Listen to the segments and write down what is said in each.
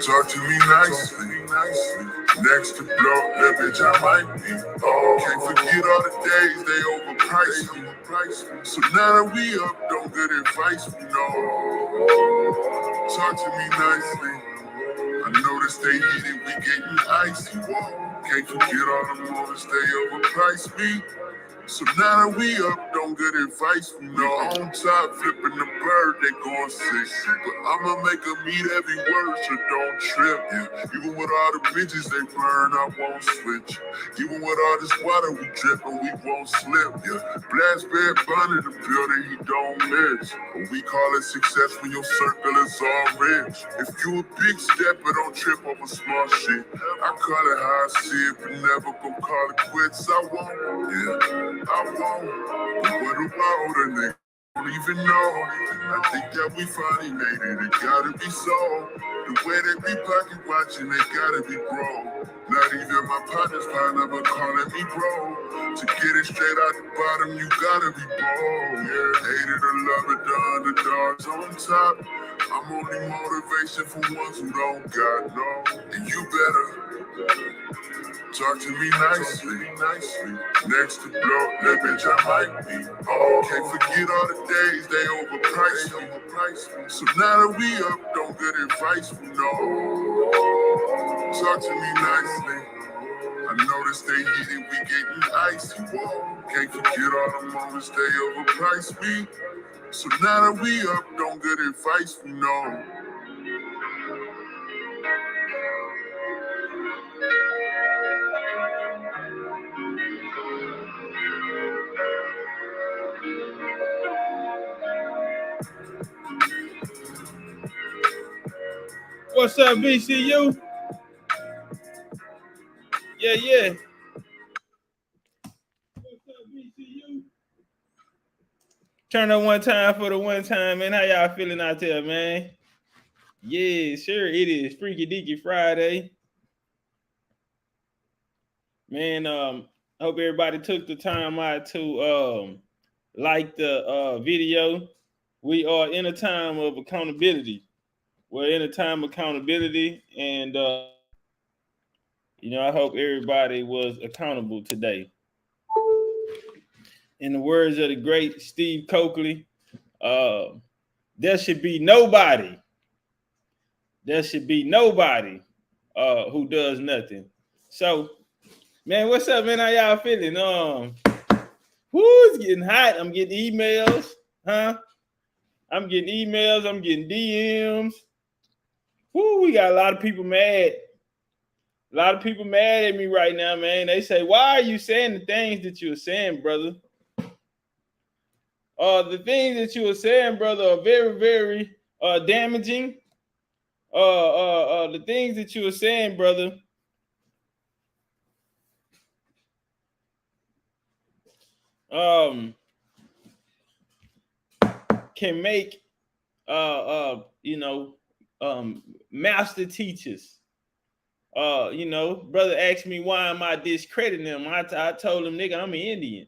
Talk to me nicely. Next to blow, that bitch I might be. Oh, can't forget all the days they overpriced me. So now that we up, don't get advice, we know. Talk to me nicely. I know that stay heated, we getting icy. Can't forget all the moments they overpriced me. So now that we up, don't get advice from no on top, flipping the bird, they going sick. But I'ma make them eat every word, so don't trip. Yeah. Even with all the bridges they burn, I won't switch. Even with all this water we dripping, we won't slip. Yeah. Blast bad bun in the building, he don't miss. But we call it success when your circle is all rich. If you a big stepper, don't trip over small shit. I call it how I see it, but never gon' call it quits. I won't, yeah. I won't, but what about a nigga? Don't even know. I think that we finally made it. It gotta be so. The way they be pocket watching, they gotta be bro. Not even my partners find never calling me bro. To get it straight out the bottom, you gotta be bold. Yeah, hated or love it, the underdogs on top. I'm only motivation for ones who don't got no. And you better talk to me nicely. Next to blow, that bitch I might be. Oh, can't forget all the days they overpriced me. So now that we up, don't get advice from no. Talk to me nicely. I know that stay heated, we getting icy. Can't forget all the moments they overpriced me. So now that we up, don't get advice from no. What's up, VCU? Yeah. What's up, VCU? Turn up one time for the one time, man. How y'all feeling out there, man? Yeah, sure it is. Freaky Deaky Friday. Man, hope everybody took the time out to like the video. We are in a time of accountability. We're in a time of accountability, and I hope everybody was accountable today. In the words of the great Steve Coakley, there should be nobody. There should be nobody who does nothing. So, man, what's up, man? How y'all feeling? It's getting hot. I'm getting emails, huh? I'm getting emails. I'm getting DMs. We got a lot of people mad. A lot of people mad at me right now, man. They say, "Why are you saying the things that you're saying, brother?" The things that you were saying, brother, are very, very damaging. The things that you were saying, brother, can make master teachers. Brother asked me why am I discrediting them. I told him, nigga, I'm an Indian.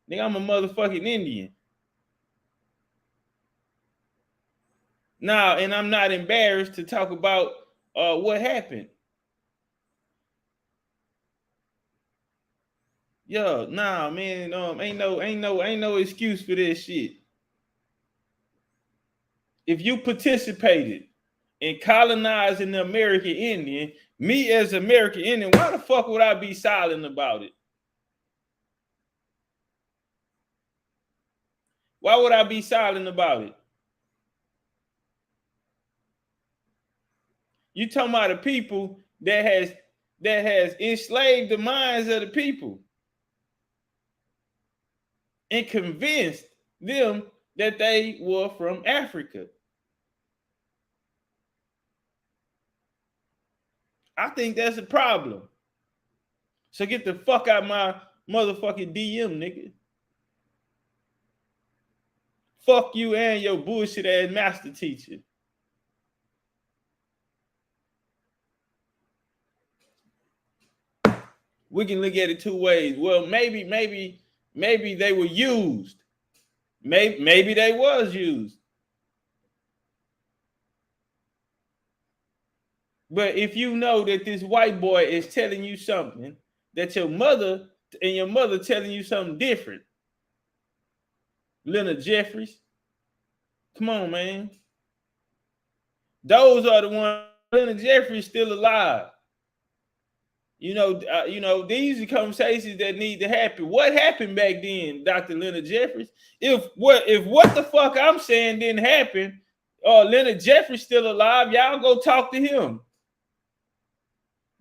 Nigga, I'm a motherfucking Indian. Now, and I'm not embarrassed to talk about what happened. Yo, nah, man, ain't no excuse for this shit. If you participated in colonizing the American Indian, me as American Indian, why the fuck would I be silent about it? Why would I be silent about it? You talking about the people that has enslaved the minds of the people and convinced them that they were from Africa. I think that's a problem. So get the fuck out my motherfucking DM, nigga. Fuck you and your bullshit ass master teacher. We can look at it two ways. Well, maybe they were used. Maybe they was used. But if you know that this white boy is telling you something, that your mother and your mother telling you something different, Leonard Jeffries, come on, man. Those are the ones. Leonard Jeffries still alive. These are conversations that need to happen. What happened back then, Dr. Leonard Jeffries? If what the fuck I'm saying didn't happen, Leonard Jeffries still alive, y'all go talk to him.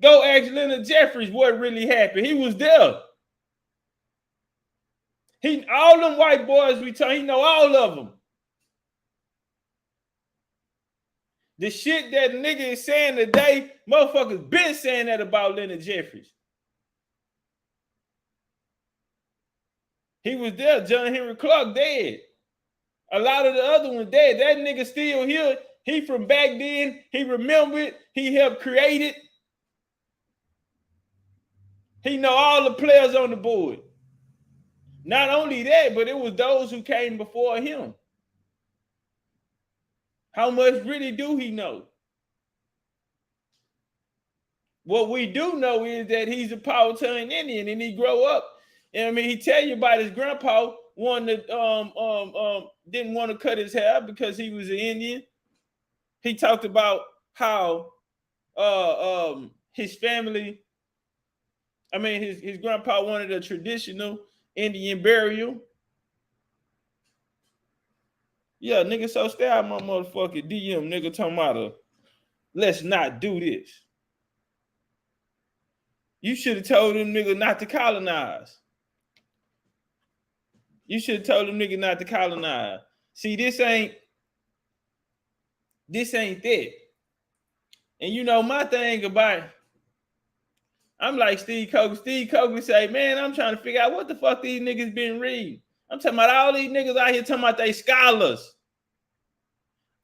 Go ask Leonard Jeffries what really happened. He was there. All them white boys we talk, he know all of them. The shit that nigga is saying today, motherfuckers been saying that about Leonard Jeffries. He was there. John Henry Clark dead. A lot of the other ones dead. That nigga still here. He from back then. He remembered. He helped create it. He know all the players on the board. Not only that, but it was those who came before him. How much really do he know? What we do know is that he's a Powhatan Indian and he grow up. And I mean, he tell you about his grandpa wanted didn't want to cut his hair because he was an Indian. He talked about how his family, I mean, his grandpa wanted a traditional Indian burial. Yeah, nigga, so stay out my motherfucking DM, nigga, talking about let's not do this. You should have told them nigga not to colonize. You should have told them nigga not to colonize. See, this ain't that. And you know my thing about, I'm like Steve Coker. Steve Coker say, man, I'm trying to figure out what the fuck these niggas been reading. I'm talking about all these niggas out here talking about they scholars.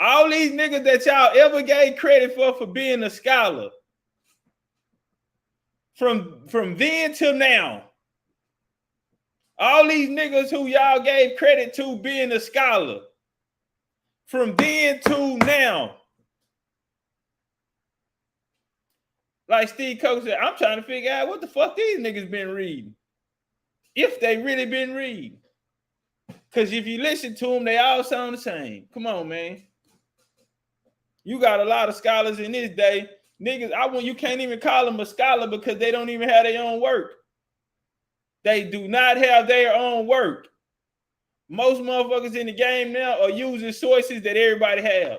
All these niggas that y'all ever gave credit for being a scholar. From then till now. All these niggas who y'all gave credit to being a scholar. From then to now. Like Steve Coker said, I'm trying to figure out what the fuck these niggas been reading. If they really been reading. Because if you listen to them, they all sound the same. Come on, man. You got a lot of scholars in this day. Niggas, you can't even call them a scholar because they don't even have their own work. They do not have their own work. Most motherfuckers in the game now are using sources that everybody have.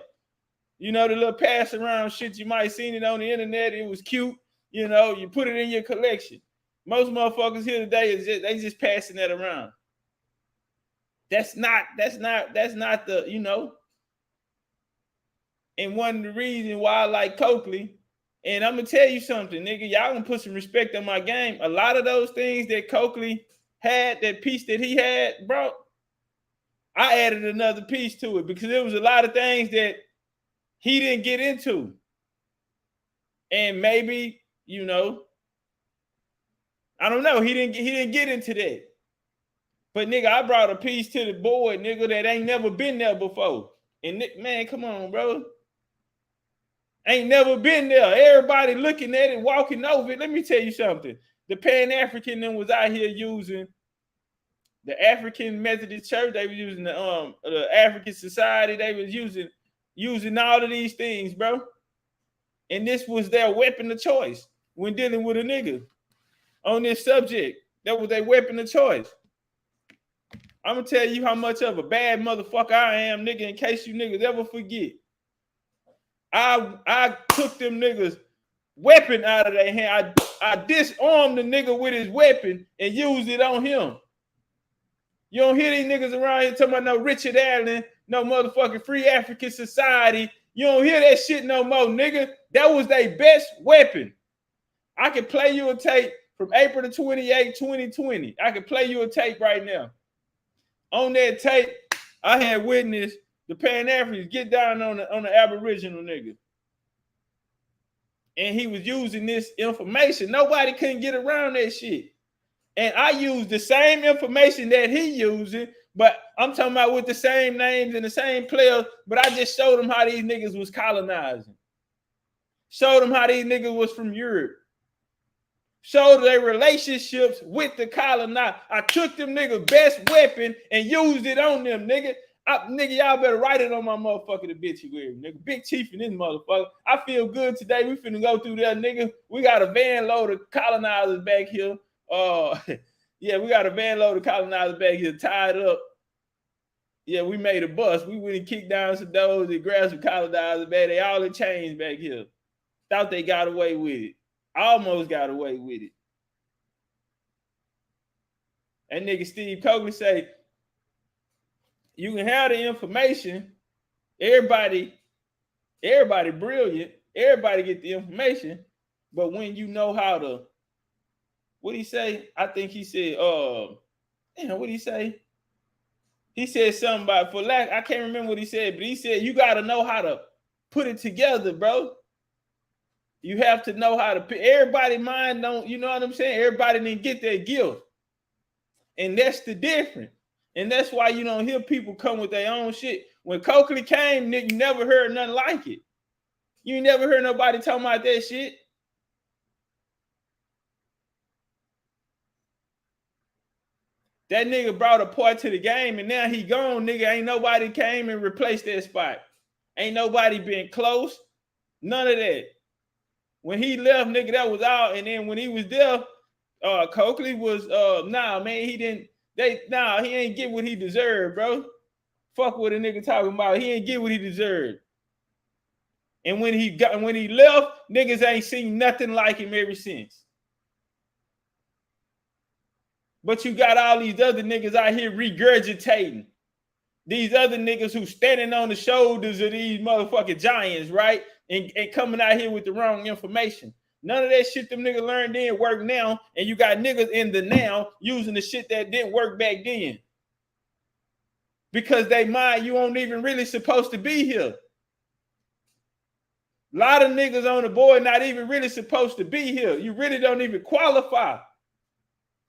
You know, the little pass around shit, you might have seen it on the internet. It was cute. You know, you put it in your collection. Most motherfuckers here today they just passing that around. That's not the, you know. And one of the reasons why I like Coakley, and I'm gonna tell you something, nigga, y'all gonna put some respect on my game. A lot of those things that Coakley had, that piece that he had, bro, I added another piece to it because there was a lot of things that he didn't get into. And maybe, you know, I don't know, he didn't get into that. But nigga, I brought a piece to the board, nigga, that ain't never been there before. And man, come on, bro. Ain't never been there. Everybody looking at it, walking over it. Let me tell you something. The Pan-African then was out here using the African Methodist Church. They were using the African Society. They was using all of these things, bro. And this was their weapon of choice when dealing with a nigga on this subject. That was their weapon of choice. I'm gonna tell you how much of a bad motherfucker I am, nigga, in case you niggas ever forget. I took them niggas' weapon out of their hand. I disarmed the nigga with his weapon and used it on him. You don't hear these niggas around here talking about no Richard Allen, no motherfucking Free African Society. You don't hear that shit no more, nigga. That was their best weapon. I can play you a tape from April the 28th, 2020. I can play you a tape right now. On that tape, I had witnessed the Pan-Africans get down on the Aboriginal nigga. And he was using this information. Nobody couldn't get around that shit. And I used the same information that he using, but I'm talking about with the same names and the same players, but I just showed them how these niggas was colonizing. Showed them how these niggas was from Europe. Showed their relationships with the colonizer. I took them niggas' best weapon and used it on them, nigga. Nigga, y'all better write it on my motherfucker, the bitch you wear, nigga. Big Chief in this motherfucker. I feel good today. We finna go through there, nigga. We got a van load of colonizers back here. Yeah, we got a van load of colonizers back here tied up. Yeah, we made a bus. We went and kicked down some doors and grabbed some colonizers back. They all in chains back here. Thought they got away with it. Almost got away with it. That nigga Steve Coakley say, you can have the information. Everybody brilliant. Everybody get the information. But when you know how to, what he say? I think he said, what he say? He said something about, for lack, I can't remember what he said, but he said, you got to know how to put it together, bro. You have to know how to, everybody mind don't, you know what I'm saying? Everybody didn't get their gift. And that's the difference. And that's why you don't hear people come with their own shit. When Coakley came, nigga, you never heard nothing like it. You never heard nobody talking about that shit. That nigga brought a part to the game, and now he gone, nigga. Ain't nobody came and replaced that spot. Ain't nobody been close. None of that. When he left, nigga, that was out. And then when he was there, Coakley was, he ain't get what he deserved, bro. Fuck what a nigga talking about. He ain't get what he deserved. And when he left, niggas ain't seen nothing like him ever since. But you got all these other niggas out here regurgitating. These other niggas who standing on the shoulders of these motherfucking giants, right? And coming out here with the wrong information. None of that shit them niggas learned then work now. And you got niggas in the now using the shit that didn't work back then. Because they mind you ain't even really supposed to be here. A lot of niggas on the board not even really supposed to be here. You really don't even qualify.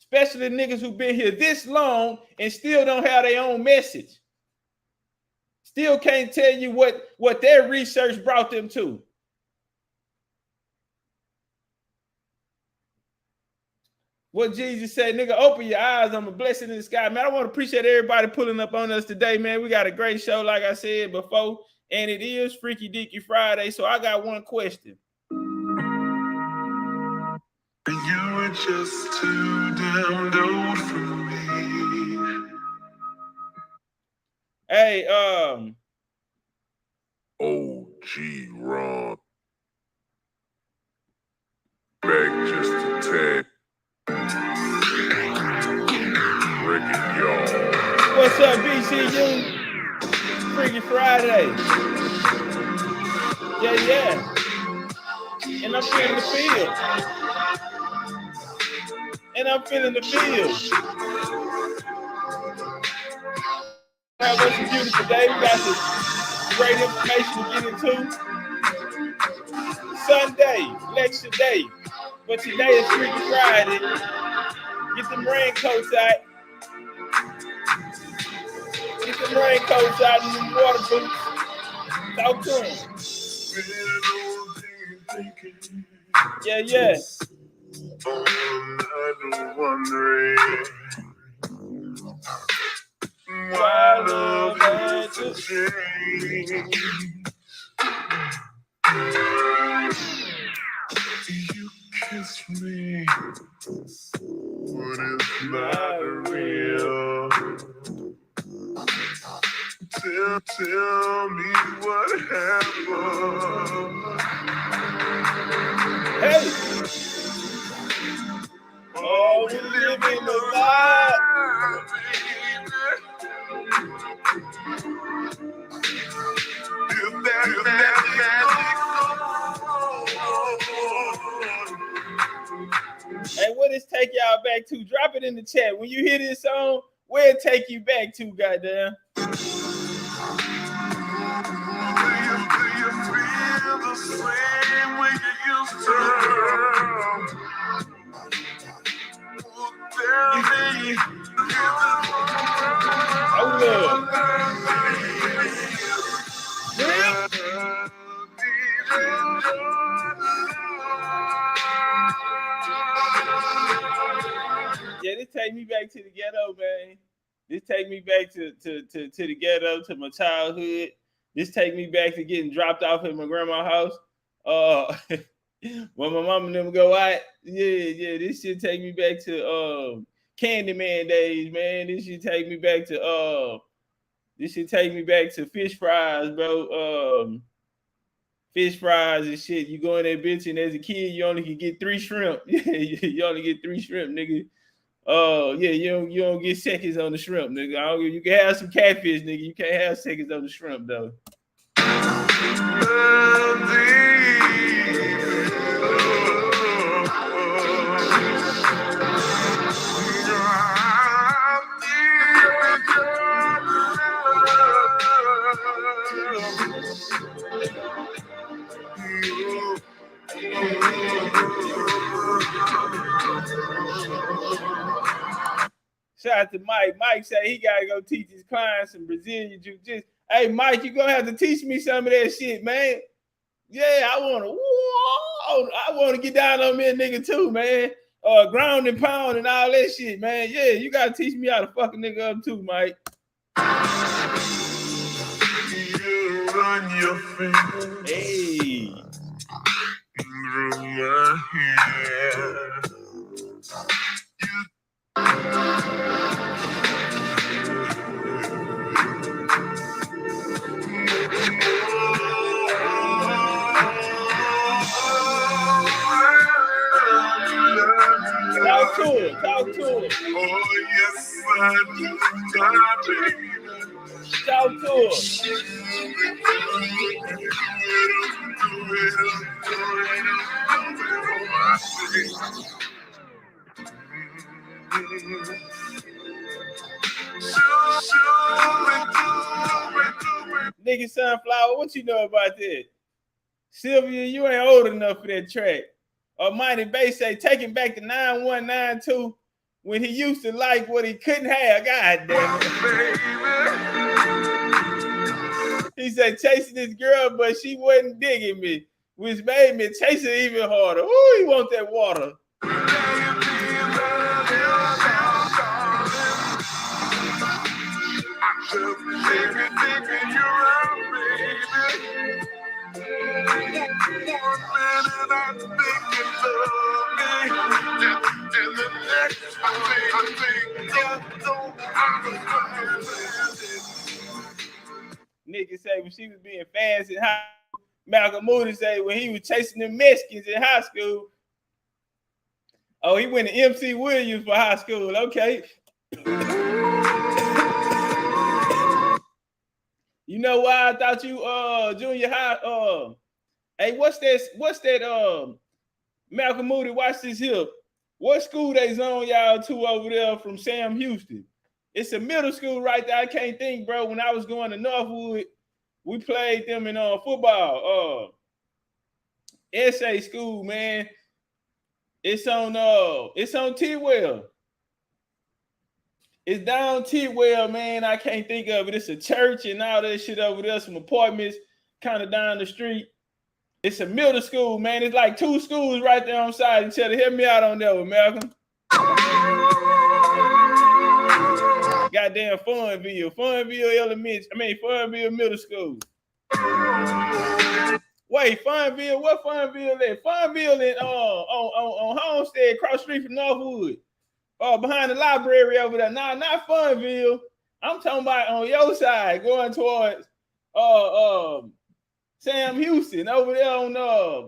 Especially niggas who've been here this long and still don't have their own message. Still can't tell you what their research brought them to. What Jesus said, nigga, open your eyes. I'm a blessing in the sky. Man, I want to appreciate everybody pulling up on us today, man. We got a great show, like I said before. And it is Freaky Deaky Friday. So I got one question. You were just too damn old for me. Hey, OG Ron. Back just a tad. Ricky, y'all. What's up, BCU? Freaky Friday. Yeah. And I'm feeling the feel. All right, what's a beautiful day? We got some great information to get into. Sunday, election day. But today is Freaky Friday. Get them raincoats out. Get them raincoats out and them water boots. Talk to them. Yeah. I'm wondering why love had to change. You kiss me, but it's not real. Tell me what happened. Hey! Oh, we living the life. Hey, what does take y'all back to? Drop it in the chat. When you hear this song, where it take you back to, goddamn? Do you feel the same way you used to? Tell me. Oh, Lord. This take me back to the ghetto, man. This take me back to the ghetto, to my childhood. This take me back to getting dropped off at my grandma's house. When my mom and them go out, yeah. This shit take me back to Candyman days, man. This shit take me back to fish fries, bro. Fish fries and shit. You go in that bitch, and as a kid, you only can get 3 shrimp. You only get 3 shrimp, nigga. Yeah, you don't get seconds on the shrimp, nigga. You can have some catfish, nigga. You can't have seconds on the shrimp, though. Shout out to Mike. Mike said he gotta go teach his clients some Brazilian jiu-jitsu. Hey, Mike, you gonna have to teach me some of that shit, man. Yeah, I wanna get down on me a nigga too, man. Ground and pound and all that shit, man. Yeah, you gotta teach me how to fuck a nigga up too, Mike. You run your fingers. Hey. Through my hair. Talk to it. Oh, yes, I do, baby. Talk to it. Nigga Sunflower, what you know about that? Sylvia, you ain't old enough for that track. Mighty Bass say, taking back to 9192 when he used to like what he couldn't have. God damn it. He said, chasing this girl, but she wasn't digging me, which made me chase it even harder. Ooh, he want that water. Nigga say when she was being fans in high school. Malcolm Moody say when he was chasing them Mexicans in high school. Oh, he went to MC Williams for high school. Okay. You know why I thought you junior high hey, what's that Malcolm Moody, watch this here. What school they zone y'all to over there from Sam Houston? It's a middle school right there. I can't think, bro. When I was going to Northwood, we played them in football. SA school, man. It's on Tidwell. It's down Tidwell, man. I can't think of it. It's a church and all that shit over there. Some apartments kind of down the street. It's a middle school, man. It's like 2 schools right there on side each other. Help me out on that one, Malcolm. Goddamn Funville Middle School. Wait, Funville? What Funville at? Funville in on Homestead, across street from Northwood. Behind the library over there. Nah, not Funville. I'm talking about on your side, going towards Sam Houston over there on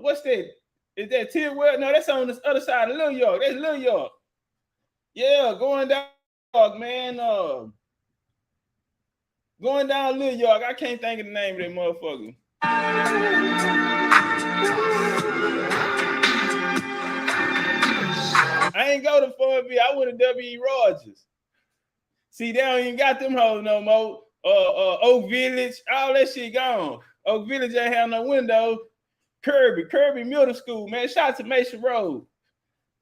what's that? Is that Tidwell? No, that's on the other side of Little York. That's Little York. Yeah, going down York, man. Going down Little York. I can't think of the name of that motherfucker. I ain't go to Funville. I went to W.E. Rogers. See, they don't even got them hoes no more. Oak Village, all that shit gone. Oak Village ain't have no windows. Kirby Middle School, man. Shout out to Mason Road.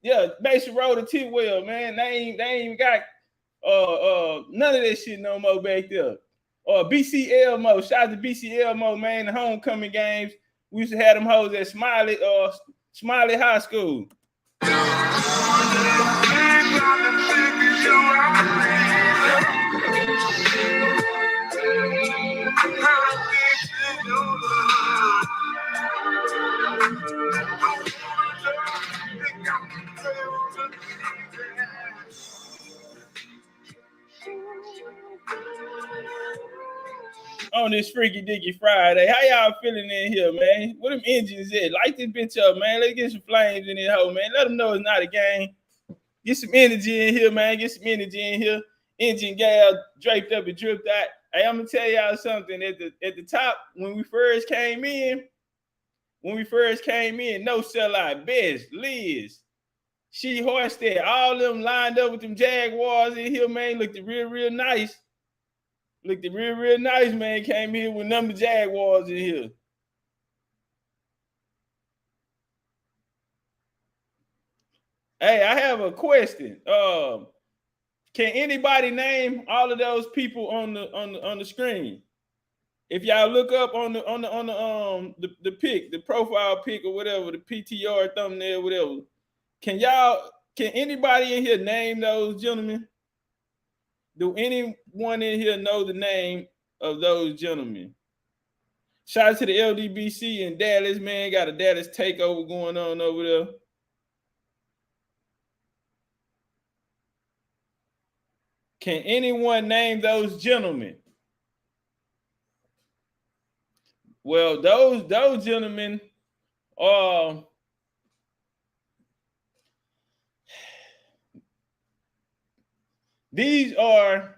Yeah, Mason Road and Tidwell, man. They ain't even got none of that shit no more back there. BC Elmo, shout out to BC Elmo, man. The homecoming games, we used to have them hoes at Smiley High School. On this Freaky Dicky Friday, how y'all feeling in here, man? What them engines at? Light this bitch up, man. Let's get some flames in this hole, man. Let them know it's not a game. Get some energy in here, man. Get some energy in here. Engine gal draped up and dripped out. Hey, I'm gonna tell y'all something. At the top, when we first came in, no sellout, Bess, Liz, she hoisted all them lined up with them Jaguars in here, man. Looked real nice. Looked real nice, man. Came here with number Jaguars in here. Hey, I have a question. Can anybody name all of those people on the screen? If y'all look up on the pic, the profile pic or whatever, the PTR thumbnail, whatever, can anybody in here name those gentlemen? Do anyone in here know the name of those gentlemen? Shout out to the LDBC in Dallas, man. Got a Dallas takeover going on over there. Can anyone name those gentlemen? Well, those gentlemen are these are,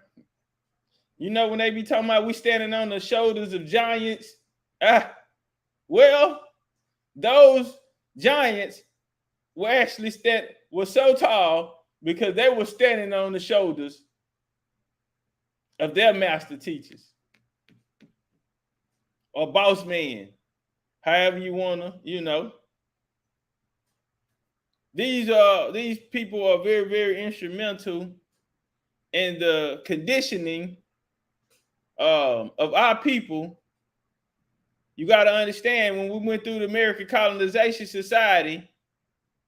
when they be talking about we standing on the shoulders of giants. Well, those giants were so tall because they were standing on the shoulders of their master teachers or boss man, however you wanna, These people are very, very instrumental in the conditioning of our people. You got to understand, when we went through the American colonization society,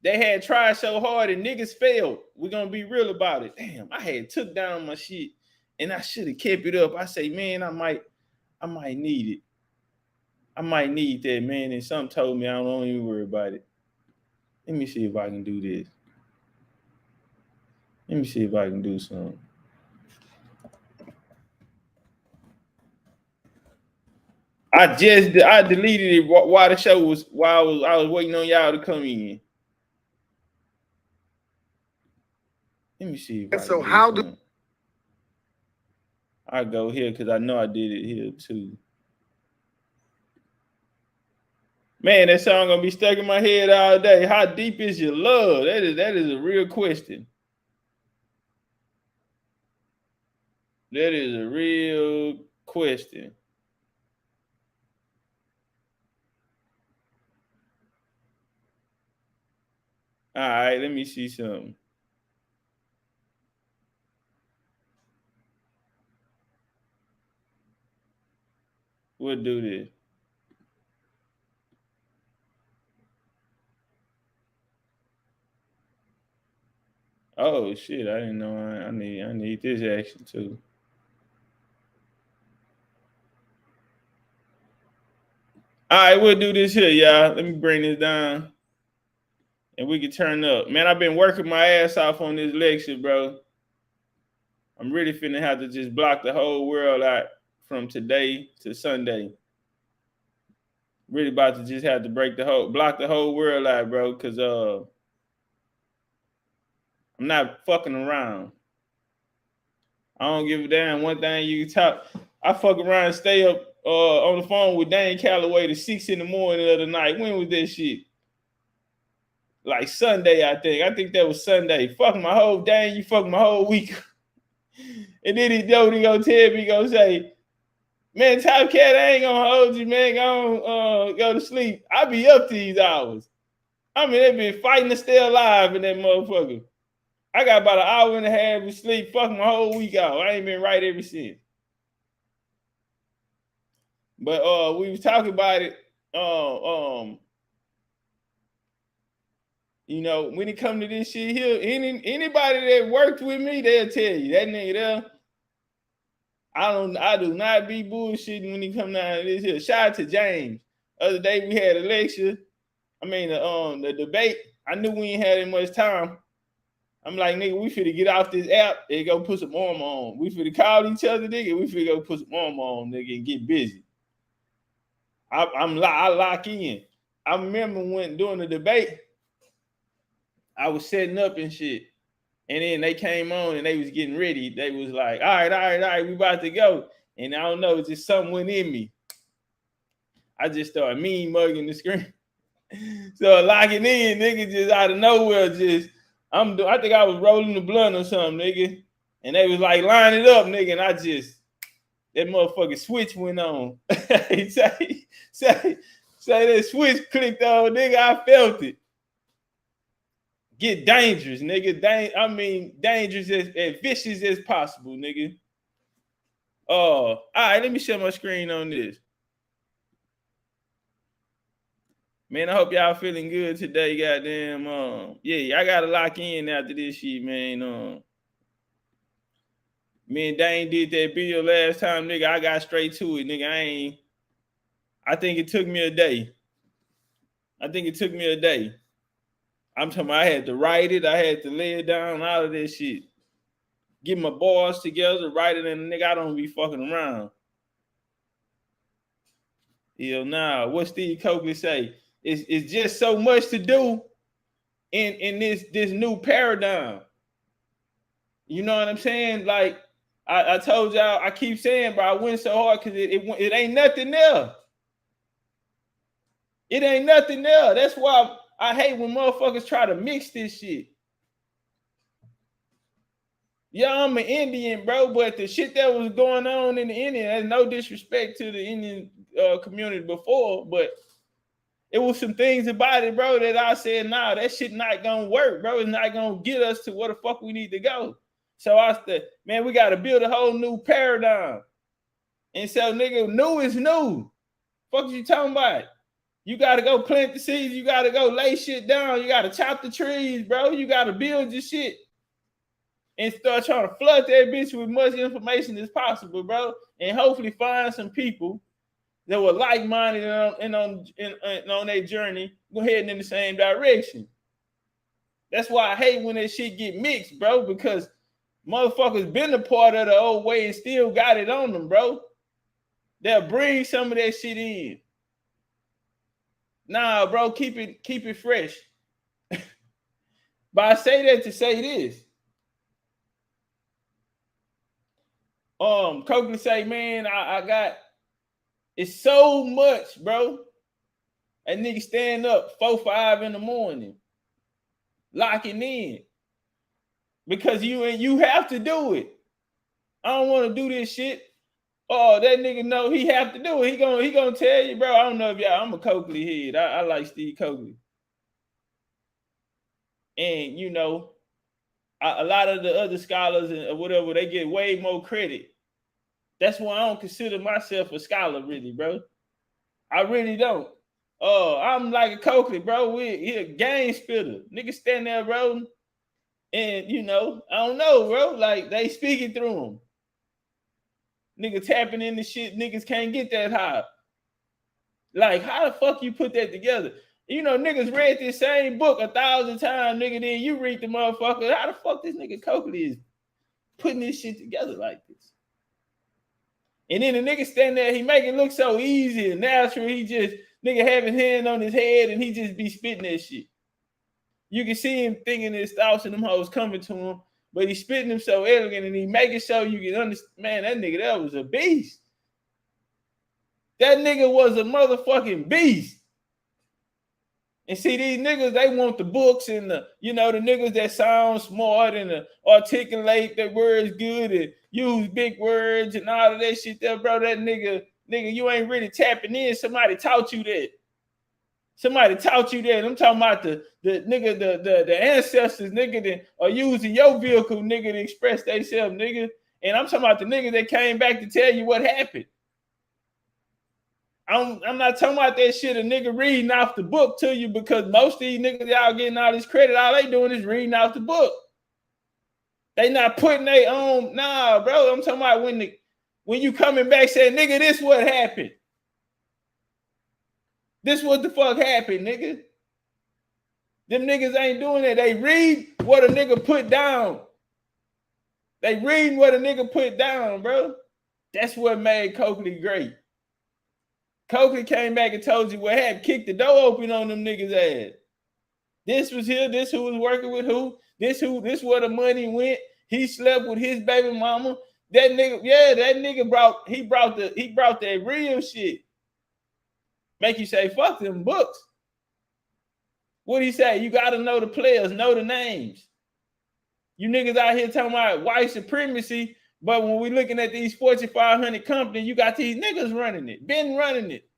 they had tried so hard and niggas failed. We're gonna be real about it. Damn, I had took down my shit and I should have kept it up. I say, man, I might need it. I might need that, man. And something told me I don't even worry about it. Let me see if I can do this. Let me see if I can do something. I deleted it while the show was I was waiting on y'all to come in. Let me see. If so how do I go here because I know I did it here too. Man, that song gonna be stuck in my head all day. How deep is your love? That is a real question. That is a real question. All right, let me see something. We'll do this. Oh shit! I didn't know I need this action too. All right, we'll do this here, y'all. Let me bring this down, and we can turn up. Man, I've been working my ass off on this lecture, bro. I'm really finna have to just block the whole world out from today to Sunday. Really about to just have to block the whole world out, bro, because I'm not fucking around. I don't give a damn. One thing you talk, I fuck around and stay up on the phone with Dane Calloway to 6 in the morning of the night. When was that shit? Like Sunday, I think. I think that was Sunday. Fuck my whole Dane, you fuck my whole week. And then he gonna tell me, gonna say, man, Top Cat, I ain't gonna hold you, man. Go to sleep. I be up to these hours. I mean, they been fighting to stay alive in that motherfucker. I got about an hour and a half of sleep. Fuck my whole week out. I ain't been right ever since. But we was talking about it. You know, when it come to this shit here, anybody that worked with me, they'll tell you that nigga there. I do not be bullshitting when he come down to this here. Shout out to James. Other day we had a lecture. I mean the debate. I knew we ain't had that much time. I'm like, nigga, we finna get off this app and go put some armor on. We finna call each other, nigga. We finna go put some armor on, nigga, and get busy. I lock in. I remember when during the debate, I was setting up and shit. And then they came on and they was getting ready. They was like, all right, we about to go. And I don't know, it's just something went in me. I just started mean mugging the screen. So locking in, nigga, just out of nowhere, I think I was rolling the blunt or something, nigga. And they was like, line it up, nigga. And that motherfucking switch went on. say that switch clicked on, nigga. I felt it. Get dangerous, nigga. Dangerous as vicious as possible, nigga. All right, let me share my screen on this. Man, I hope y'all feeling good today, goddamn. Yeah, I gotta lock in after this shit, man. Me and Dane did that video last time, nigga. I got straight to it, nigga. I think it took me a day. I'm talking about I had to write it, I had to lay it down, all of that shit. Get my bars together, write it, and nigga, I don't be fucking around. Hell nah. What Steve Coakley say? It's just so much to do in this new paradigm. You know what I'm saying? Like I told y'all, I keep saying, bro, I went so hard because it ain't nothing there. It ain't nothing there. That's why I hate when motherfuckers try to mix this shit. Yeah, I'm an Indian, bro, but the shit that was going on in the Indian, there's no disrespect to the Indian community before, but it was some things about it, bro, that I said, nah, that shit not gonna work, bro. It's not gonna get us to where the fuck we need to go. So I said, man, we gotta build a whole new paradigm. And so, nigga, new is new. Fuck you talking about? You gotta go plant the seeds. You gotta go lay shit down. You gotta chop the trees, bro. You gotta build your shit and start trying to flood that bitch with much information as possible, bro. And hopefully find some people that were like-minded and on their journey, go heading in the same direction. That's why I hate when that shit get mixed, bro, because motherfuckers been a part of the old way and still got it on them, bro. They'll bring some of that shit in. Nah, bro, keep it fresh. But I say that to say this. Coakley say, man, I got it's so much, bro. That nigga stand up 4-5 in the morning, locking in. Because you have to do it. I don't want to do this shit. Oh, that nigga know he have to do it. He gonna tell you, bro. I don't know if y'all, I'm a Coakley head. I like Steve Coakley. And you know, a lot of the other scholars and whatever, they get way more credit. That's why I don't consider myself a scholar, really, bro. I really don't. I'm like a Coakley, bro. He a game spitter. Nigga stand there, bro. And you know, I don't know, bro. Like they speaking through him. Nigga tapping in the shit. Niggas can't get that high. Like, how the fuck you put that together? You know, niggas read this same book 1,000 times, nigga. Then you read the motherfucker. How the fuck this nigga Coakley is putting this shit together like this? And then the nigga stand there, he make it look so easy and natural. He just, nigga have his hand on his head and he just be spitting that shit. You can see him thinking his thoughts and them hoes coming to him, but he's spitting them so elegant and he making sure you can understand, man, that nigga, that was a beast. That nigga was a motherfucking beast. And see, these niggas, they want the books and the, you know, the niggas that sound smart and articulate their words good and use big words and all of that shit there, bro. That nigga, you ain't really tapping in. Somebody taught you that. Somebody taught you that. I'm talking about the nigga, the ancestors, nigga, that are using your vehicle, nigga, to express themselves, nigga. And I'm talking about the nigga that came back to tell you what happened. I'm not talking about that shit a nigga reading off the book to you, because most of these niggas y'all getting all this credit, all they doing is reading off the book. They not putting their own, nah, bro. I'm talking about when you coming back saying, nigga, this what happened. This what the fuck happened, nigga. Them niggas ain't doing that. They read what a nigga put down. They reading what a nigga put down, bro. That's what made Coakley great. Coakley came back and told you what happened, kicked the door open on them niggas' ass. This was here, this who was working with who, this where the money went. He slept with his baby mama. That nigga, yeah, that nigga brought that real shit. Make you say, fuck them books. What'd he say? You gotta know the players, know the names. You niggas out here talking about white supremacy, but when we looking at these Fortune 500 companies, you got these niggas running it, been running it.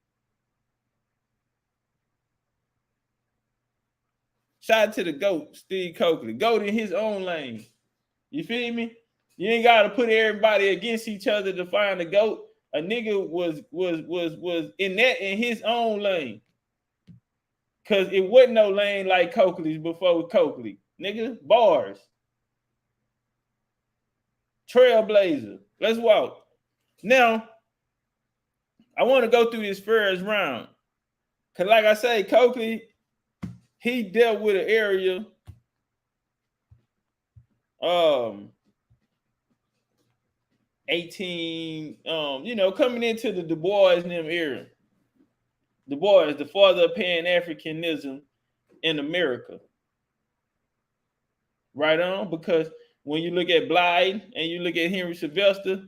Shout out to the GOAT, Steve Coakley. GOAT in his own lane. You feel me? You ain't got to put everybody against each other to find the GOAT. A nigga was in his own lane. Cause it wasn't no lane like Coakley's before Coakley. Nigga, bars. Trailblazer. Let's walk. Now, I want to go through this first round. Cause like I say, Coakley, he dealt with an area 18, coming into the Du Bois and them era. Du Bois, the father of Pan-Africanism in America. Right on, because when you look at Blythe and you look at Henry Sylvester,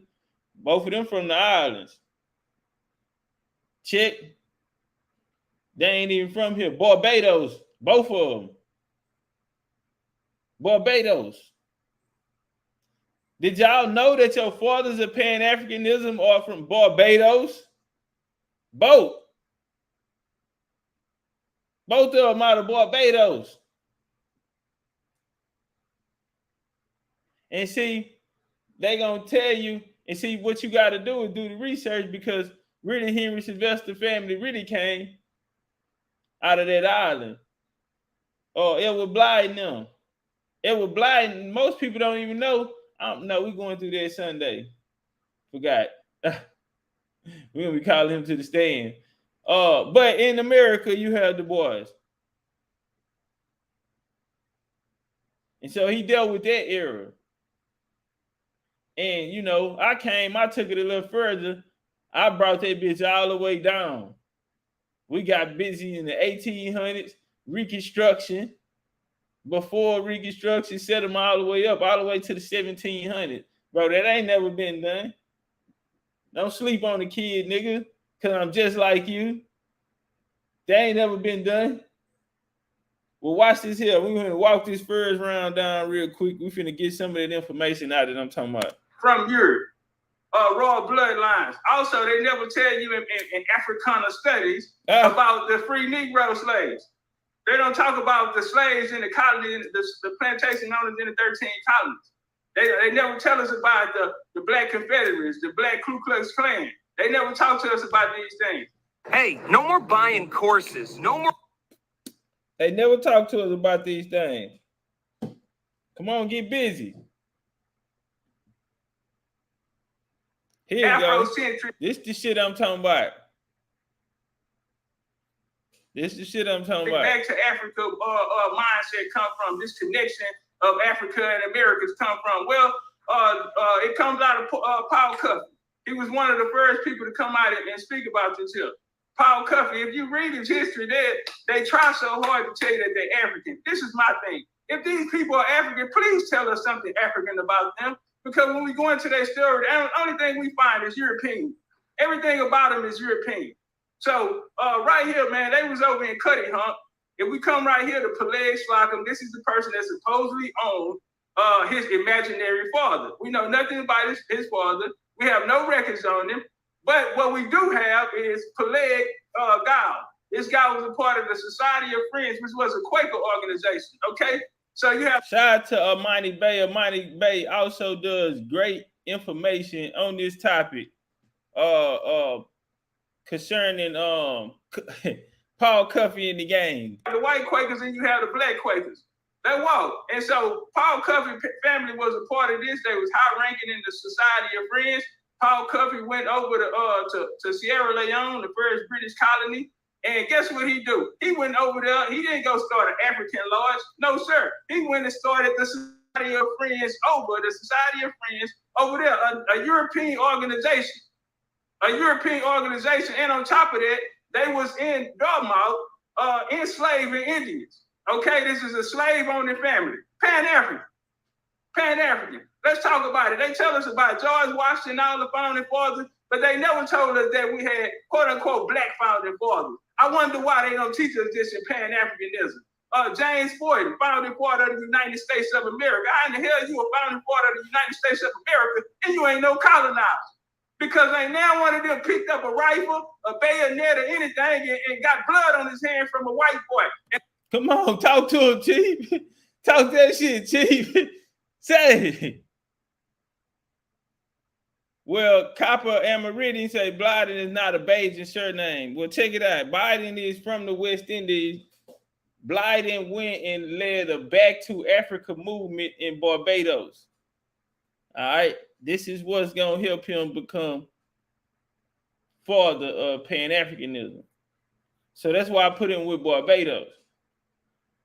both of them from the islands. Check. They ain't even from here. Barbados, both of them. Barbados. Did y'all know that your fathers of Pan-Africanism are from Barbados? Both. Both of them out of Barbados. And see, they gonna tell you, and see what you got to do is do the research, because really Henry Sylvester family really came out of that island. Or Edward Blythe and them. Edward Blythe, most people don't even know. No, we're going through that Sunday. Forgot. We're gonna be calling him to the stand. But in America, you have Du Bois. And so he dealt with that era. And I took it a little further. I brought that bitch all the way down. We got busy in the 1800s, Reconstruction. Before Reconstruction, set them all the way up, all the way to the 1700s. Bro, that ain't never been done. Don't sleep on the kid, nigga, because I'm just like you. That ain't never been done. Well, watch this here. We're going to walk this first round down real quick. We're finna get some of that information out that I'm talking about. From Europe, royal bloodlines. Also, they never tell you in Africana studies about the free Negro slaves. They don't talk about the slaves in the colony, the plantation owners in the 13 colonies. They never tell us about the Black Confederates, the Black Ku Klux Klan. They never talk to us about these things. Hey, no more buying courses. No more. They never talk to us about these things. Come on, get busy. Here you go. This the shit I'm talking about. This is the shit I'm talking about. Back to Africa mindset come from. This connection of Africa and Americas come from. Well, it comes out of Paul Cuffey. He was one of the first people to come out and speak about this here. Paul Cuffey, if you read his history, they try so hard to tell you that they're African. This is my thing. If these people are African, please tell us something African about them. Because when we go into their story, the only thing we find is European. Everything about them is European. So right here, man, they was over in Cuddy Hump. If we come right here to Peleg Slocum, this is the person that supposedly owned his imaginary father. We know nothing about his father. We have no records on him. But what we do have is Peleg Gow. This guy was a part of the Society of Friends, which was a Quaker organization, okay? So you have... Shout out to Amani Bay. Amani Bay also does great information on this topic. concerning Paul Cuffey in the game. The white Quakers and you have the black Quakers. They walk. And so Paul Cuffey family was a part of this. They was high ranking in the Society of Friends. Paul Cuffey went over to Sierra Leone, the first British colony. And guess what he do? He went over there. He didn't go start an African Lodge. No, sir. He went and started the Society of Friends over there, a European organization. A European organization. And on top of that, they was in Dartmouth enslaving Indians. Okay, this is a slave-owning family. Pan-African. Pan-African. Let's talk about it. They tell us about George Washington, all the founding fathers, but they never told us that we had quote-unquote black founding fathers. I wonder why they don't teach us this in Pan-Africanism. James Ford, founding father of the United States of America. How in the hell you a founding father of the United States of America and you ain't no colonizer? Because ain't now one of them picked up a rifle, a bayonet, or anything and got blood on his hand from a white boy. Come on, talk to him, Chief. Talk that shit, Chief. Say. Well, Copper and Meridian say Biden is not a Bajan surname. Well, check it out. Biden is from the West Indies. Biden went and led a Back to Africa movement in Barbados. All right. This is what's going to help him become father of Pan-Africanism. So that's why I put him with Barbados.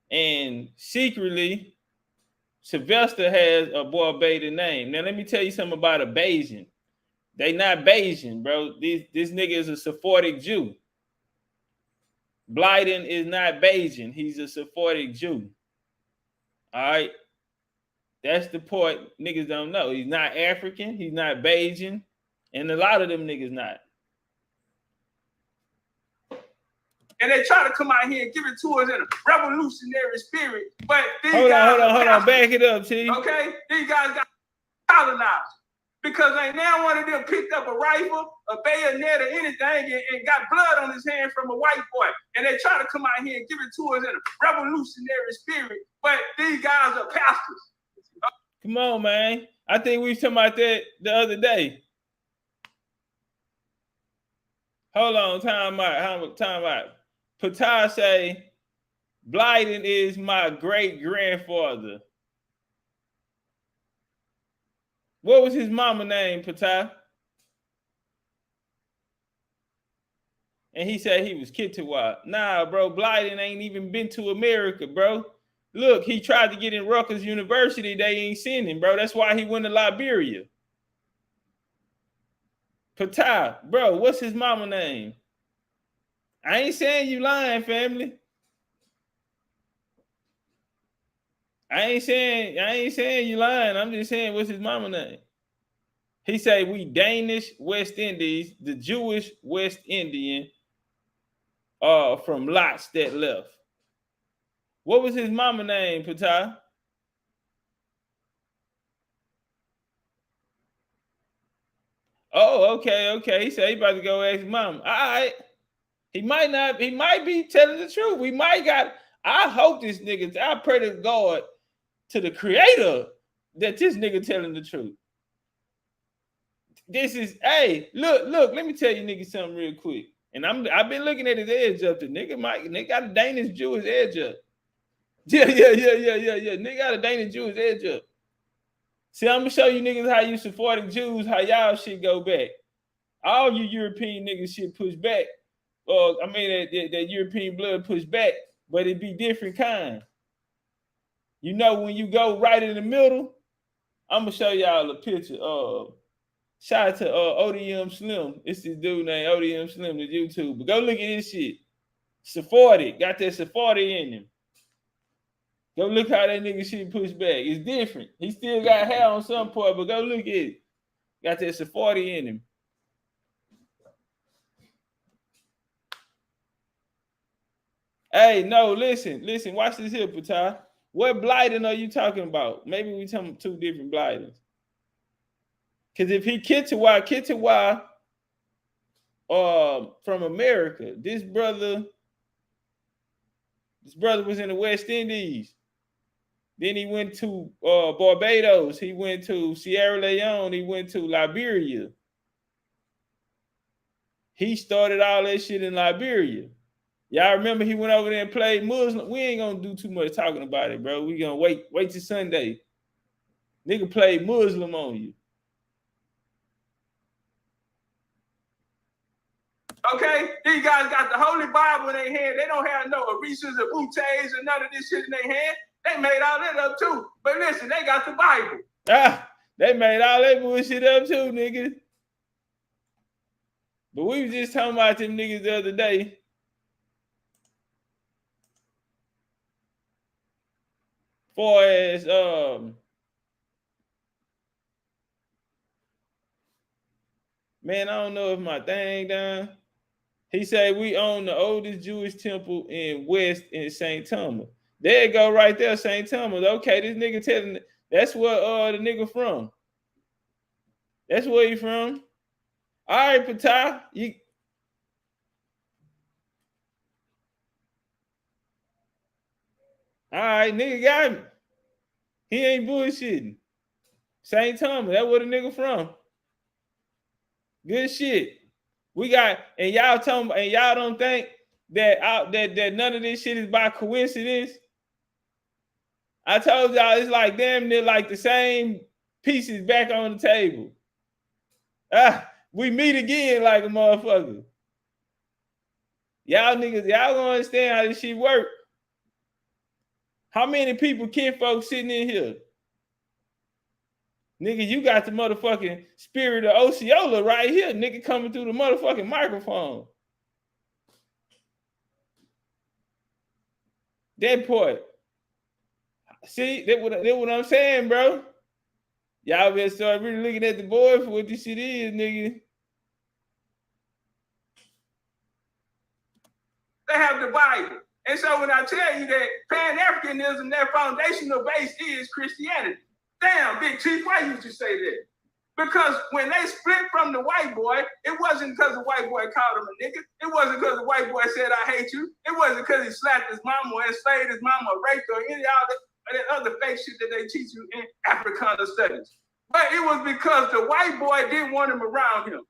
And secretly, Sylvester has a Barbados name. Now, let me tell you something about a Bajan. They not Bajan, bro. This nigga is a Sephardic Jew. Biden is not Bajan. He's a Sephardic Jew. All right. That's the part niggas don't know. He's not African. He's not Bajan. And a lot of them niggas not. And they try to come out here and give it to us in a revolutionary spirit. But these hold guys on. Back it up, T. Okay? These guys got colonized. Because ain't now one of them picked up a rifle, a bayonet, or anything and got blood on his hand from a white boy. And they try to come out here and give it to us in a revolutionary spirit. But these guys are pastors. Come on, man. I think we were talking about that the other day. Hold on, time out. Patah say, Biden is my great-grandfather. What was his mama name, Patah? And he said he was Kitawa. Nah, bro, Biden ain't even been to America, bro. Look, he tried to get in Rutgers University. They ain't seen him, bro. That's why he went to Liberia. Patah, bro, what's his mama name? I ain't saying you lying, family. I ain't saying you lying. I'm just saying what's his mama name. He say we Danish West Indies, the Jewish West Indian from lots that left. What was his mama name, Patah? Oh, okay. He said he about to go ask his mama. All right. He might be telling the truth. I hope this nigga, I pray to God, to the creator, that this nigga telling the truth. This is, hey, look, let me tell you nigga something real quick. And I've been looking at his edge up. The nigga got a Danish Jewish edge up. Yeah. Nigga got a Danish Jewish edge up. See, I'm gonna show you niggas how you supporting Jews, how y'all shit go back. All you European niggas shit push back. That European blood push back, but it be different kind. You know, when you go right in the middle, I'm gonna show y'all a picture. Shout out to ODM Slim. It's this dude named ODM Slim, the YouTube. But go look at this shit. Sephardic, got that Sephardic in him. Go look how that nigga shit pushed back. It's different. He still got hair on some part, but go look at it. Got that Sephardic in him. Hey, no, listen. Watch this here, Patah. What Biden are you talking about? Maybe we talking two different Bidens. Because if he Kitawa from America, this brother was in the West Indies. Then he went to Barbados. He went to Sierra Leone. He went to Liberia. He started all that shit in Liberia. Y'all remember he went over there and played Muslim? We ain't gonna do too much talking about it, bro. We gonna wait till Sunday. Nigga played Muslim on you. Okay, these guys got the Holy Bible in their hand. They don't have no Orisas or Boutés or none of this shit in their hand. They made all that up too. But listen, they got the Bible. They made all that bullshit up too, nigga. But we was just talking about them niggas the other day. Far as man, I don't know if my thing done. He said we own the oldest Jewish temple in West in St. Thomas. There you go right there, St. Thomas. Okay, this nigga telling that's where the nigga from. That's where he from. All right, Patah. All right, nigga got me. He ain't bullshitting. St. Thomas, that's where the nigga from. Good shit. We got, and y'all don't think that that none of this shit is by coincidence. I told y'all it's like damn near like the same pieces back on the table. We meet again like a motherfucker. Y'all niggas, y'all gonna understand how this shit work. How many people, kid folks sitting in here? Nigga, you got the motherfucking spirit of Osceola right here, nigga, coming through the motherfucking microphone. That part. See, that what I'm saying, bro. Y'all better start really looking at the board for what this shit is, nigga. They have the Bible. And so when I tell you that Pan-Africanism, their foundational base is Christianity. Damn, Big Chief, why you just say that? Because when they split from the white boy, it wasn't because the white boy called him a nigga. It wasn't because the white boy said, I hate you. It wasn't because he slapped his mama or enslaved his mama or raped her or any other fake shit that they teach you in Africana studies. But it was because the white boy didn't want him around him.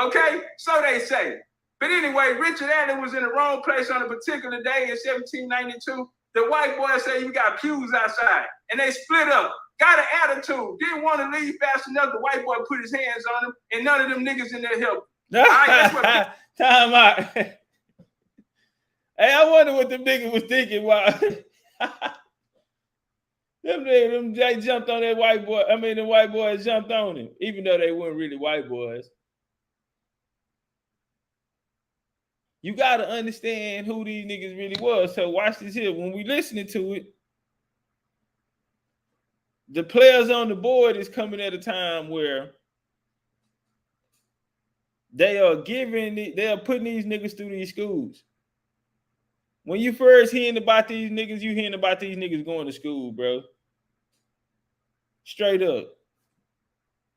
Okay? So they say. But anyway, Richard Allen was in the wrong place on a particular day in 1792. The white boy said, you got pews outside. And they split up. Got an attitude. Didn't want to leave fast enough. The white boy put his hands on him, and none of them niggas in there helped. Time out. Hey, I wonder what them niggas was thinking. Why? They jumped on that white boy. I mean, the white boys jumped on him, even though they weren't really white boys. You got to understand who these niggas really was. So watch this here. When we listening to it, the players on the board is coming at a time where they are putting these niggas through these schools. When you first hearing about these niggas, you hearing about these niggas going to school, bro. Straight up.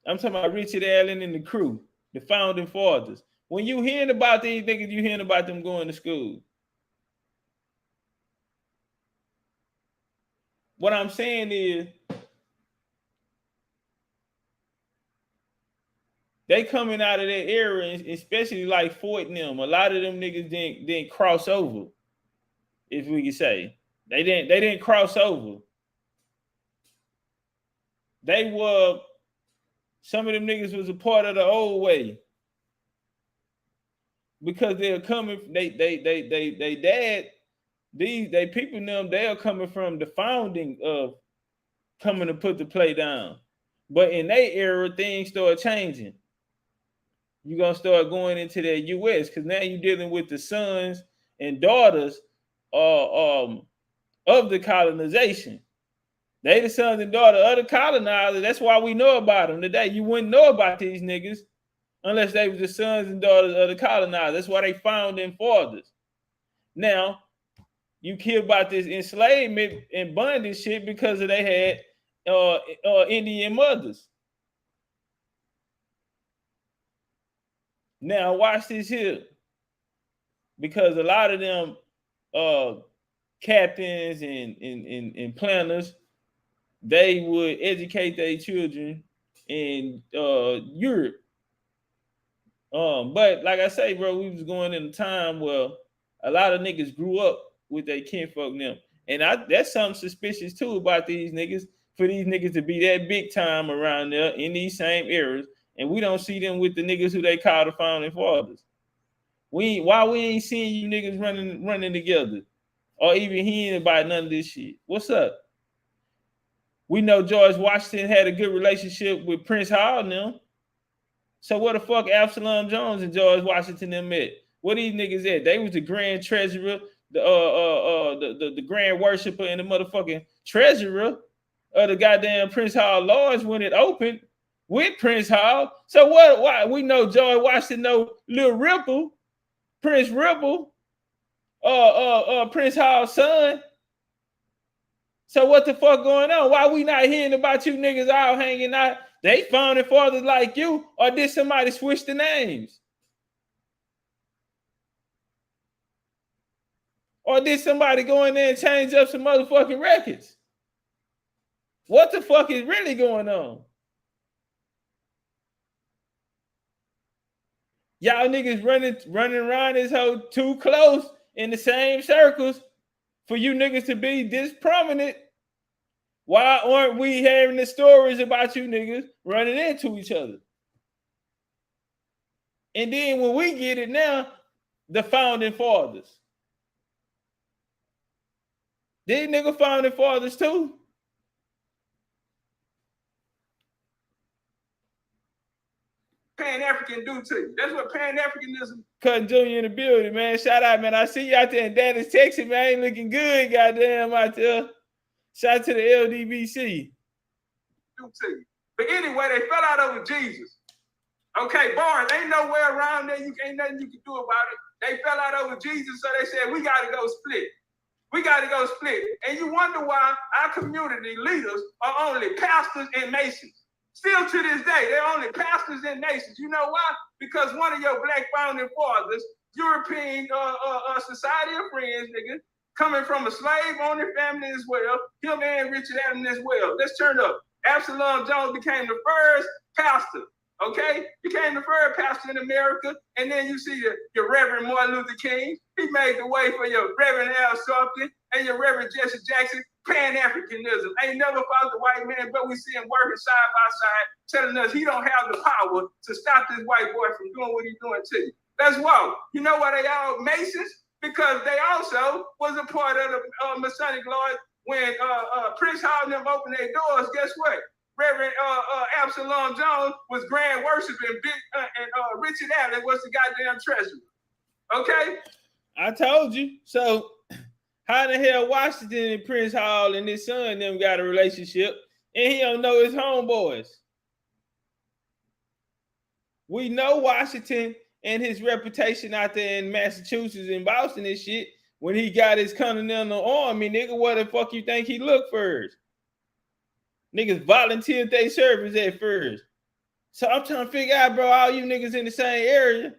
I'm talking about Richard Allen and the crew, the founding fathers. When you hearing about these niggas, you hearing about them going to school. What I'm saying is, they coming out of that era, especially like Fort and them. A lot of them niggas didn't cross over, if we could say. They didn't cross over. Some of them niggas was a part of the old way. Because they're coming, they people in them, they are coming from the founding of coming to put the play down. But in their era, things start changing. You're going to start going into the U.S. because now you're dealing with the sons and daughters of the colonization. They the sons and daughters of the colonizers. That's why we know about them today. You wouldn't know about these niggas unless they was the sons and daughters of the colonizers. That's why they founding fathers. Now, you hear about this enslavement and bondage shit because they had Indian mothers. Now, watch this here. Because a lot of them captains and planners, they would educate their children in Europe. But like I say, bro, we was going in a time where a lot of niggas grew up with their kinfolk them. And that's something suspicious too about these niggas, for these niggas to be that big time around there in these same eras, and we don't see them with the niggas who they call the founding fathers. Why we ain't seeing you niggas running together, or even hearing about none of this shit? What's up? We know George Washington had a good relationship with Prince Hall now. So what the fuck Absalom Jones and George Washington them at? What these niggas at? They was the grand treasurer, the grand worshiper, and the motherfucking treasurer of the goddamn Prince Hall Lodge when it opened with Prince Hall. So what? Why we know George Washington know Lil Ripple, Prince Ripple, Prince Hall's son. So what the fuck going on? Why we not hearing about you niggas all hanging out? They founding fathers like you, or did somebody switch the names? Or did somebody go in there and change up some motherfucking records? What the fuck is really going on? Y'all niggas running around this hoe too close in the same circles for you niggas to be this prominent. Why aren't we hearing the stories about you niggas running into each other? And then when we get it now, the founding fathers. These nigga founding fathers too. Pan-African do to you. That's what Pan-Africanism. Cutting Junior in the building, man. Shout out, man. I see you out there in Dallas, Texas, man. Ain't looking good, goddamn, out there. Shout out to the LDBC. Do to you. But anyway, they fell out over Jesus. Okay, Barnes, ain't nowhere around there. Ain't nothing you can do about it. They fell out over Jesus, so they said, we got to go split. We got to go split. And you wonder why our community leaders are only pastors and masons. Still to this day, they're only pastors and nations. You know why? Because one of your black founding fathers, European Society of Friends, nigga, coming from a slave-owning family as well, him and Richard Adams as well. Let's turn up. Absalom Jones became the first pastor, okay? Became the first pastor in America. And then you see your Reverend Martin Luther King. He made the way for your Reverend Al Sharpton and your Reverend Jesse Jackson. Pan-Africanism ain't never fought the white man, but we see him working side by side, telling us he don't have the power to stop this white boy from doing what he's doing to you. Let's walk. You know why they all Masons? Because they also was a part of the Masonic Lodge when Prince Hall and them opened their doors. Guess what? Reverend Absalom Jones was grand worshiping and Richard Allen was the goddamn treasurer. Okay? I told you. So how the hell Washington and Prince Hall and his son them got a relationship and he don't know his homeboys? We know Washington and his reputation out there in Massachusetts and Boston and shit when he got his Continental Army, nigga. What the fuck you think he looked first? Niggas volunteered their service at first. So I'm trying to figure out, bro, all you niggas in the same area.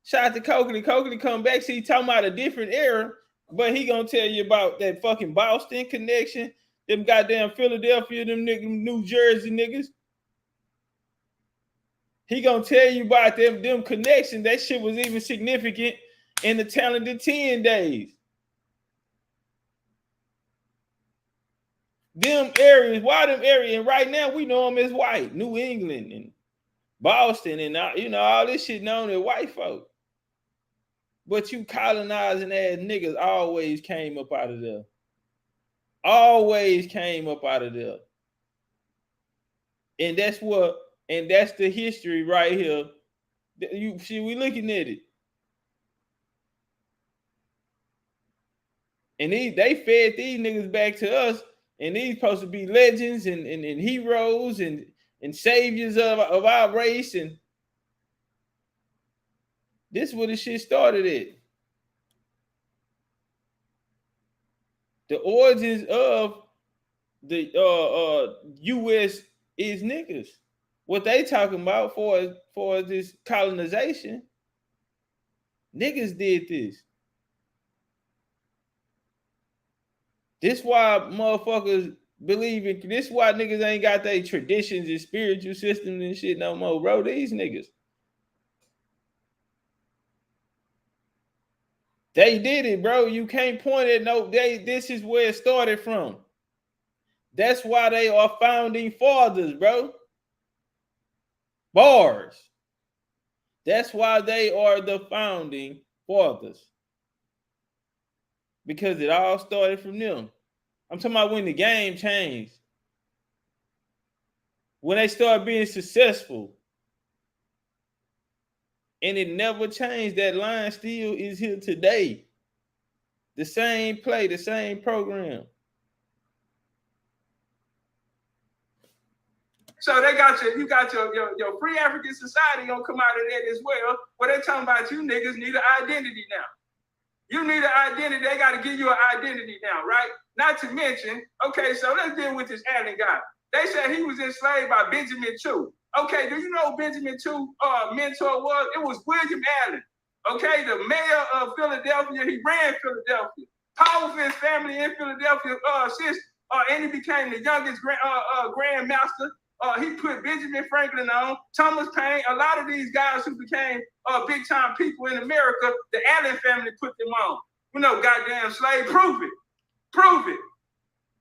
Shout out to Coakley. Coakley come back, see, talking about a different era. But he gonna tell you about that fucking Boston connection, them goddamn Philadelphia, them niggas, New Jersey niggas. He gonna tell you about them connections. That shit was even significant in the talented 10 days. Them areas, why them areas? And right now we know them as white, New England and Boston and all this shit known as white folk. But you colonizing ass niggas always came up out of there. Always came up out of there. And that's the history right here. You see, we looking at it. And they fed these niggas back to us, and these supposed to be legends and heroes and saviors of our race. And this is where the shit started at. The origins of the U.S. is niggas. What they talking about for this colonization, niggas did this. This why motherfuckers believe in. This why niggas ain't got their traditions and spiritual systems and shit no more, bro. These niggas. They did it, bro. You can't point at no. This is where it started from. That's why they are founding fathers, bro. Bars. That's why they are the founding fathers. Because it all started from them. I'm talking about when the game changed. When they started being successful. And it never changed. That line still is here today. The same play, the same program. So you got your free African society gonna come out of that as well. Where they talking about you niggas need an identity now. You need an identity. They got to give you an identity now, right? Not to mention, okay, so let's deal with this Allen guy. They said he was enslaved by Benjamin Chew. Okay, do you know who Benjamin Chew mentor was? It was William Allen. Okay, the mayor of Philadelphia. He ran Philadelphia. Powerful his family in Philadelphia and he became the youngest grandmaster. He put Benjamin Franklin on, Thomas Paine, a lot of these guys who became big-time people in America, the Allen family put them on. You know, goddamn slave, prove it. Prove it.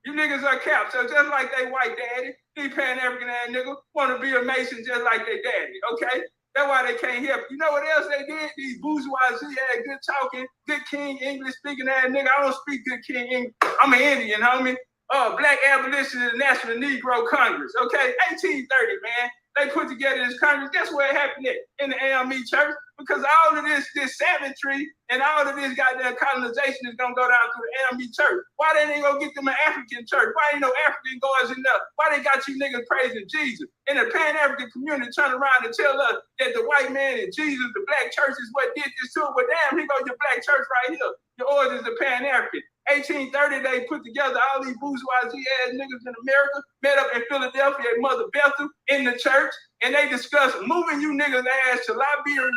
You niggas are capped. So just like they white daddy, these Pan-African ass niggas want to be a Mason just like their daddy, okay? That's why they can't help. You know what else they did? These bourgeoisie ass, good talking, good King English speaking ass nigga. I don't speak good King English. I'm an Indian, homie. Black Abolitionist National Negro Congress, okay? 1830, man. They put together this Congress. Guess where it happened at? In the AME church. Because all of this savagery and all of this goddamn colonization is gonna go down through the AME church. Why they ain't gonna get them an African church? Why ain't no African goers enough? Why they got you niggas praising Jesus? And the Pan-African community turn around and tell us that the white man and Jesus, the black church is what did this to it. Well, damn, here goes your black church right here. Your origins are Pan-African. 1830, they put together all these bourgeoisie ass niggas in America, met up in Philadelphia at Mother Bethel in the church, and they discussed moving you niggas ass to Liberia,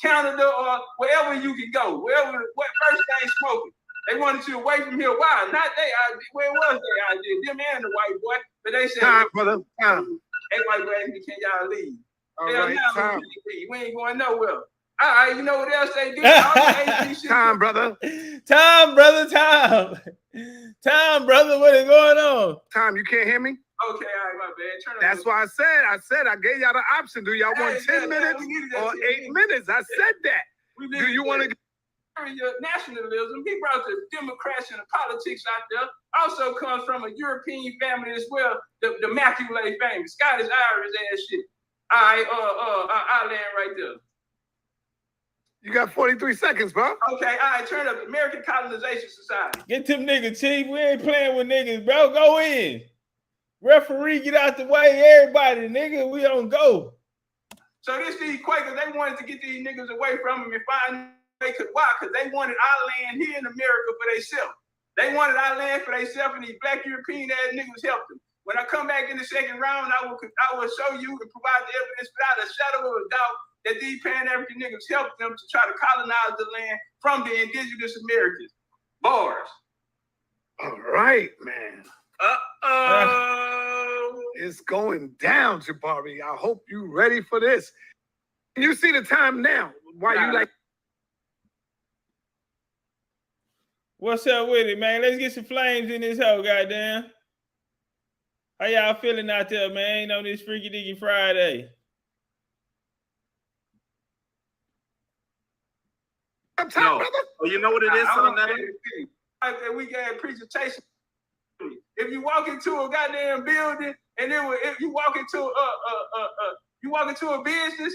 Canada, or wherever you can go, what first thing smoking. They wanted you away from here. Why? Not they idea. Where was their idea? Them and the white boy. But they said, time, brother, time. Hey, white boy, can y'all leave? All right, time. We ain't going nowhere. All right, you know what else they did? Time, brother. Time, brother, time. Time, brother, what is going on? Time, you can't hear me? Okay, all right, my bad. That's why I said I gave y'all the option. Do y'all want 10 minutes or 8 minutes? I said that. Do you want to nationalism? He brought the Democrats and the politics out there. Also comes from a European family as well, the Macaulay family, Scottish Irish ass shit. All right, I land right there. You got 43 seconds, bro. Okay, all right, turn up. American Colonization Society. Get them niggas, Chief. We ain't playing with niggas, bro. Go in. Referee, get out the way. Everybody, nigga, we don't go. So these Quakers, they wanted to get these niggas away from them and find they could. Why? Because they wanted our land here in America for themselves. They wanted our land for themselves, and these black European ass niggas helped them. When I come back in the second round, I will show you and provide the evidence without a shadow of a doubt that these Pan-African niggas helped them to try to colonize the land from the indigenous Americans. Bars. All right, man. It's going down, Jabari. I hope you ready for this. You see the time now. Why you like? What's up with it, man? Let's get some flames in this hole, goddamn. How y'all feeling out there, man? On this Freaky Deaky Friday. Time, brother. Oh, you know what it is on that? We got a presentation. If you walk into a goddamn building and if you walk into a business,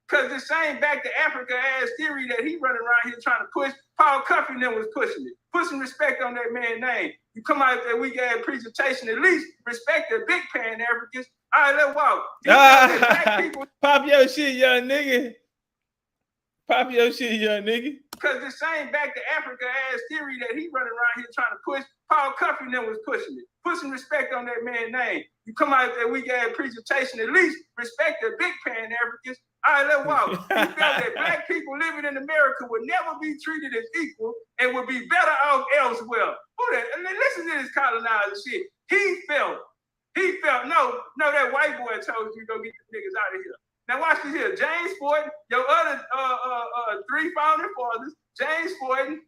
because the same back to Africa ass theory that he running around here trying to push, Paul Cuffey was pushing it. Put some respect on that man's name. You come out there, we got a presentation, at least respect the big Pan-Africans. All right, let's walk. Black people, pop your shit, young nigga. Pop your shit, young nigga. Because the same back to Africa ass theory that he running around here trying to push, Paul Cuffey was pushing it. Put some respect on that man's name. You come out there, we got a presentation, at least respect the big Pan-Africans. All right, let's walk. He felt that black people living in America would never be treated as equal and would be better off elsewhere. Listen to this colonizer shit. He felt, no, that white boy told you to go get the niggas out of here. Now watch this here. James Fortin, your other three founding fathers, James Fortin,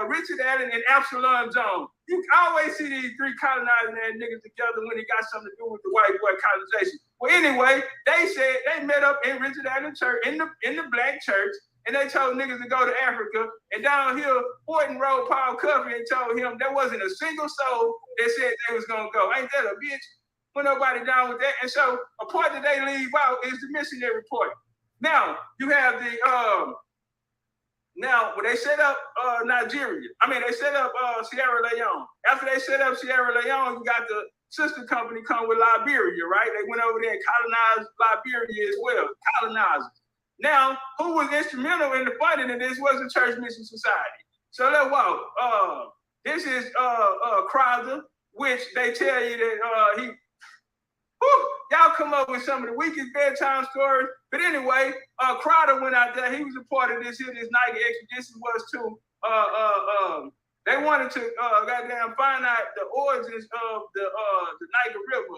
Richard Allen, and Absalom Jones. You always see these three colonizing ass niggas together when it got something to do with the white boy colonization. Well, anyway, they said they met up in Richard Allen church, in the black church, and they told niggas to go to Africa. And down here, Fortin wrote Paul Cuffey and told him there wasn't a single soul that said they was gonna go. Ain't that a bitch? Put nobody down with that. And so a part that they leave out is the missionary part. Now you have the now when they set up Nigeria, they set up Sierra Leone. After they set up Sierra Leone, you got the sister company come with Liberia, right? They went over there and colonized Liberia as well, colonizers. Now, who was instrumental in the funding of this was the Church Mission Society. So let's walk. This is Crowther, which they tell you that y'all come up with some of the weakest bedtime stories. But anyway, Crowther went out there. He was a part of this Niger expedition was too. They wanted to goddamn find out the origins of the Niger River.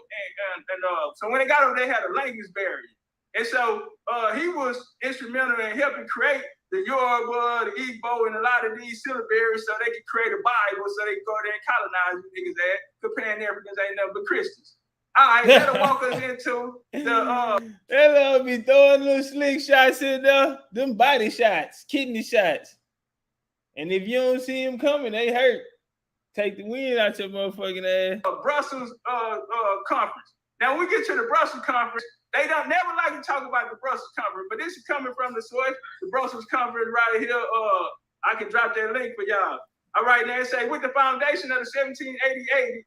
And so when they got over, they had a language barrier. And so he was instrumental in helping create the Yoruba, the Igbo, and a lot of these syllabaries so they could create a Bible so they could go there and colonize you niggas at, comparing Africans ain't nothing but Christians. All right, that'll walk us into the they'll be throwing little slick shots in there, them body shots, kidney shots. And if you don't see them coming, they hurt. Take the wind out your motherfucking ass. Brussels conference. Now when we get to the Brussels conference, they don't never like to talk about the Brussels conference, but this is coming from the source. The Brussels conference right here. I can drop that link for y'all. All right, now it say with the foundation of the 1788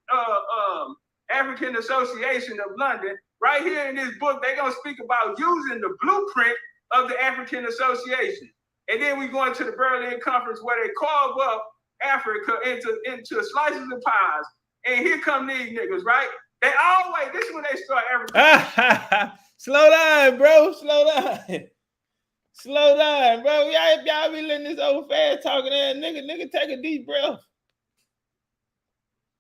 African Association of London, right here in this book, they're gonna speak about using the blueprint of the African Association. And then we go into the Berlin Conference where they carve up Africa into slices of pies. And here come these niggas, right? They always, this is when they start Africa. Slow down, bro. Slow down. Slow down, bro. Y'all be letting this old fast talking ass nigga take a deep breath.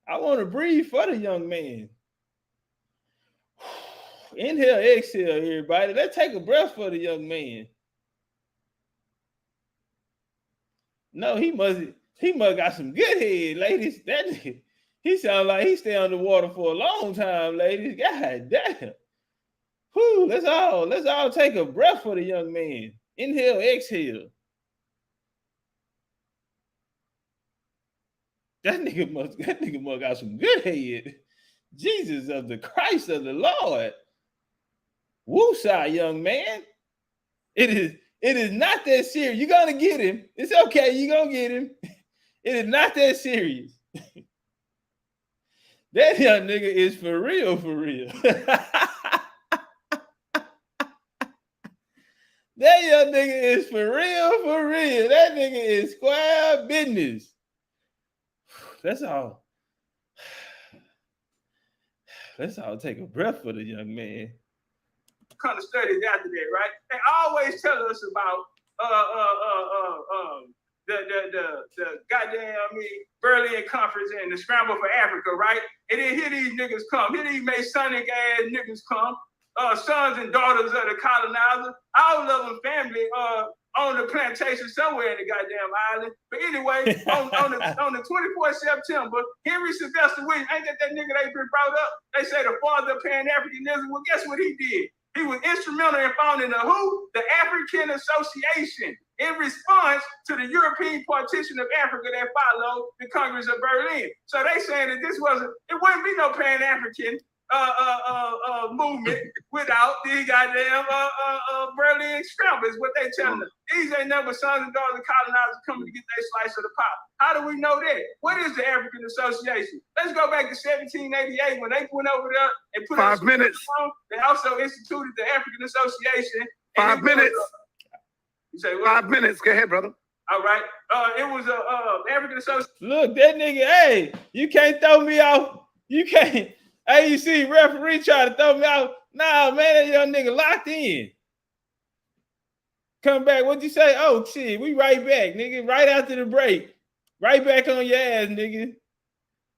I want to breathe for the young man. Inhale, exhale, everybody. Let's take a breath for the young man. No, he must got some good head, ladies. That nigga, he sound like he stay underwater for a long time, ladies. God damn. Whew, let's all take a breath for the young man. Inhale, exhale. That nigga must got some good head. Jesus of the Christ of the Lord. Woosah, young man. It is not that serious. You're gonna get him. It's okay, you're gonna get him. It is not that serious. That young nigga is for real, for real. That young nigga is for real, for real. That nigga is square business. Let's all take a breath for the young man. Kind of studies after that, right? They always tell us about the goddamn Berlin Conference and the scramble for Africa, right? And then here these niggas come. Here these Masonic ass niggas come. Sons and daughters of the colonizer. All of them family on the plantation somewhere in the goddamn island. But anyway, on the 24th September, Henry Sylvester Williams, ain't that nigga they been brought up? They say the father of Pan-Africanism. Well, guess what he did? He was instrumental in founding the who? The African Association in response to the European partition of Africa that followed the Congress of Berlin. So they saying that it wouldn't be no Pan-African movement without the goddamn Berlin scramble is what they telling us. These ain't never sons and daughters of colonizers coming to get their slice of the pie. How do we know that? What is the African Association? Let's go back to 1788 when they went over there and put 5 minutes. They also instituted the African Association. 5 minutes. You say what? 5 minutes. Go ahead, brother. All right. It was a African Association. Look, that nigga, hey, you can't throw me off. You can't. Hey, you see referee try to throw me out. Nah, man, that young nigga locked in. Come back. What'd you say? Oh, shit, we right back, nigga. Right after the break. Right back on your ass, nigga.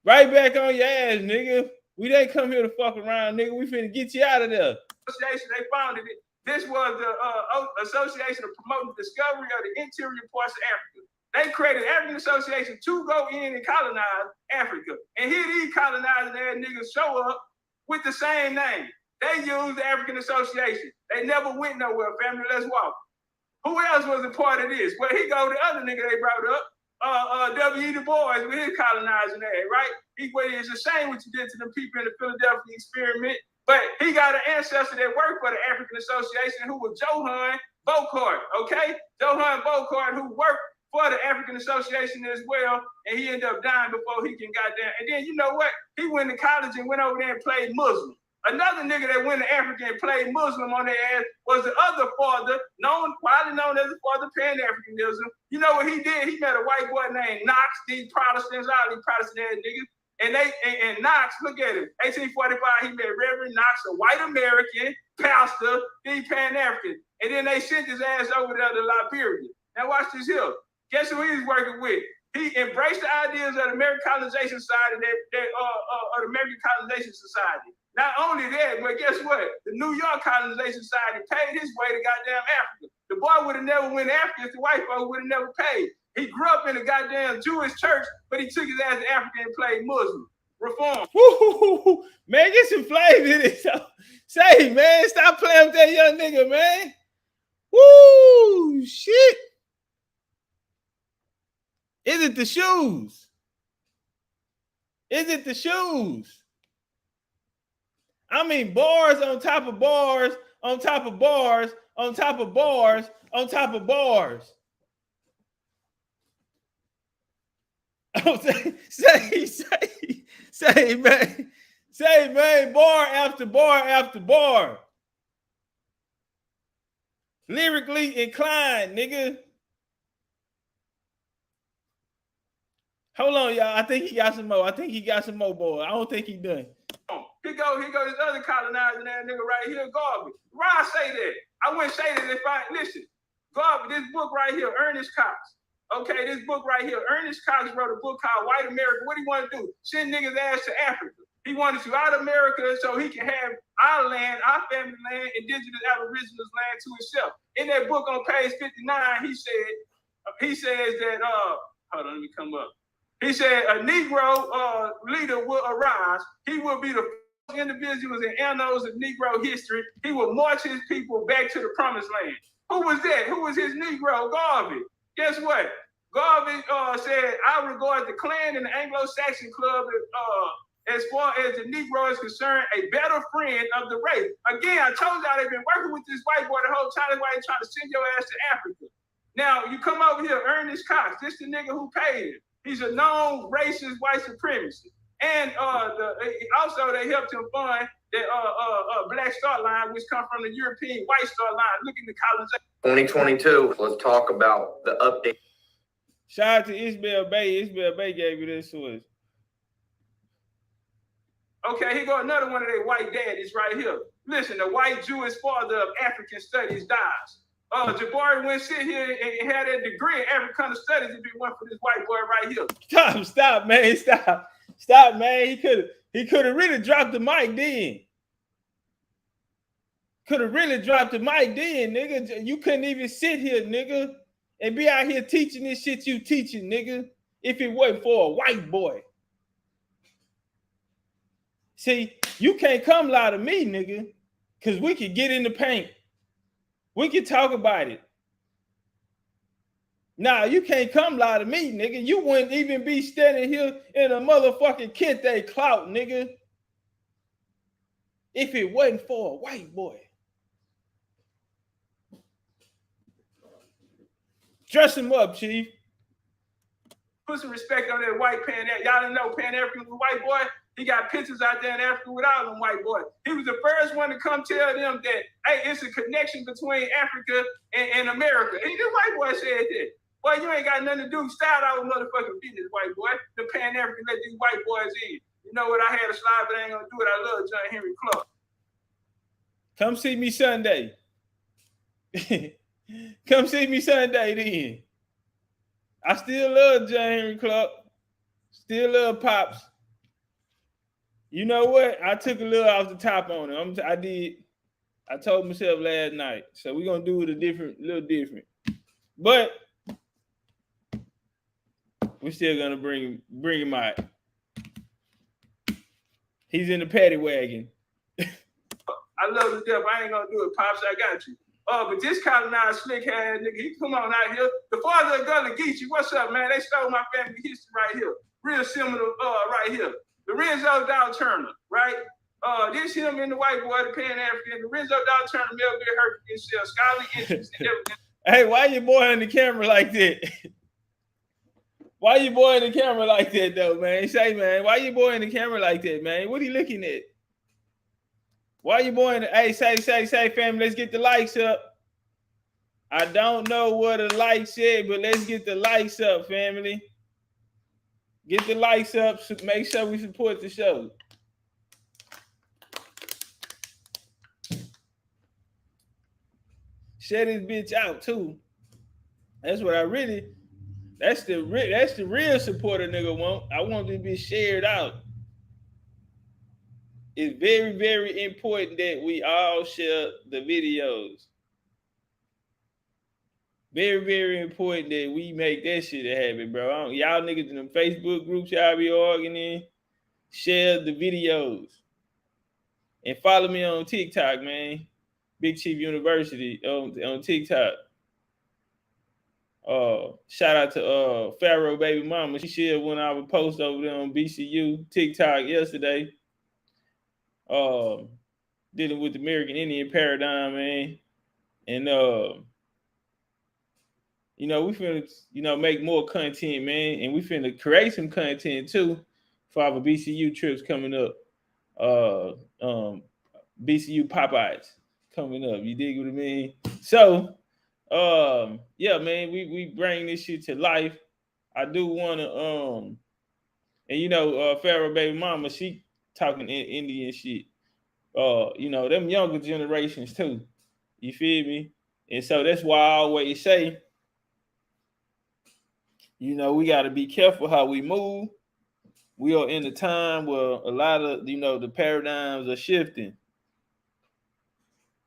Right back on your ass, nigga. We didn't come here to fuck around, nigga. We finna get you out of there. Association, they founded it. This was the Association of Promoting the Discovery of the Interior Parts of Africa. They created African Association to go in and colonize Africa. And here these colonizing ass niggas show up with the same name. They used the African Association. They never went nowhere, family. Let's walk. Who else was a part of this? Well, he go the other nigga they brought up, W.E. Du Bois with his colonizing ass, right? It's a shame what you did to them people in the Philadelphia experiment, but he got an ancestor that worked for the African Association who was Johann Bocart, okay? Johann Bocart, who worked for the African Association as well, and he ended up dying before he can goddamn. And then you know what? He went to college and went over there and played Muslim. Another nigga that went to Africa and played Muslim on their ass was the other father, widely known as the father Pan-Africanism. You know what he did? He met a white boy named Knox, these Protestants, all these Protestant ass niggas. And Knox, look at him. 1845, he met Reverend Knox, a white American pastor, he Pan-African. And then they sent his ass over there to Liberia. Now watch this here. Guess who he's working with? He embraced the ideas of the American Colonization Society, of the American Colonization Society. Not only that, but guess what? The New York Colonization Society paid his way to goddamn Africa. The boy would have never went to Africa if the white folks would have never paid. He grew up in a goddamn Jewish church, but he took his ass to Africa and played Muslim. Reform. Woo, man, get some flavor in it. Say, man, stop playing with that young nigga, man. Woo, shit. Is it the shoes? Is it the shoes? I mean, bars on top of bars, on top of bars, on top of bars, on top of bars. Oh, say, man. Say, man, bar after bar after bar. Lyrically inclined, nigga. Hold on, y'all. I think he got some more. Boy. I don't think he done. Here go this other colonizing that nigga right here, Garvey. Why I say that? I wouldn't say that if I listen. Garvey, this book right here, Ernest Cox. Okay, this book right here. Ernest Cox wrote a book called White America. What do he want to do? Send niggas ass to Africa. He wanted to out of America so he can have our land, our family land, indigenous aboriginals land to himself. In that book on page 59, he says that hold on, let me come up. He said a Negro leader will arise. He will be the first individuals in annals of Negro history. He will march his people back to the promised land. Who was that? Who was his Negro? Garvey. Guess what? Garvey said, I regard the Klan and the Anglo-Saxon club as far as the Negro is concerned, a better friend of the race. Again, I told y'all they've been working with this white boy the whole time. That's why they're trying to send your ass to Africa. Now, you come over here, Ernest Cox. This the nigga who paid him. He's a known racist white supremacist. And also they helped him fund the Black Star Line, which come from the European White Star Line, looking to colonization. 2022, let's talk about the update. Shout out to Isabel Bay. Isabel Bay gave you this source. Okay, here go another one of their white daddies right here. Listen, the white Jewish father of African studies dies. Jabari wouldn't sit here and had a degree in African studies if it weren't for this white boy right here. Stop, man. Stop, man. He could have really dropped the mic then. Nigga. You couldn't even sit here, nigga, and be out here teaching this shit you teaching, nigga, if it wasn't for a white boy. See, you can't come lie to me, nigga, because we could get in the paint. We can talk about it. Nah, you can't come lie to me, nigga. You wouldn't even be standing here in a motherfucking kente clout, nigga, if it wasn't for a white boy. Dress him up, Chief. Put some respect on that white Pan-African. Y'all didn't know Pan-African was a white boy? He got pictures out there in Africa with all them white boys. He was the first one to come tell them that, hey, it's a connection between Africa and America. And the white boy said that. Boy, you ain't got nothing to do. Start out with motherfucking business, white boy. The Pan-African let these white boys in. You know what? I had a slide, but I ain't gonna do it. I love John Henry Clark. Come see me Sunday. Come see me Sunday then. I still love John Henry Clark. Still love Pops. You know what? I took a little off the top on him. I did. I told myself last night. So we're gonna do it a little different. But we're still gonna bring him out. He's in the paddy wagon. I love the death. I ain't gonna do it, Pops. I got you. But this colonized slick head nigga, he come on out here. The father of Gullah Geechee, what's up, man? They stole my family history right here. Real similar, right here. Lorenzo Dow Turner, right? This him and the white boy, the Pan-African. Lorenzo Dow Turner, Melville Hurricane, scholarly interest in everything. Hey, why you boying the camera like that? Why you boying the camera like that, though, man? Say, man, why you boying the camera like that, man? What are you looking at? Why you boying? Hey, say, family, let's get the likes up. I don't know what the likes said, but let's get the likes up, family. Get the likes up. So make sure we support the show. Share this bitch out too. That's what I really. That's the real supporter nigga want. I want this bitch shared out. It's very, very important that we all share the videos. Very, very important that we make that shit happen, bro. Y'all niggas in them Facebook groups y'all be arguing in, share the videos. And follow me on TikTok, man. Big Chief University on TikTok. Shout out to Pharaoh Baby Mama. She shared one of our posts over there on BCU TikTok yesterday. Dealing with the American Indian paradigm, man. And we finna, make more content, man. And we finna create some content too for our BCU trips coming up. BCU Popeyes coming up. You dig what I mean? So, yeah, man, we bring this shit to life. I do want to, and Pharaoh Baby Mama, she talking Indian shit. Them younger generations too. You feel me? And so that's why I always say, we got to be careful how we move. We are in a time where a lot of, the paradigms are shifting.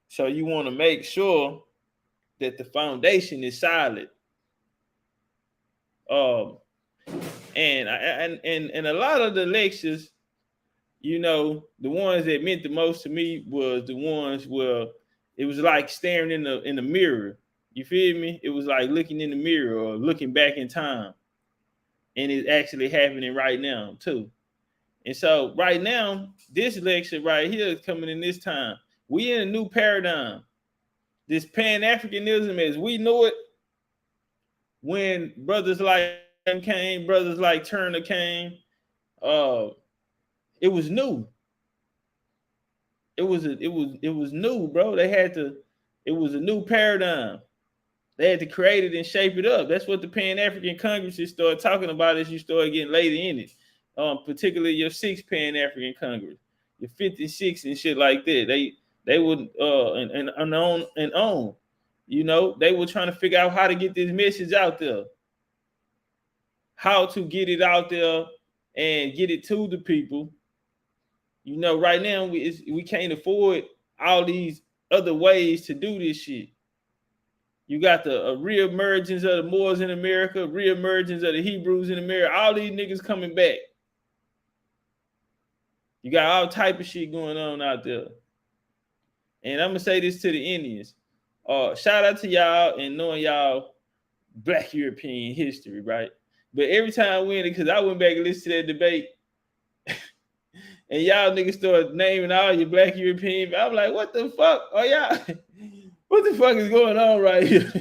So you want to make sure that the foundation is solid. And a lot of the lectures, the ones that meant the most to me was the ones where it was like staring in the mirror. You feel me? It was like looking in the mirror or looking back in time. And it's actually happening right now, too. And so right now, this lecture right here is coming in this time. We in a new paradigm. This Pan-Africanism as we know it, when brothers like them came, brothers like Turner came, it was new. It was new, bro. It was a new paradigm. They had to create it and shape it up. That's what the Pan-African Congresses start talking about as you start getting later in it. Particularly your 6th Pan-African Congress, your 56 and shit like that. They would and on. They were trying to figure out how to get this message out there. How to get it out there and get it to the people. Right now we can't afford all these other ways to do this shit. You got the reemergence of the Moors in America, reemergence of the Hebrews in America. All these niggas coming back. You got all type of shit going on out there. And I'm going to say this to the Indians. Shout out to y'all and knowing y'all Black European history, right? But every time we in it, because I went back and listened to that debate, and y'all niggas started naming all your Black European. I'm like, what the fuck? Oh, y'all, what the fuck is going on right here?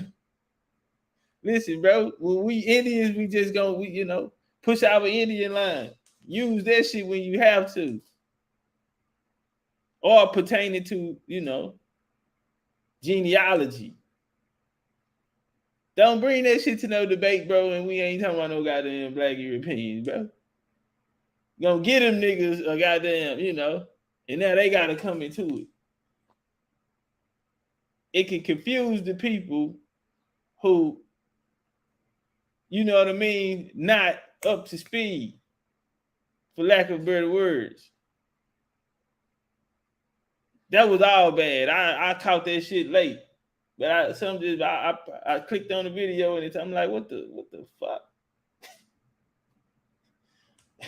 Listen, bro, when we Indians, we just gonna, push our Indian line. Use that shit when you have to. Or pertaining to, genealogy. Don't bring that shit to no debate, bro, and we ain't talking about no goddamn Black Europeans, bro. Gonna get them niggas a goddamn, and now they gotta come into it. It can confuse the people who, not up to speed, for lack of better words. That was all bad. I caught that shit late. But I clicked on the video and I'm like, what the fuck?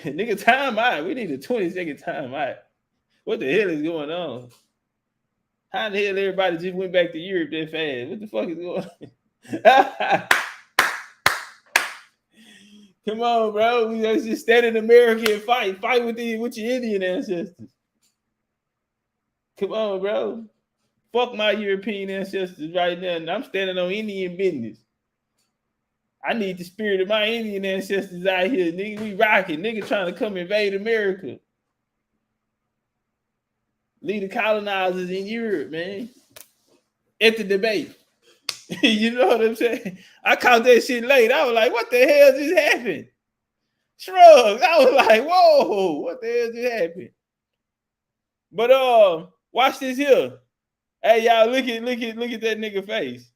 Nigga, time out. We need a 20-second time out. What the hell is going on? How the hell everybody just went back to Europe that fast? What the fuck is going on? Come on, bro. We just stand in America and fight. Fight with your Indian ancestors. Come on, bro. Fuck my European ancestors right now. And I'm standing on Indian business. I need the spirit of my Indian ancestors out here, nigga. We rocking, nigga, trying to come invade America. Lead the colonizers in Europe, man. At the debate. You know what I'm saying? I caught that shit late. I was like, what the hell just happened? Shrugs. I was like, whoa, what the hell just happened? But watch this here. Hey, y'all, look at that nigga face.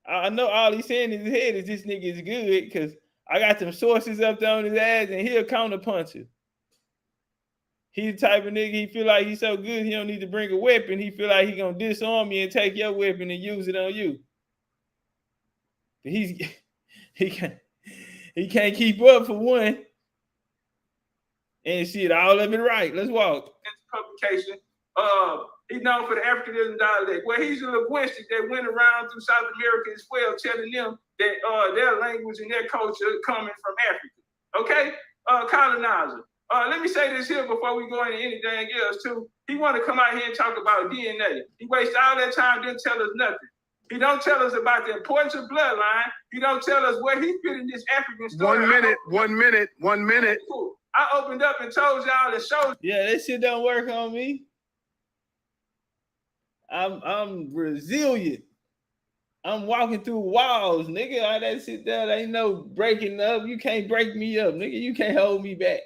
I know all he's saying in his head is this nigga is good because I got some sources up there on his ass and he'll counterpunch it. He's the type of nigga, he feel like he's so good, he don't need to bring a weapon. He feel like he gonna disarm you and take your weapon and use it on you. He can't keep up for one. And shit, all of it right. Let's walk. Publication. He's known for the Africanism dialect. Well, he's a linguistic that went around through South America as well, telling them that their language and their culture coming from Africa. Okay? Colonizer. Let me say this here before we go into anything else too. He want to come out here and talk about DNA. He wastes all that time, didn't tell us nothing. He don't tell us about the importance of bloodline. He don't tell us where he fit in this African story. 1 minute. Cool. I opened up and told y'all and showed. Yeah, that shit don't work on me. I'm resilient. I'm walking through walls, nigga. All that shit there, ain't no breaking up. You can't break me up, nigga. You can't hold me back.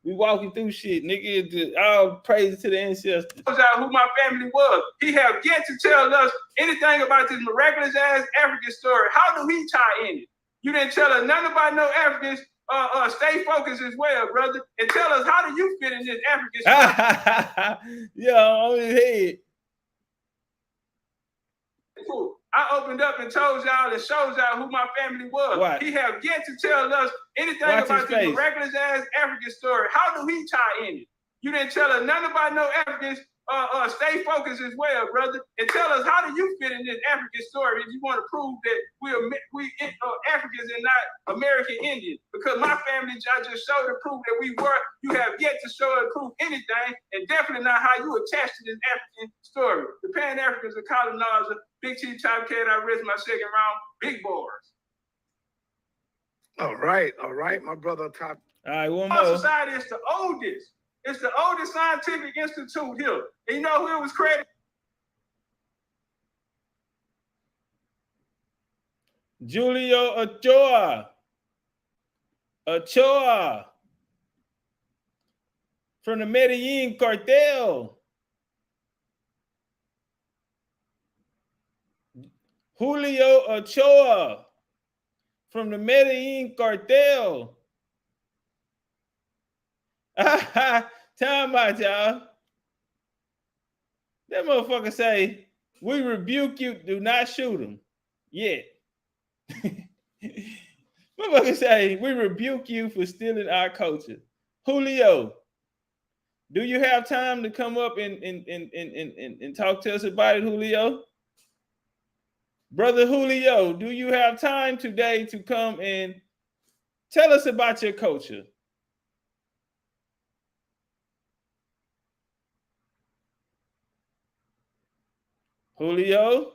We walking through shit, nigga. All praise to the ancestors. Out who my family was. He have yet to tell us anything about this miraculous ass African story. How do he tie in it? You didn't tell us nothing about no Africans. Stay focused as well, brother, and tell us how do you fit in this African story? Yeah, on his head. Cool. I opened up and told y'all and showed y'all who my family was. What? He have yet to tell us anything about this miraculous ass African story. How do he tie in it? You didn't tell us nothing about no Africans. Stay focused as well, brother, and tell us how do you fit in this African story if you want to prove that we Africans and not American Indians. Because my family, I just showed and proof that we were. You have yet to show and prove anything, and definitely not how you attach to this African story. The Pan-Africans are colonizer. Big T Top Cat, I risked my second round. Big bars. All right, my brother Top. All right, one Our more. society is the oldest. It's the oldest scientific institute here. And you know who it was created? Julio Ochoa from the Medellin cartel. Julio Ochoa from the Medellin cartel. Time out, y'all. That motherfucker say, we rebuke you, do not shoot him. Yeah. Motherfucker say, we rebuke you for stealing our culture. Julio, do you have time to come up and talk to us about it, Julio? Brother Julio, do you have time today to come and tell us about your culture? Julio?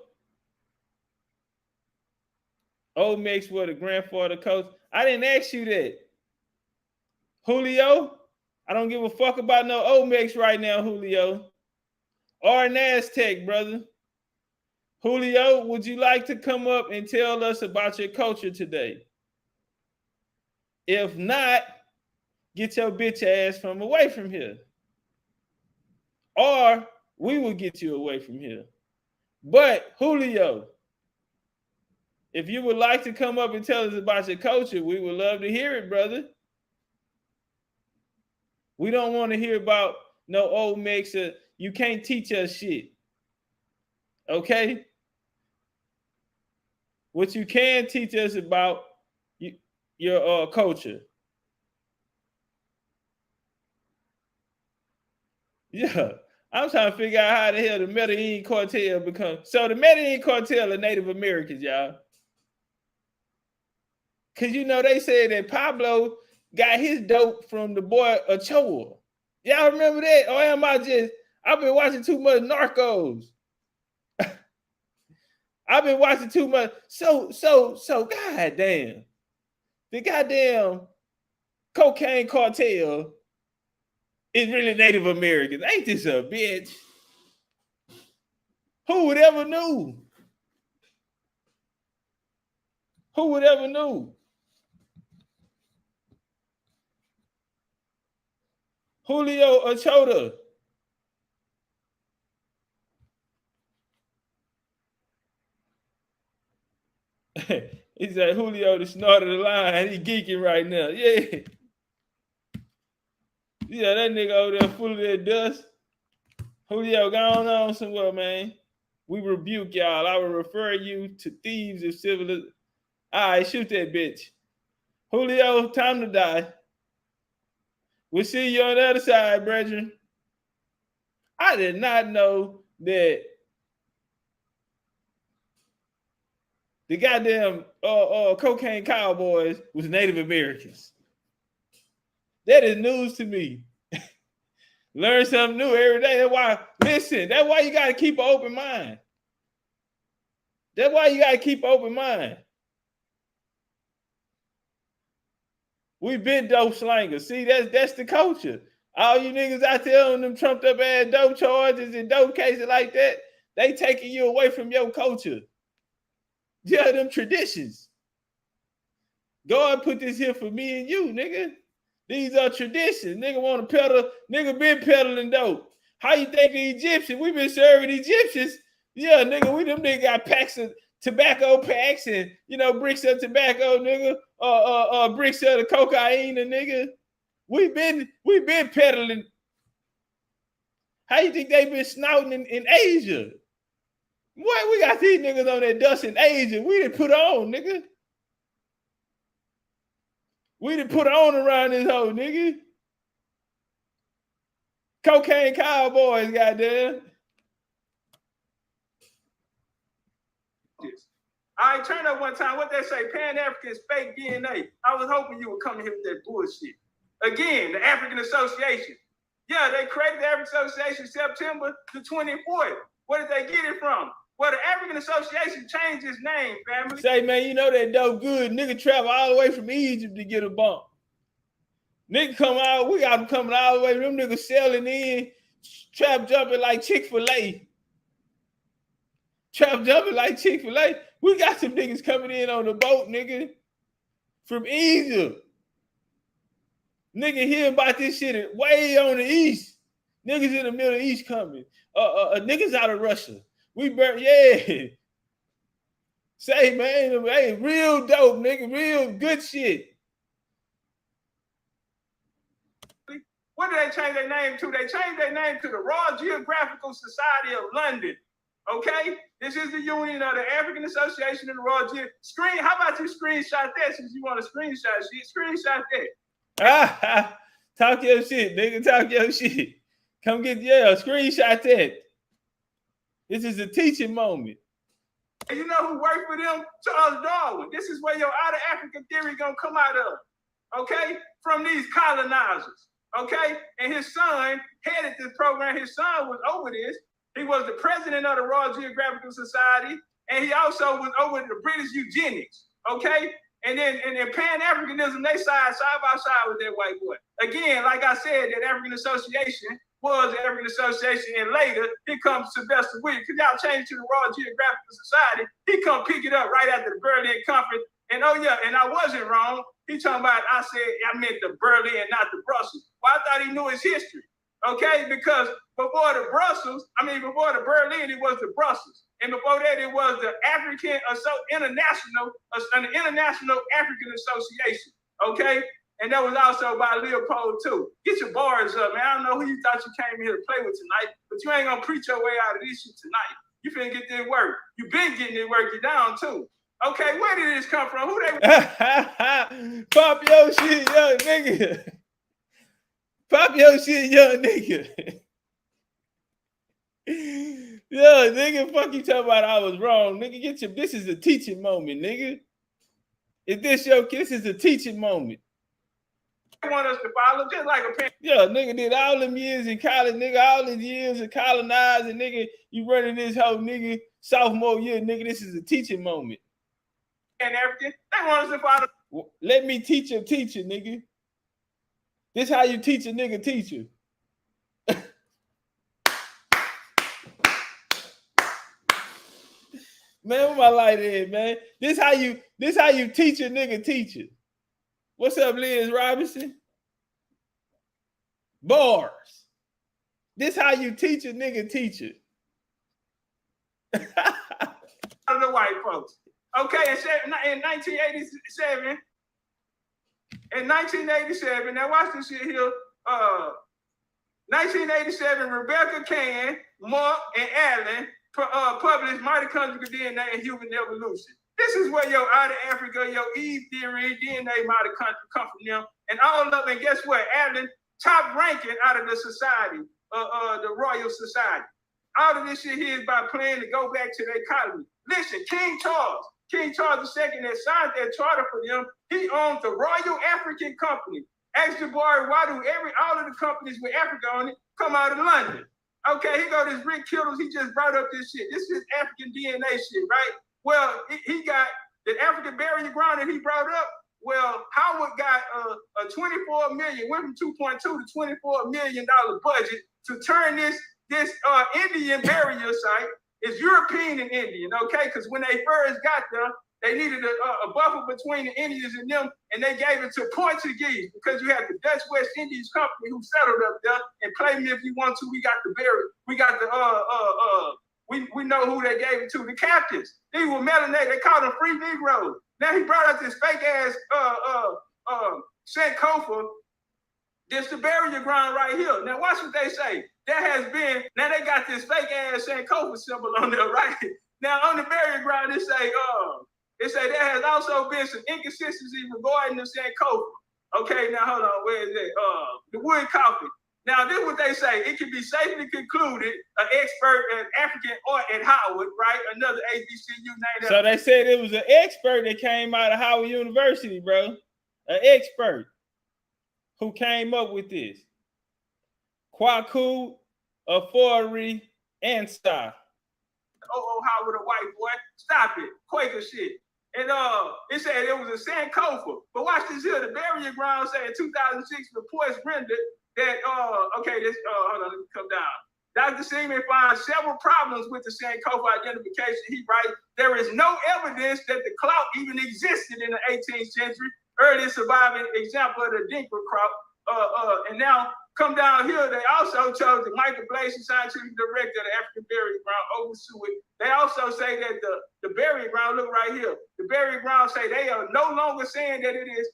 Olmecs were the grandfather coach. I didn't ask you that. Julio? I don't give a fuck about no Olmecs right now, Julio. Or an Aztec, brother. Julio, would you like to come up and tell us about your culture today? If not, get your bitch ass from away from here. Or we will get you away from here. But Julio, if you would like to come up and tell us about your culture, we would love to hear it, brother. We don't want to hear about no Olmecs. You can't teach us shit. Okay? What you can teach us about your culture. Yeah. I'm trying to figure out how the hell the Medellin cartel becomes. So the Medellin cartel are Native Americans, y'all. Because, you know, they said that Pablo got his dope from the boy Ochoa. Y'all remember that? Or am I just, I've been watching too much Narcos. I've been watching too much. So, goddamn. The goddamn cocaine cartel is really Native Americans. Ain't this a bitch? Who would ever knew? Who would ever knew? Julio Ochoa. He said Julio the snort of the line. He geeking right now. Yeah. Yeah, that nigga over there full of that dust. Julio, gone on somewhere, man. We rebuke y'all. I will refer you to thieves of civilization. All right, shoot that bitch. Julio, time to die. We'll see you on the other side, brethren. I did not know that the goddamn cocaine cowboys was Native Americans. That is news to me. Learn something new every day. That's why you got to keep an open mind. That's why you got to keep an open mind. We've been dope slangers. See, that's the culture. All you niggas out there on them trumped up ass dope charges and dope cases like that, they taking you away from your culture. Yeah, them traditions. God put this here for me and you, nigga. These are traditions. Nigga want to peddle. Nigga been peddling dope. How you think the Egyptians? We been serving Egyptians. Yeah, nigga, we them nigga got packs of tobacco packs and, you know, bricks of tobacco, nigga. Bricks of the cocaine, nigga. We been peddling. How you think they been snouting in Asia? What, we got these niggas on that dust in Asia. We didn't put on, nigga. We didn't put on around this hoe, nigga. Cocaine cowboys, goddamn. I turned up one time. What they say? Pan-African's fake DNA. I was hoping you would come in here with that bullshit. Again, the African Association. Yeah, they created the African Association September the 24th. Where did they get it from? Well, the African Association changed its name, family. Say, man, you know that dope good. Nigga travel all the way from Egypt to get a bump. Nigga come out, we got them coming all the way. Them niggas selling in, trap jumping like Chick-fil-A. Trap jumping like Chick-fil-A. We got some niggas coming in on the boat, nigga, from Egypt. Nigga hear about this shit way on the east. Niggas in the Middle East coming. Niggas out of Russia. Yeah. Say, man, hey, real dope, nigga, real good shit. What did they change their name to? They changed their name to the Royal Geographical Society of London. Okay? This is the union of the African Association and the Royal Geographical. How about you screenshot that since you want to screenshot shit? Screenshot that. Talk your shit, nigga. Talk your shit. Come get, screenshot that. This is a teaching moment. And you know who worked for them? Charles Darwin. This is where your out of Africa theory gonna come out of. Okay? From these colonizers. Okay? And his son headed this program. His son was over this. He was the president of the Royal Geographical Society, and he also was over the British eugenics. Okay? And then Pan-Africanism, they side by side with that white boy. Again, like I said, that African Association was the African Association, and later, here comes Sylvester Williams. Because y'all changed to the Royal Geographical Society, he come pick it up right after the Berlin Conference. And oh yeah, and I wasn't wrong. He talking about, I meant the Berlin, not the Brussels. Well, I thought he knew his history. Okay, because before the Berlin, it was the Brussels. And before that, it was the International African Association. Okay? And that was also by Leopold too. Get your bars up, man. I don't know who you thought you came here to play with tonight, but you ain't gonna preach your way out of this shit tonight. You finna get this work. You been getting this work. You down too. Okay, where did this come from? Who they? Pop your shit, young nigga. Pop your shit, young nigga. Yo, nigga, fuck you talking about I was wrong. Nigga, get your, this is a teaching moment, nigga. If this your this is a teaching moment. Want us to follow just like a parent. Yeah, nigga did all them years in college, nigga, all these years of colonizing, nigga. You running this whole nigga sophomore year, nigga. This is a teaching moment. And everything. They want us to follow. Let me teach a teacher, nigga. This how you teach a nigga teacher. Man, where my light is, man? This how you teach a nigga teacher. What's up, Liz Robinson? Bars. This how you teach a nigga teacher. The white folks. Okay, in 1987, now watch this shit here. 1987, Rebecca Cann, Mark, and Allen published mitochondrial DNA and human evolution. This is where your out of Africa, your Eve theory, DNA mitochondria come from them. And all of them, and guess what? Allen, top ranking out of the society, the Royal Society. All of this shit here is by plan to go back to their colony. Listen, King Charles II that signed that charter for them, he owns the Royal African Company. Ask Jabari, why do all of the companies with Africa on it come out of London? Okay, here go this Rick Kittles, he just brought up this shit. This is African DNA shit, right? Well, he got the African burial ground that he brought up. Well, Howard got a 24 million, went from 2.2 to $24 million budget to turn this Indian burial site. It's European and Indian, okay? Because when they first got there, they needed a buffer between the Indians and them, and they gave it to Portuguese because you had the Dutch West Indies Company who settled up there. And claim me if you want to, we got the burial. We got the we know who they gave it to. The captains. They were melanated. They called them free Negroes. Now he brought up this fake ass Sankofa. This the burial ground right here. Now watch what they say. There has been, now they got this fake ass Sankofa symbol on there, right? Now on the burial ground, they say there has also been some inconsistencies regarding the Sankofa. Okay, now hold on, where is it? The wood coffin. Now this is what they say. It can be safely concluded, an expert in African art at Howard, right? Another HBCU named. So they said it was an expert that came out of Howard University, bro. An expert who came up with this. Kwaku Afori Ansah. Howard, a white boy. Stop it. Quaker shit. And it said it was a Sankofa. But watch this here. The burial ground said in 2006 reports rendered that hold on, let me come down. Dr. Seaman finds several problems with the Sankofa identification. He writes, there is no evidence that the clout even existed in the 18th century. Earliest surviving example of the Dinka crop. And now come down here, they also chose the Michael Blason, scientific director of the African burial ground, oversee it. They also say that the burial ground, look right here, the burial ground say they are no longer saying that it is,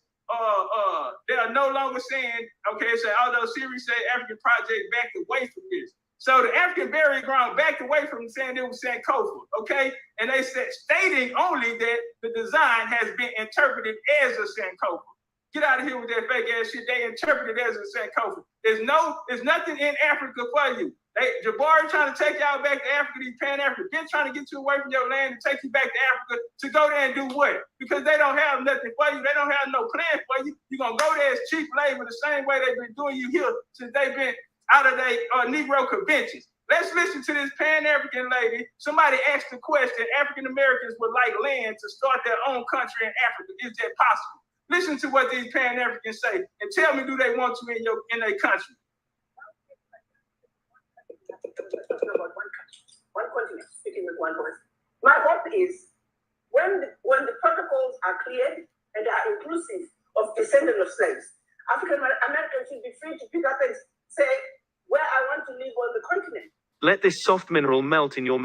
they are no longer saying, okay, so although Siri said African project backed away from this. So the African burial ground backed away from saying it was Sankofa, okay? And they said, stating only that the design has been interpreted as a Sankofa. Get out of here with that fake ass shit. They interpret it as a Sankofa. There's nothing in Africa for you. Jabari trying to take y'all back to Africa, these Pan-Africans. They're trying to get you away from your land and take you back to Africa to go there and do what? Because they don't have nothing for you. They don't have no plan for you. You're going to go there as cheap labor the same way they've been doing you here since they've been out of their Negro conventions. Let's listen to this Pan-African lady. Somebody asked the question, African Americans would like land to start their own country in Africa. Is that possible? Listen to what these Pan-Africans say and tell me, do they want you in their country? One continent, speaking with one voice. My hope is when the protocols are clear and are inclusive of descendants of slaves, African Americans should be free to pick up and say where I want to live on the continent. Let this soft mineral melt in your...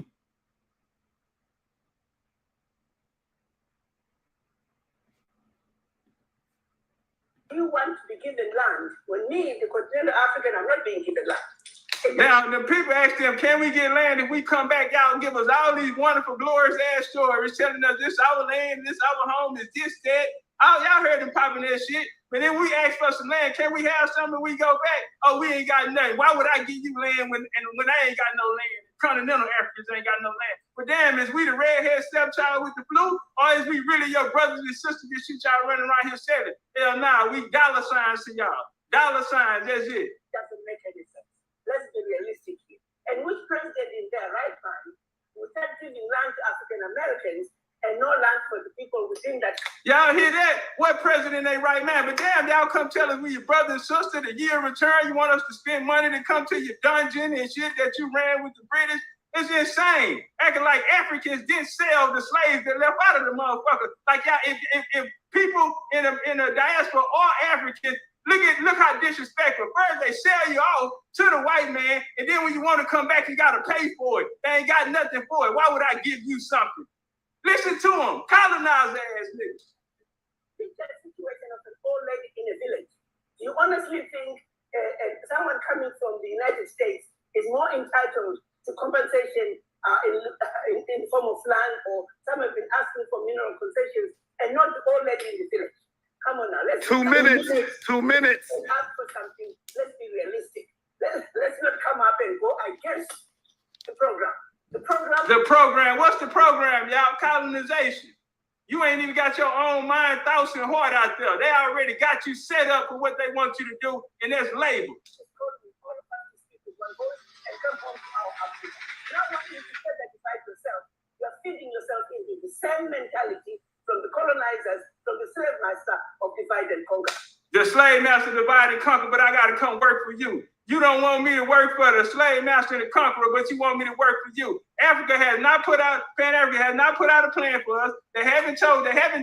You want to be given land when me, the continental African, I'm not being given land. Now, the people ask them, can we get land if we come back out and give us all these wonderful, glorious ass stories telling us this our land, this our home, is this, that. Y'all heard them popping that shit. But then we ask for some land. Can we have something? We go back. Oh, we ain't got nothing. Why would I give you land when I ain't got no land? Continental Africans ain't got no land. But damn, is we the redhead stepchild with the flu? Or is we really your brothers and sisters that shit y'all running around here selling? Hell nah, we dollar signs to y'all. Dollar signs, that's it. Doesn't make any sense. Let's be realistic here. And which president in their right mind would start giving land to African Americans and no land for the people within that? Y'all hear that? What president ain't right man? But damn, y'all come tell us we your brother and sister, the year of return. You want us to spend money to come to your dungeon and shit that you ran with the British? It's insane. Acting like Africans didn't sell the slaves that left out of the motherfucker. Like y'all, if people in a diaspora are Africans, look how disrespectful. First they sell you off to the white man, and then when you want to come back, you gotta pay for it. They ain't got nothing for it. Why would I give you something? Listen to them, colonize ass niggas. It's that situation of an old lady in a village. Do you honestly think someone coming from the United States is more entitled to compensation in the form of land, or some have been asking for mineral concessions, and not the old lady in the village? Come on now, let's 2 minutes. 2 minutes. Ask for something. Let's be realistic. Let's not come up and go against the program. The program. What's the program, y'all? Colonization. You ain't even got your own mind, thoughts, and heart out there. They already got you set up for what they want you to do, and that's labor. All of us to speak with one voice and come home to our Africa. Not wanting to identify yourself. You're feeding yourself into the same mentality from the colonizers, from the slave master of divide and conquer. The slave master divide and conquer, but I gotta come work for you. You don't want me to work for the slave master and the conqueror, but you want me to work for you. Africa has not put out, Pan-Africa has not put out a plan for us. They haven't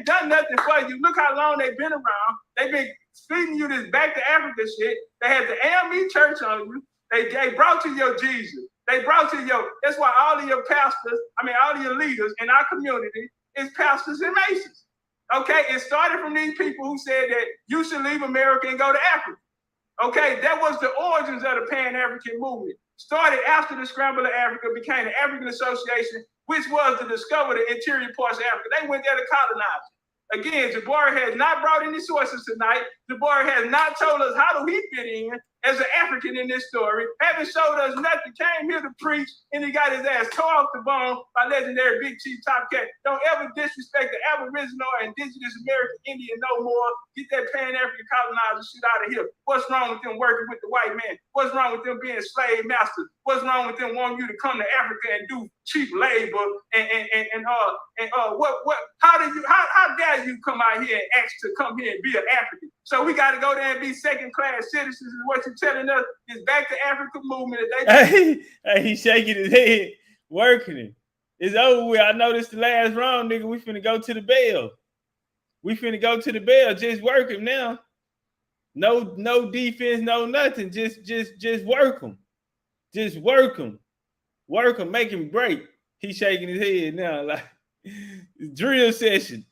done nothing for you. Look how long they've been around. They've been feeding you this back to Africa shit. They had the AME church on you. They brought you your Jesus. They brought you that's why all of your pastors, all of your leaders in our community is pastors and masons. Okay, it started from these people who said that you should leave America and go to Africa. Okay, that was the origins of the Pan-African movement. Started after the Scramble of Africa, became the African Association, which was to discover the interior parts of Africa. They went there to colonize. Again, Jabari has not brought any sources tonight. Jabari has not told us how do he fit in as an African in this story. Haven't showed us nothing. Came here to preach, and he got his ass tore off the bone by legendary Big Chief Top Cat. Don't ever disrespect the Aboriginal or Indigenous American Indian no more. Get that Pan-African colonizer shit out of here. What's wrong with them working with the white man? What's wrong with them being slave masters? What's wrong with them wanting you to come to Africa and do cheap labor how dare you come out here and ask to come here and be an African? So we got to go there and be second-class citizens is what you're telling us. Is back to Africa movement. Hey, he's shaking his head, working it. It's over with. I know this the last round, nigga. We finna go to the bell. Just work him now. No defense, no nothing. Just work him. Just work him. Work him. Make him great. He's shaking his head now like drill session.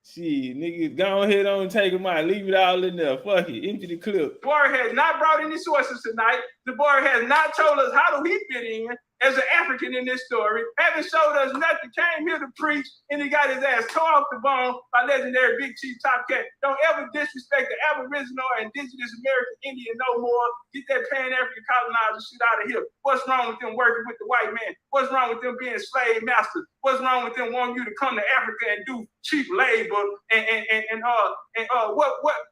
Shit, nigga, go ahead on and take him out. Leave it all in there. Fuck it. Empty the clip. Jabari has not brought any sources tonight. Jabari has not told us how do he fit in as an African in this story. Haven't showed us nothing. Came here to preach, and he got his ass tore off the bone by legendary Big Chief Top Cat. Don't ever disrespect the Aboriginal or Indigenous American Indian no more. Get that Pan-African colonizer shit out of here. What's wrong with them working with the white man? What's wrong with them being slave masters? What's wrong with them wanting you to come to Africa and do cheap labor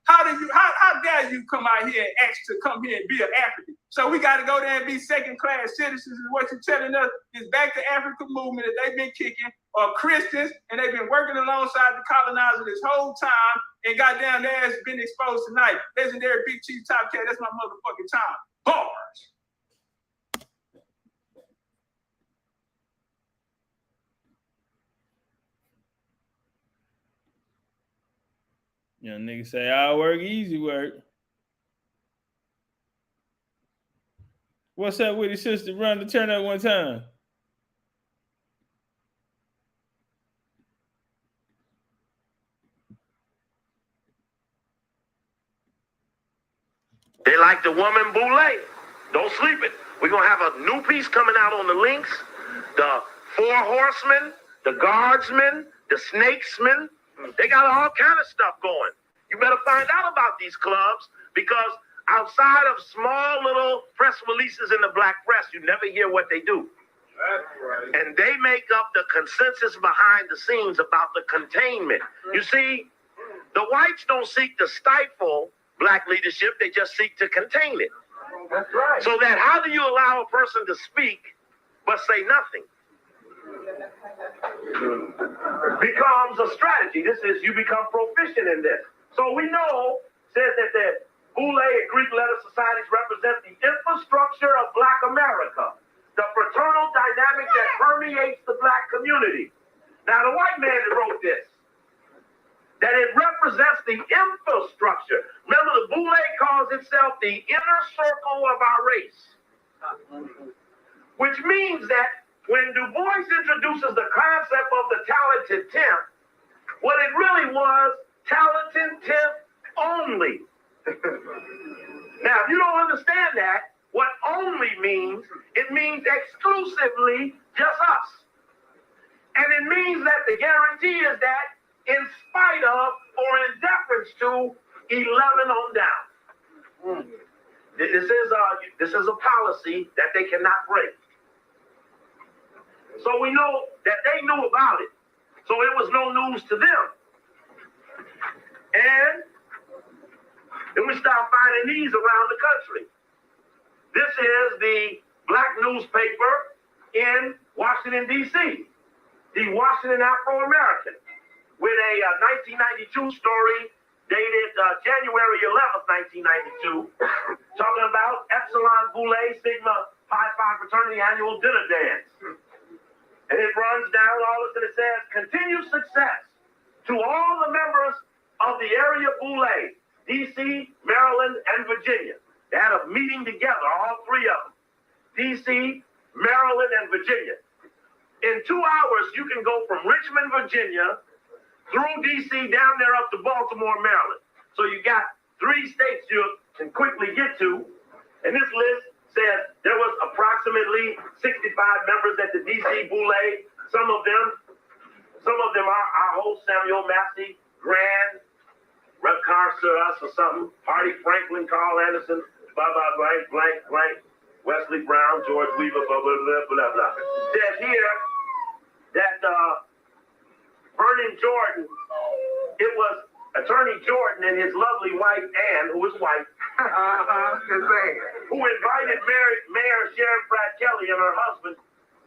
how dare you come out here and ask to come here and be an African? So we got to go there and be second-class citizens is what you're telling us. Is back to Africa movement that they've been kicking, or Christians, and they've been working alongside the colonizer this whole time, and goddamn their ass been exposed tonight. Legendary Big Chief Top Cat, that's my motherfucking time. Bars. Young nigga say, I work, easy work. What's up with his sister? Run to turn up one time. They like the woman boule. Don't sleep it. We're going to have a new piece coming out on the links. The Four Horsemen, the Guardsmen, the Snakesmen. They got all kind of stuff going. You better find out about these clubs because outside of small little press releases in the black press, you never hear what they do. That's right. And they make up the consensus behind the scenes about the containment. You see, the whites don't seek to stifle black leadership, they just seek to contain it. That's right. So that how do you allow a person to speak but say nothing? Becomes a strategy. This is, you become proficient in this. So we know, says that the Boule and Greek letter societies represent the infrastructure of Black America, the fraternal dynamic that permeates the Black community. Now, the white man that wrote this, that it represents the infrastructure. Remember, the Boule calls itself the inner circle of our race, which means that when Du Bois introduces the concept of the talented tenth, what it really was, talented tenth only. Now, if you don't understand that, what only means, it means exclusively just us. And it means that the guarantee is that in spite of or in deference to 11 on down. This is a policy that they cannot break. So we know that they knew about it. So it was no news to them. And then we start finding these around the country. This is the black newspaper in Washington, D.C., the Washington Afro-American, with a 1992 story dated January 11th, 1992, talking about Epsilon Boule Sigma Pi Phi Fraternity Annual Dinner Dance. And it runs down all this and it says, continued success to all the members of the area Boule, D.C., Maryland, and Virginia. They had a meeting together, all three of them, D.C., Maryland, and Virginia. In 2 hours, you can go from Richmond, Virginia, through D.C., down there up to Baltimore, Maryland. So you got 3 states you can quickly get to. And this list says there was approximately 65 members at the D.C. Boule. Some of them are our host, Samuel Massey, Grand, Rep. Us or something, Hardy Franklin, Carl Anderson, blah, blah, blank, blank, blank, Wesley Brown, George Weaver, blah, blah, blah, blah, blah. It says here that Vernon Jordan, it was Attorney Jordan and his lovely wife, Ann, who was white, who invited Mayor Sharon Pratt Kelly and her husband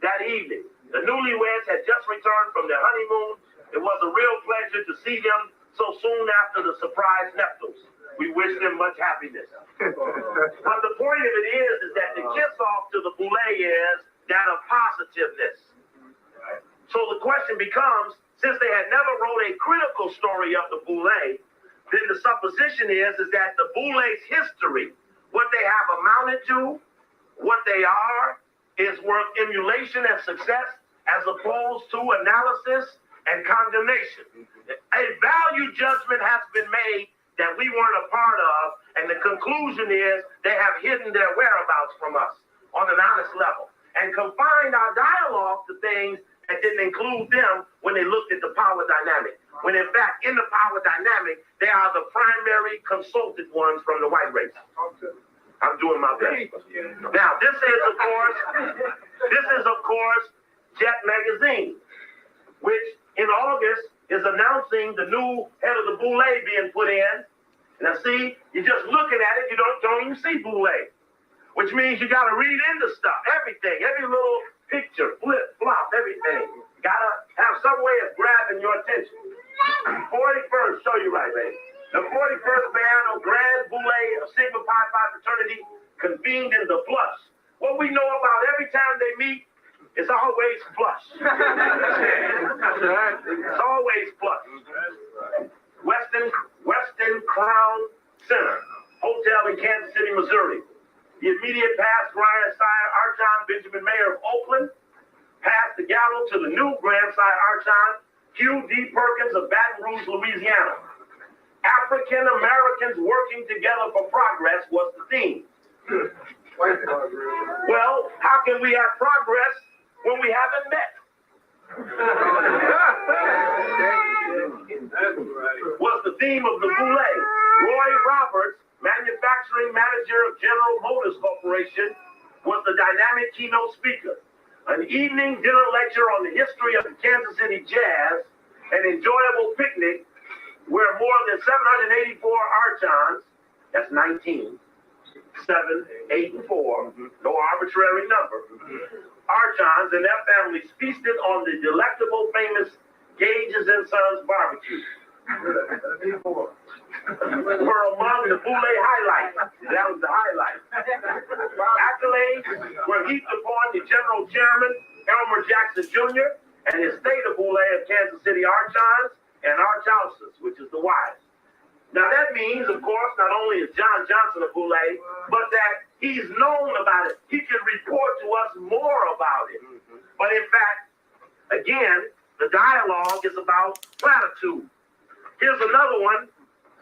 that evening. The newlyweds had just returned from their honeymoon. It was a real pleasure to see them so soon after the surprise nuptials. We wish them much happiness. But the point of it is that the kiss-off to the Boule is that of positiveness. So the question becomes, since they had never wrote a critical story of the Boule, then the supposition is that the Boule's history, what they have amounted to, what they are, is worth emulation and success as opposed to analysis and condemnation. A value judgment has been made that we weren't a part of, and the conclusion is they have hidden their whereabouts from us on an honest level and confined our dialogue to things that didn't include them when they looked at the power dynamic. When in fact, in the power dynamic, they are the primary consulted ones from the white race. I'm doing my best. Now, this is of course, Jet Magazine, which in August is announcing the new head of the Boule being put in. Now see, you're just looking at it, you don't even see Boule, which means you got to read into stuff, everything, every little picture, flip, flop, everything. Got to have some way of grabbing your attention. 41st, show you right, baby. The 41st band of Grand Boule of Sigma Pi Phi Fraternity convened in the Blush. What we know about every time they meet, it's always flush. It's always flush. Weston Crown Center, hotel in Kansas City, Missouri. The immediate past Grand Sire Archon Benjamin Mayer of Oakland, passed the gavel to the new Grand Sire Archon Hugh D. Perkins of Baton Rouge, Louisiana. African Americans working together for progress was the theme. Well, how can we have progress when we haven't met? Was the theme of the boule. Roy Roberts, manufacturing manager of General Motors Corporation, was the dynamic keynote speaker. An evening dinner lecture on the history of the Kansas City Jazz, an enjoyable picnic where more than 784 archons, that's 19, 7, 8, and 4, no arbitrary number, archons and their families feasted on the delectable famous Gage's and Sons barbecue. Were among the boule highlights. That was the highlight. Accolades were heaped upon the General Chairman, Elmer Jackson Jr., and his state of boule of Kansas City Archons and Archhouses, which is the wives. Now that means, of course, not only is John Johnson a boule, but that he's known about it. He can report to us more about it. But in fact, again, the dialogue is about platitude. Here's another one.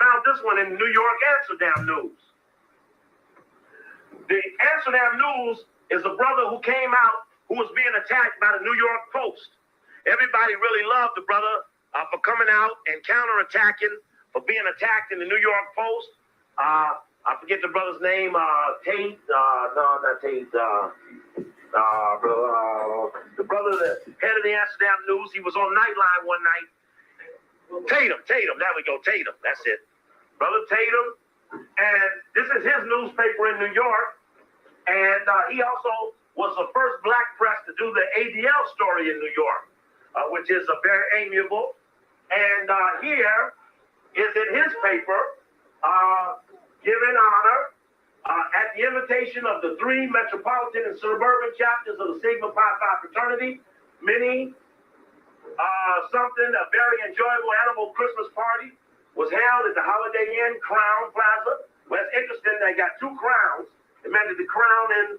Found this one in New York Amsterdam News. The Amsterdam News is a brother who came out who was being attacked by the New York Post. Everybody really loved the brother for coming out and counterattacking, for being attacked in the New York Post. I forget the brother's name, Tate, no, not Tate, the brother, the head of the Amsterdam News, he was on Nightline one night. Tatum, there we go, Tatum, that's it. Brother Tatum, and this is his newspaper in New York, and he also was the first black press to do the ADL story in New York, which is very amiable. And here is in his paper, giving honor at the invitation of the 3 metropolitan and suburban chapters of the Sigma Pi Phi fraternity, a very enjoyable animal Christmas party was held at the Holiday Inn Crown Plaza. Well, it's interesting, they got 2 crowns. They meant the crown in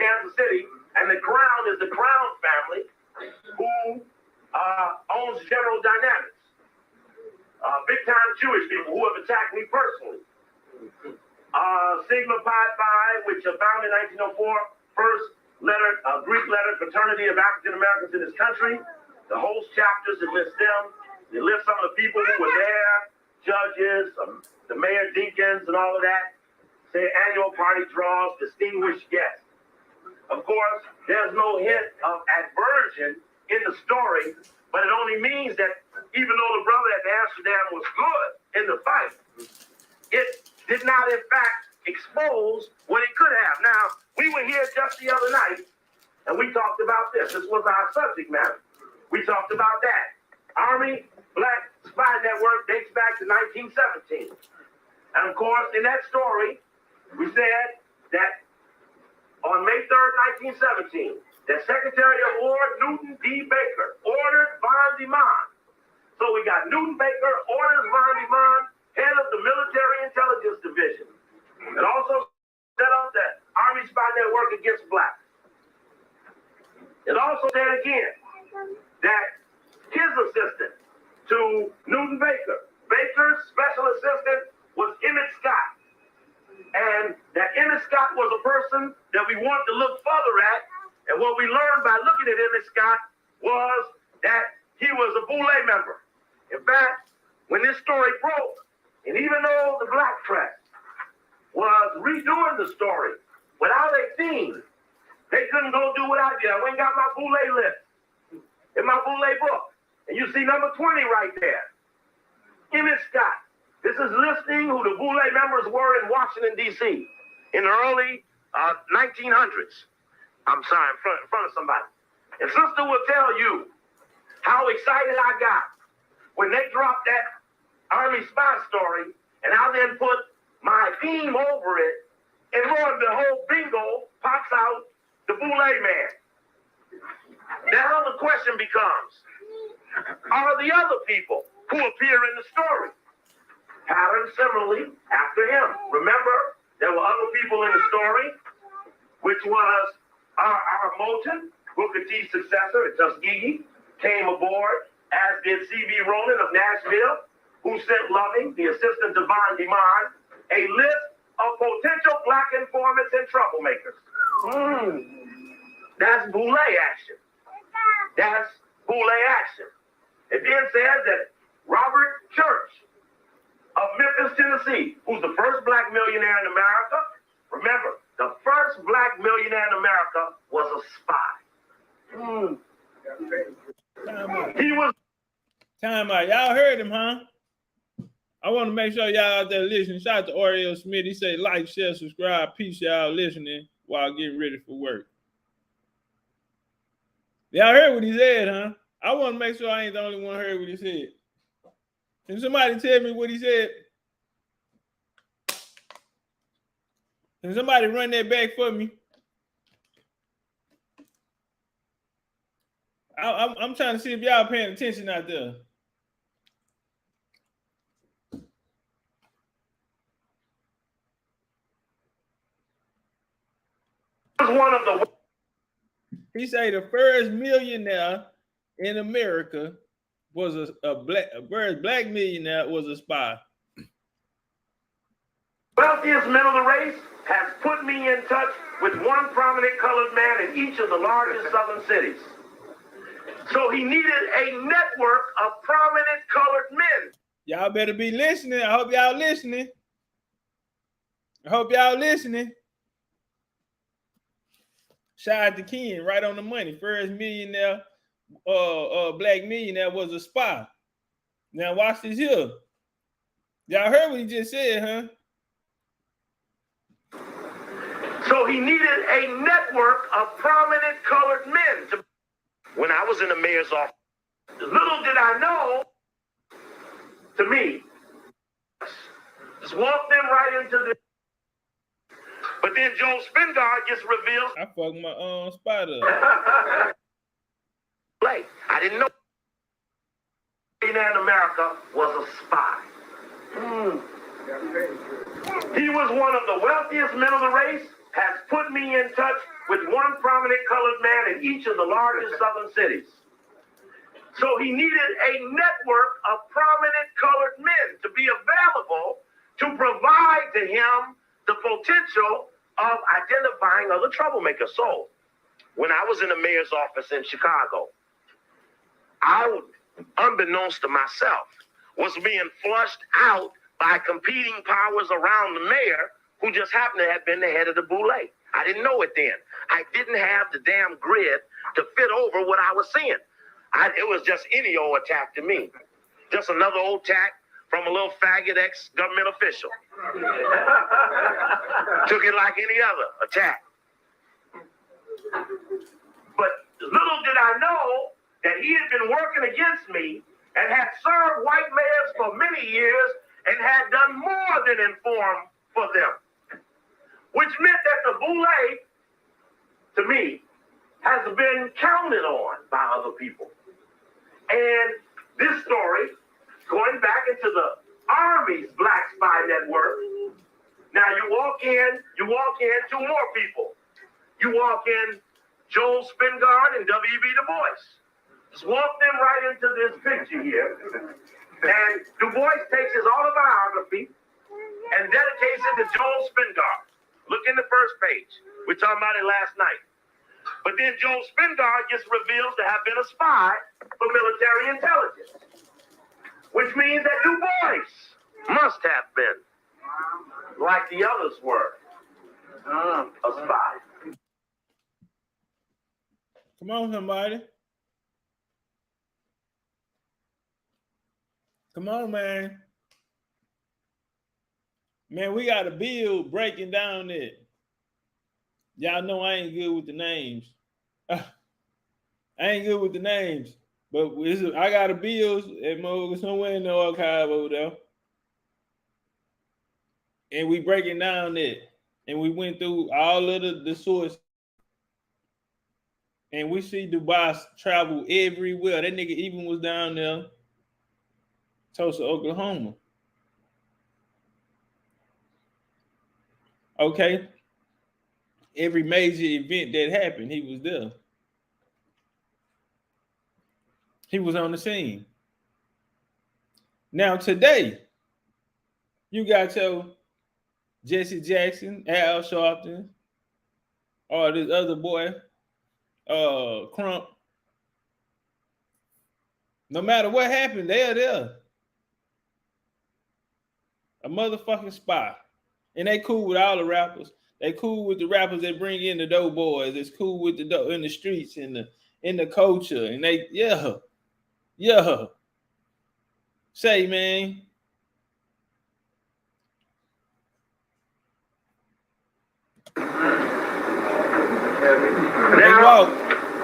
Kansas City, and the crown is the Crown family who owns General Dynamics. Big-time Jewish people who have attacked me personally. Sigma Pi Phi, which founded in 1904, first Greek lettered fraternity of African Americans in this country. The host chapters, it lists them. It lists some of the people who were there, judges, the Mayor Dinkins and all of that. Say annual party draws, distinguished guests. Of course, there's no hint of aversion in the story, but it only means that even though the brother at Amsterdam was good in the fight, it did not, in fact, expose what it could have. Now, we were here just the other night, and we talked about this. This was our subject matter. We talked about that. Army Black Spy Network dates back to 1917. And of course, in that story, we said that on May 3rd, 1917, that Secretary of War Newton D. Baker ordered Von de Man. So we got Newton Baker orders Von de Man, head of the Military Intelligence Division, and also set up the Army Spy Network against blacks. It also said again that his assistant to Newton Baker, Baker's special assistant was Emmett Scott. And that Emmett Scott was a person that we wanted to look further at. And what we learned by looking at Emmett Scott was that he was a boule member. In fact, when this story broke, and even though the black press was redoing the story without a theme, they couldn't go do what I did. I went and got my boule list in my boule book. And you see number 20 right there. Emmett Scott. This is listing who the boule members were in Washington, D.C. in the early 1900s. I'm sorry, in front of somebody. And sister will tell you how excited I got when they dropped that Army spy story, and I then put my theme over it, and lo and behold, bingo, pops out the boule man. Now the question becomes, are the other people who appear in the story patterned similarly after him? Remember, there were other people in the story, which was our Moulton, Booker T's successor at Tuskegee, came aboard, as did C.B. Ronan of Nashville, who sent Loving, the assistant to Von Demond, a list of potential black informants and troublemakers. That's boule action. That's boule action. It then says that Robert Church of Memphis, Tennessee, who's the first black millionaire in America. Remember, the first black millionaire in America was a spy. He was. Time out. Y'all heard him, huh? I want to make sure y'all out there listening. Shout out to Oriel Smith. He said, like, share, subscribe. Peace, y'all listening while getting ready for work. Y'all heard what he said, huh? I want to make sure I ain't the only one heard what he said. Can somebody tell me what he said? Can somebody run that back for me? I'm trying to see if y'all paying attention out there. One of the. He said the first millionaire in America was a first black millionaire was a spy. Wealthiest men of the race has put me in touch with one prominent colored man in each of the largest southern cities. So he needed a network of prominent colored men. Y'all better be listening. I hope y'all listening. Shout out to Ken, right on the money. First millionaire, black millionaire was a spy. Now watch this here. Y'all heard what he just said, huh? So he needed a network of prominent colored men. When I was in the mayor's office, little did I know, to me, just walked them right into this. But then Joe Spingard just reveals. I fucked my spot up. I didn't know in America was a spy. He was one of the wealthiest men of the race, has put me in touch with one prominent colored man in each of the largest southern cities. So he needed a network of prominent colored men to be available to provide to him the potential of identifying other troublemakers. So when I was in the mayor's office in Chicago, I, unbeknownst to myself, was being flushed out by competing powers around the mayor who just happened to have been the head of the boule. I didn't know it then. I didn't have the damn grid to fit over what I was seeing. It was just any old attack to me. Just another old attack from a little faggot ex-government official. Took it like any other attack. But little did I know that he had been working against me and had served white mayors for many years and had done more than inform for them. Which meant that the boule, to me, has been counted on by other people. And this story, going back into the Army's Black Spy Network, now you walk in, two more people. You walk in Joel Spingard and W.B. Du Bois. Just walk them right into this picture here. And Du Bois takes his autobiography and dedicates it to Joel Spingard. Look in the first page. We talked about it last night. But then Joel Spingard gets revealed to have been a spy for military intelligence, which means that Du Bois must have been, like the others were, a spy. Come on, somebody. Come on, man. Man, we got a bill breaking down it. Y'all know I ain't good with the names. I ain't good with the names. But I got a bill somewhere in the archive over there. And we breaking down it. And we went through all of the sources. And we see Dubois travel everywhere. That nigga even was down there, Tulsa, Oklahoma. Okay. Every major event that happened, he was there. He was on the scene. Now today, you got your Jesse Jackson, Al Sharpton, or this other boy, Crump. No matter what happened, they are there. A motherfucking spy. And they cool with all the rappers. They cool with the rappers that bring in the dope boys. It's cool with the dope in the streets, in the culture. And they, yeah. Say, man. Now,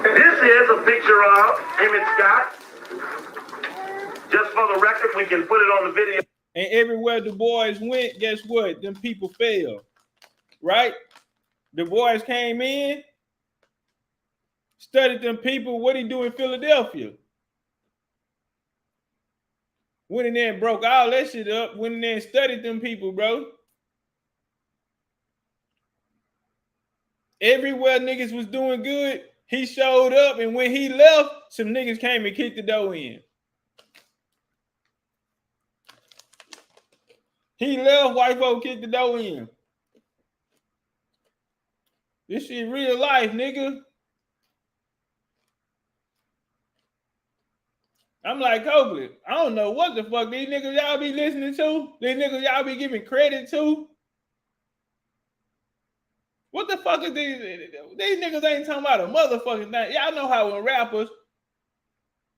this is a picture of Emmett Scott. Just for the record, we can put it on the video. And everywhere the boys went, guess what? Them people fell. Right? The boys came in, studied them people. What he do in Philadelphia? Went in there and broke all that shit up. Went in there and studied them people, bro. Everywhere niggas was doing good, he showed up. And when he left, some niggas came and kicked the door in. He left, white folk kicked the door in. This shit real life, nigga. I'm like, Coakley, I don't know what the fuck these niggas y'all be listening to. These niggas y'all be giving credit to. What the fuck is these? These niggas ain't talking about a motherfucking thing. Y'all know how when rappers,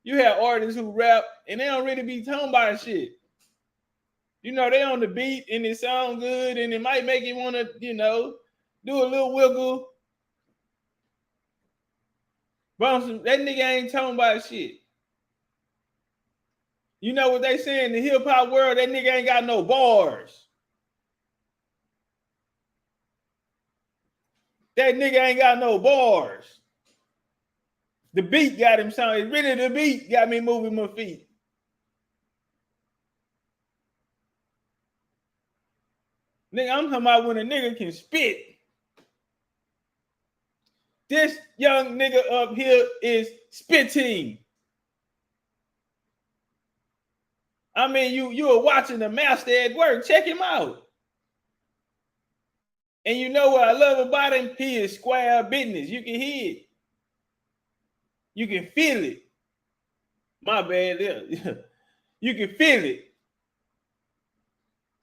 you have artists who rap and they don't really be talking about shit. You know, they on the beat and it sound good and it might make you want to, you know, do a little wiggle. But that nigga ain't talking about shit. You know what they say in the hip hop world? That nigga ain't got no bars. That nigga ain't got no bars. The beat got him sounding. Really, the beat got me moving my feet. Nigga, I'm talking about when a nigga can spit. This young nigga up here is spitting. I mean, you are watching the master at work. Check him out. And you know what I love about him? He is square business. You can hear it. You can feel it. My bad. You can feel it.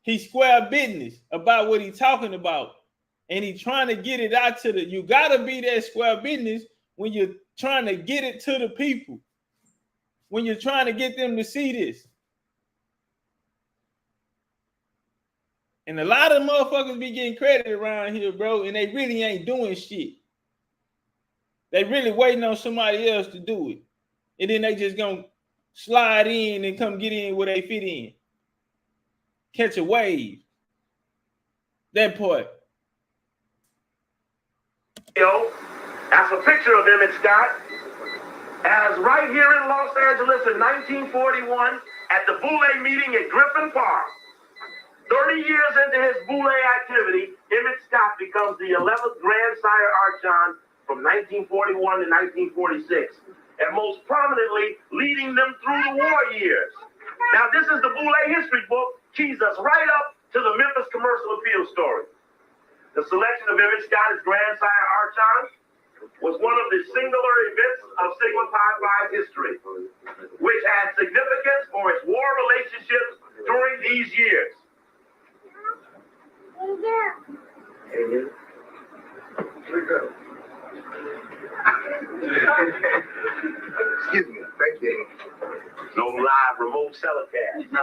He's square business about what he's talking about. And he's trying to get it out to you gotta be that square business when you're trying to get it to the people. When you're trying to get them to see this. And a lot of motherfuckers be getting credit around here, bro, and they really ain't doing shit. They really waiting on somebody else to do it. And then they just gonna slide in and come get in where they fit in. Catch a wave. That part. Yo, that's a picture of Emmett Scott. As right here in Los Angeles in 1941 at the Boule meeting at Griffin Park. 30 years into his Boule activity, Emmett Scott becomes the 11th Grand Sire Archon from 1941 to 1946, and most prominently leading them through the war years. Now, this is the Boule history book, keys us right up to the Memphis Commercial Appeal story. The selection of Emmett Scott as Grand Sire Archon was one of the singular events of Sigma Pi Phi's history, which had significance for its war relationships during these years. Amen. Excuse me, thank you. No live remote telecast. No.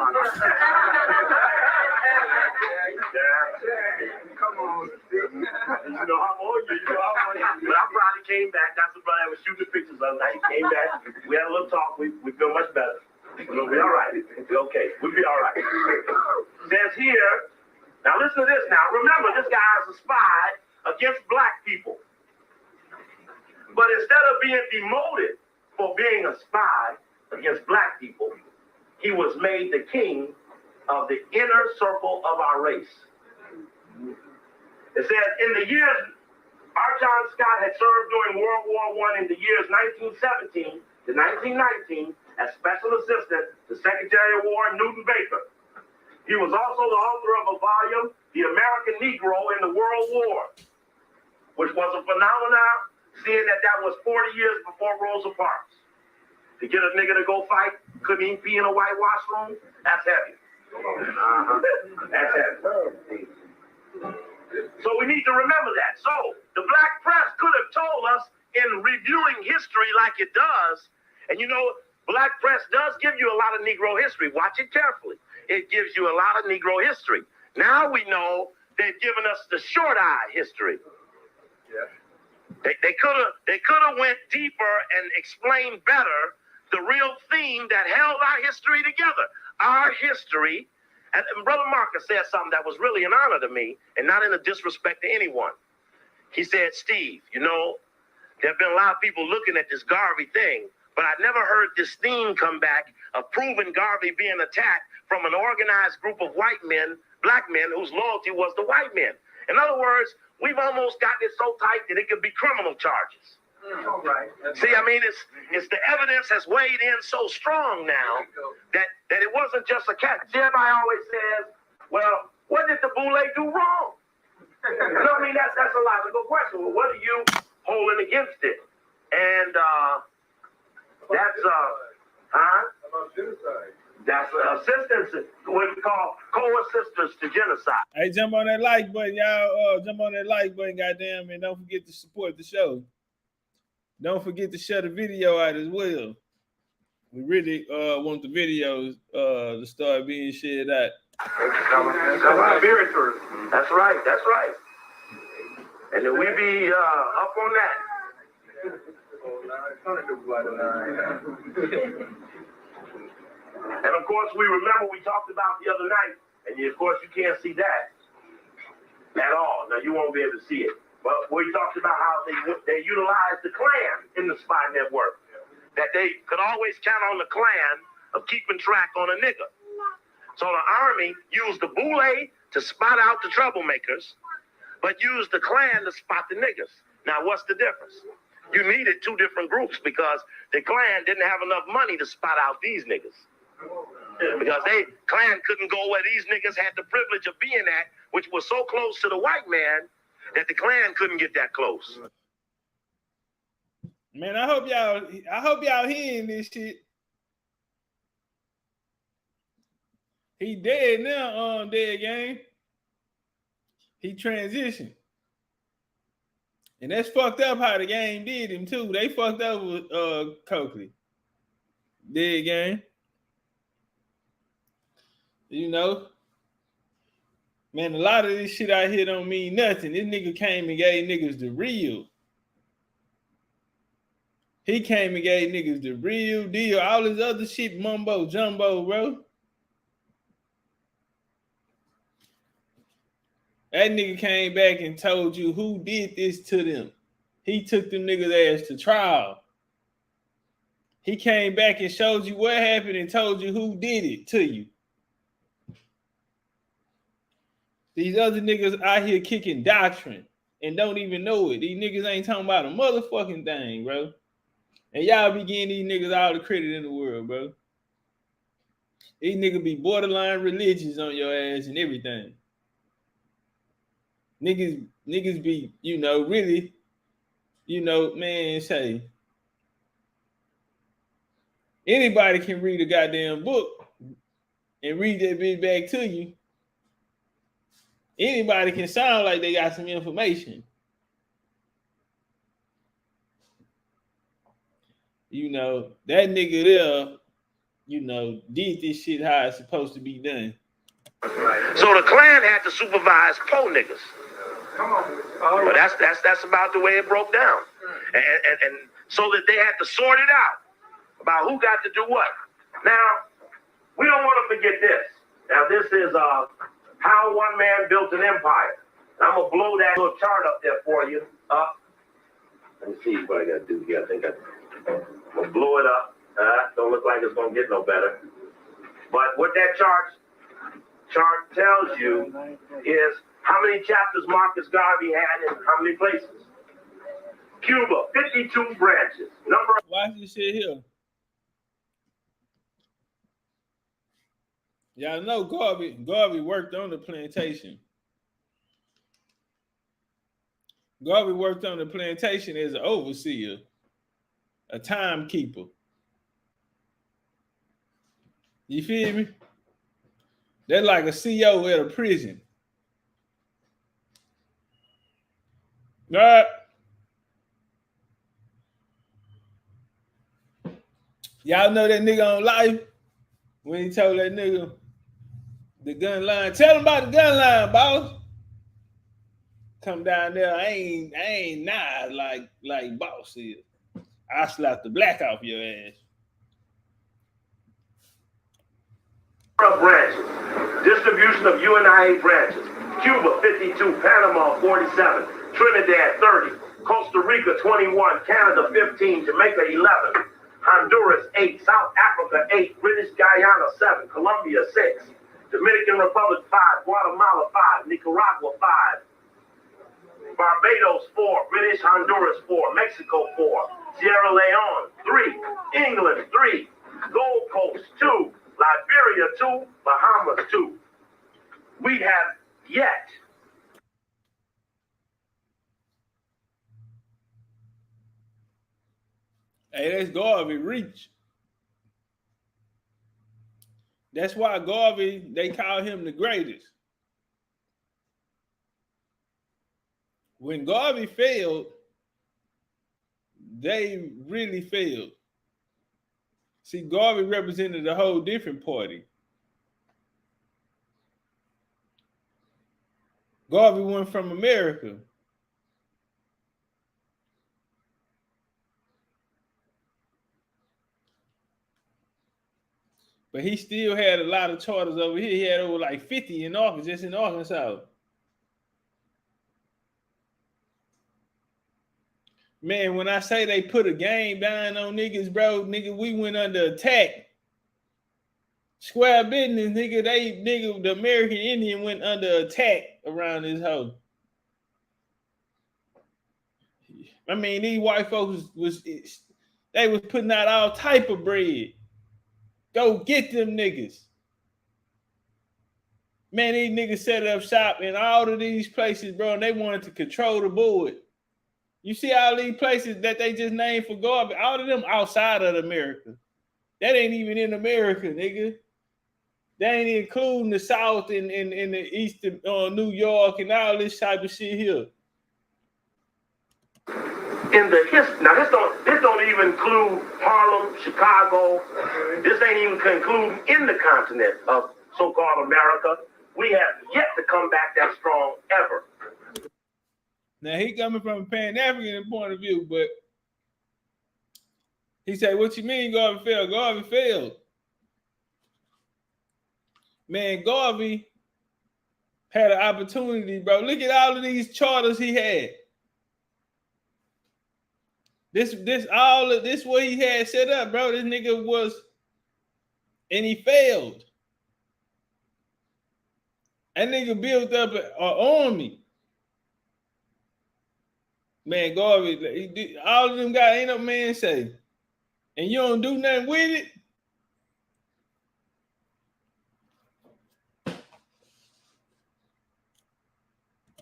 Come on. You know how old you are. But I probably came back. That's why I was shooting pictures of night. Came back. We had a little talk. We feel much better. We'll be all right. We'll be okay. We'll be all right. Says here. Now listen to this now. Remember, this guy is a spy against black people. But instead of being demoted for being a spy against black people, he was made the king of the inner circle of our race. It says, in the years Archon Scott had served during World War I in the years 1917 to 1919 as Special Assistant to Secretary of War Newton Baker. He was also the author of a volume, The American Negro in the World War, which was a phenomenon, seeing that was 40 years before Rosa Parks. To get a nigga to go fight, couldn't even be in a whitewash room, that's heavy. That's heavy. So we need to remember that. So the black press could have told us in reviewing history like it does, and you know, black press does give you a lot of Negro history. Watch it carefully. It gives you a lot of Negro history. Now we know they've given us the short eye history. Yeah. They could have went deeper and explained better the real theme that held our history together. Our history, and Brother Marcus said something that was really an honor to me, and not in a disrespect to anyone. He said, Steve, you know, there have been a lot of people looking at this Garvey thing, but I never heard this theme come back of proving Garvey being attacked from an organized group of white men, black men, whose loyalty was the white men. In other words, we've almost gotten it so tight that it could be criminal charges. Right. See, I mean, it's the evidence has weighed in so strong now that it wasn't just a cat. Everybody always says, well, what did the Boule do wrong? You know what I mean? That's a logical question. Well, what are you holding against it? And that's about genocide. That's assistance, what we call co-assistance to genocide. Hey, jump on that like button, y'all. Jump on that like button, goddamn, and don't forget to support the show. Don't forget to share the video out as well. We really want the videos to start being shared out. That's right. That's right. And then we be up on that. And of course, we remember we talked about the other night, and of course, you can't see that at all. Now, you won't be able to see it. But we talked about how they utilized the Klan in the spy network, that they could always count on the Klan of keeping track on a nigga. So the Army used the Boule to spot out the troublemakers, but used the Klan to spot the niggas. Now, what's the difference? You needed two different groups because the Klan didn't have enough money to spot out these niggas. Because Klan couldn't go where these niggas had the privilege of being at, which was so close to the white man that the Klan couldn't get that close. Man, I hope y'all hearing this shit. He dead now, dead gang. He transitioned. And that's fucked up how the game did him too. They fucked up with Coakley. Dead gang. You know, man, a lot of this shit out here don't mean nothing. This nigga came and gave niggas the real. He came and gave niggas the real deal. All this other shit, mumbo jumbo, bro. That nigga came back and told you who did this to them. He took them niggas' ass to trial. He came back and showed you what happened and told you who did it to you. These other niggas out here kicking doctrine and don't even know it. These niggas ain't talking about a motherfucking thing, bro. And y'all be giving these niggas all the credit in the world, bro. These niggas be borderline religious on your ass and everything. Niggas be, you know, really, you know, man, say, anybody can read a goddamn book and read that bitch back to you. Anybody can sound like they got some information. You know, that nigga there, you know, did this shit how it's supposed to be done. So the Klan had to supervise po niggas. But that's about the way it broke down. And so that they had to sort it out about who got to do what. Now, we don't want to forget this. Now, this is how one man built an empire. I'm going to blow that little chart up there for you. Let me see what I got to do here. I think I'm going to blow it up. Don't look like it's going to get no better. But what that chart tells you is how many chapters Marcus Garvey had in how many places. Cuba, 52 branches. Watch this shit here. Y'all know Garvey worked on the plantation. Garvey worked on the plantation as an overseer, a timekeeper. You feel me? They're like a CO at a prison. All right. Y'all know that nigga on Life when he told that nigga the gun line. Tell him about the gun line, boss. Come down there. I ain't nice like boss is. I slap the black off your ass. Branches. Distribution of UNIA branches. Cuba 52, Panama 47, Trinidad 30, Costa Rica 21, Canada 15, Jamaica 11, Honduras 8, South Africa 8, British Guyana 7, Colombia 6, Dominican Republic 5, Guatemala 5, Nicaragua 5, Barbados 4, British Honduras 4, Mexico 4, Sierra Leone 3, England 3, Gold Coast 2, Liberia 2, Bahamas 2. We have yet. Hey, that's Garvey reach. That's why Garvey, they call him the greatest. When Garvey failed, they really failed. See, Garvey represented a whole different party. Garvey went from America. But he still had a lot of charters over here. He had over like 50 in Arkansas, just in Arkansas. Man, when I say they put a game down on niggas, bro, nigga, we went under attack. Square business, nigga, the American Indian went under attack around this hoe. I mean, these white folks was putting out all type of bread. Go get them niggas. Man, these niggas set up shop in all of these places, bro, and they wanted to control the board. You see all these places that they just named for garbage, all of them outside of America. That ain't even in America, nigga. They ain't including the South in the East of New York and all this type of shit here. In the history, now this don't even include Harlem, Chicago. This ain't even concluding in the continent of so-called America. We have yet to come back that strong ever. Now he coming from a Pan-African point of view, but he said, "What you mean, Garvey failed? Garvey failed." Man, Garvey had an opportunity, bro. Look at all of these charters he had. This what he had set up, bro. This nigga was, and he failed. That nigga built up an army. Man, Garvey, all of them guys ain't no man say. And you don't do nothing with it.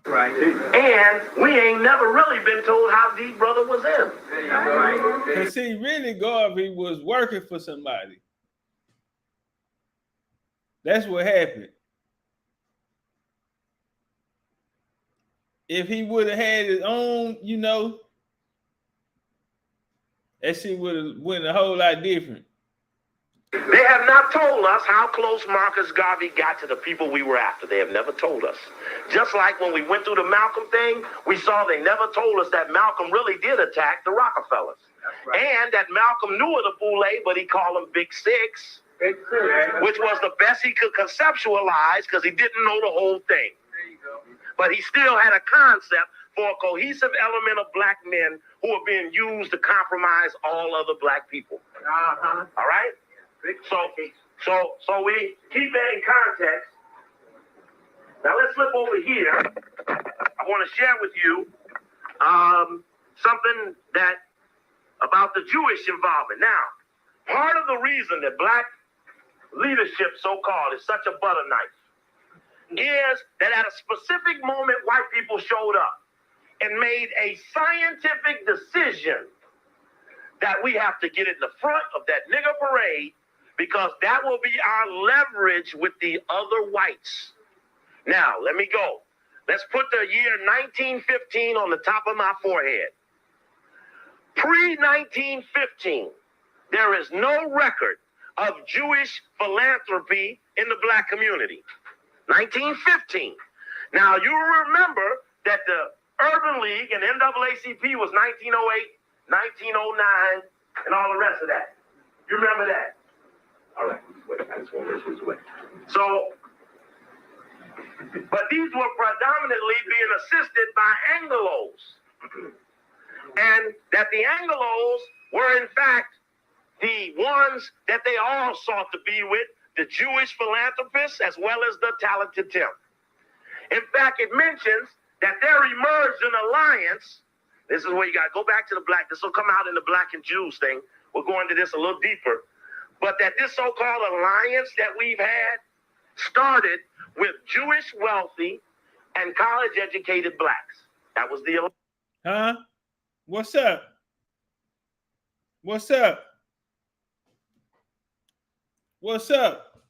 Right. And we ain't never really been told how deep brother was in. Right. Because see, really, Garvey was working for somebody. That's what happened. If he would have had his own, you know, that shit would have went a whole lot different. They have not told us how close Marcus Garvey got to the people we were after. They have never told us. Just like when we went through the Malcolm thing, we saw they never told us that Malcolm really did attack the Rockefellers. Right. And that Malcolm knew of the Boule, but he called them Big Six, which was the best he could conceptualize because he didn't know the whole thing. There you go. But he still had a concept for a cohesive element of black men who are being used to compromise all other black people. Uh-huh. All right? So we keep that in context. Now let's flip over here. I want to share with you something about the Jewish involvement. Now, part of the reason that black leadership, so-called, is such a butter knife, is that at a specific moment, white people showed up and made a scientific decision that we have to get in the front of that nigger parade because that will be our leverage with the other whites. Now, let me go. Let's put the year 1915 on the top of my forehead. Pre-1915, there is no record of Jewish philanthropy in the black community. 1915. Now, you remember that the Urban League and NAACP was 1908, 1909, and all the rest of that. You remember that? All right, wait, I just want to listen to it. So, but these were predominantly being assisted by Anglos. And that the Anglos were, in fact, the ones that they all sought to be with, the Jewish philanthropists as well as the talented Tim. In fact, it mentions that there emerged an alliance. This is where you got to go back to the black. This will come out in the black and Jews thing. We'll go into this a little deeper. But that this so-called alliance that we've had started with Jewish wealthy and college-educated blacks. That was the... Huh? What's up? What's up? What's up?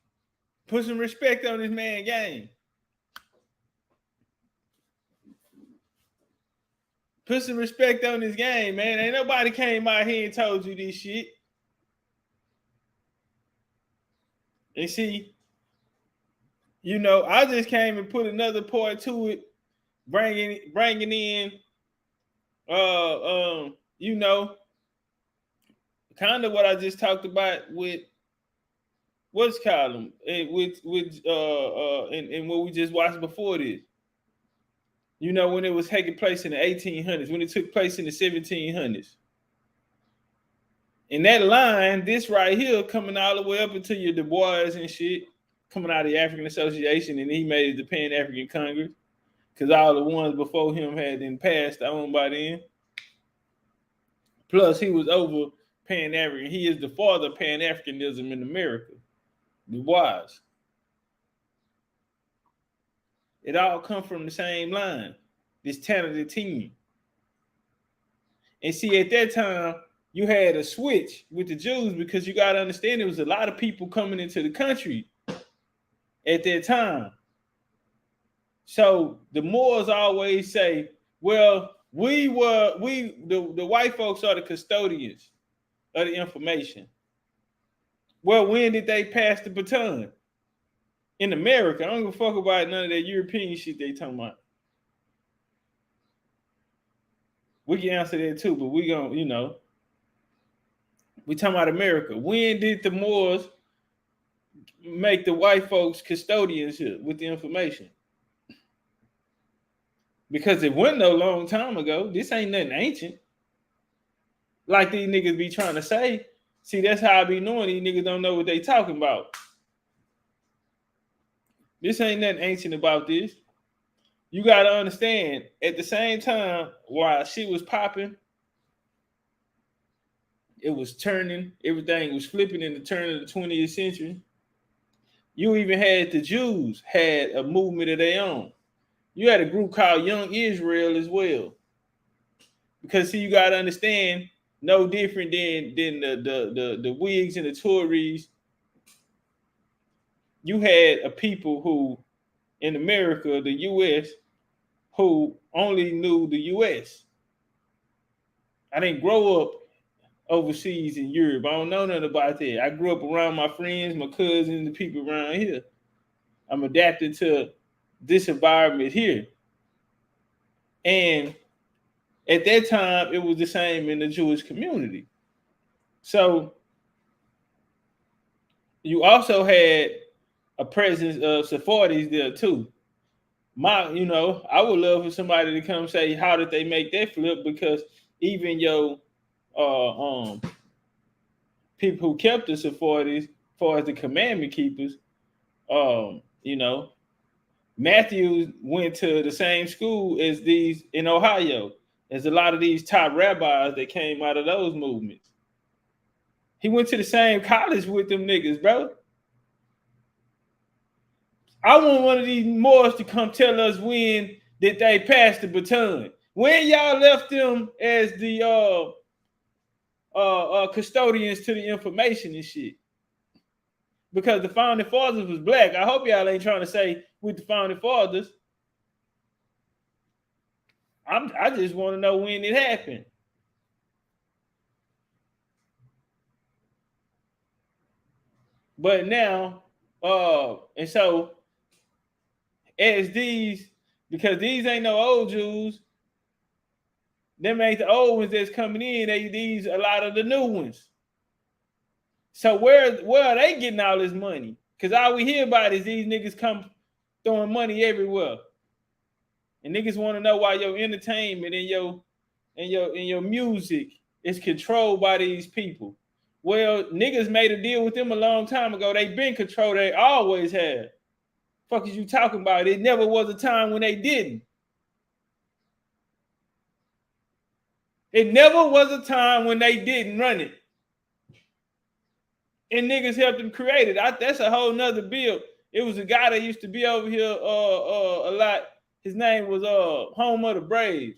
Put some respect on this man game. Put some respect on this game, man. Ain't nobody came out here and told you this shit. And see, you know, I just came and put another part to it, bringing in, you know, kind of what I just talked about with what's called them, and what we just watched before this. You know, when it was taking place in the 1800s, when it took place in the 1700s. In that line, this right here coming all the way up into your Du Bois and shit, coming out of the African Association, and he made it the Pan-African Congress, because all the ones before him had been passed on by then. Plus, he was over Pan-African. He is the father of Pan-Africanism in America. Du Bois. It all comes from the same line, this talented team. And see, at that time, you had a switch with the Jews because you got to understand there was a lot of people coming into the country at that time. So the Moors always say, well, the white folks are the custodians of the information. Well, when did they pass the baton? In America. I don't give a fuck about none of that European shit they talking about. We can answer that too, but we gonna, you know, we talking about America. When did the Moors make the white folks custodians here with the information? Because it wasn't no long time ago. This ain't nothing ancient. Like these niggas be trying to say. See, that's how I be knowing these niggas don't know what they talking about. This ain't nothing ancient about this. You got to understand, at the same time, while shit was popping, it was turning, everything was flipping in the turn of the 20th century. You even had the Jews had a movement of their own. You had a group called Young Israel as well. Because see, you got to understand, no different than the Whigs and the Tories. You had a people who, in America, the U.S., who only knew the U.S. I didn't grow up overseas in Europe. I don't know nothing about that. I grew up around my friends, my cousins, the people around here. I'm adapted to this environment here. And at that time, it was the same in the Jewish community. So you also had a presence of Sephardi's there too. I would love for somebody to come say, how did they make that flip? Because even your people who kept the Sephardi's, as far as the commandment keepers, Matthew went to the same school as these in Ohio. There's a lot of these top rabbis that came out of those movements. He went to the same college with them niggas, bro. I want one of these Moors to come tell us when that they passed the baton. When y'all left them as the custodians to the information and shit. Because the founding fathers was black. I hope y'all ain't trying to say with the founding fathers. I just want to know when it happened. But now, and so as these, because these ain't no old Jews, them ain't the old ones that's coming in. These a lot of the new ones. So where are they getting all this money? Because all we hear about is these niggas come throwing money everywhere. And niggas want to know why your entertainment and your music is controlled by these people. Well, niggas made a deal with them a long time ago. They been controlled. They always have. Fuck is you talking about? It never was a time when they didn't. It never was a time when they didn't run it. And niggas helped them create it. That's a whole nother bill. It was a guy that used to be over here a lot. His name was Home of the Braves.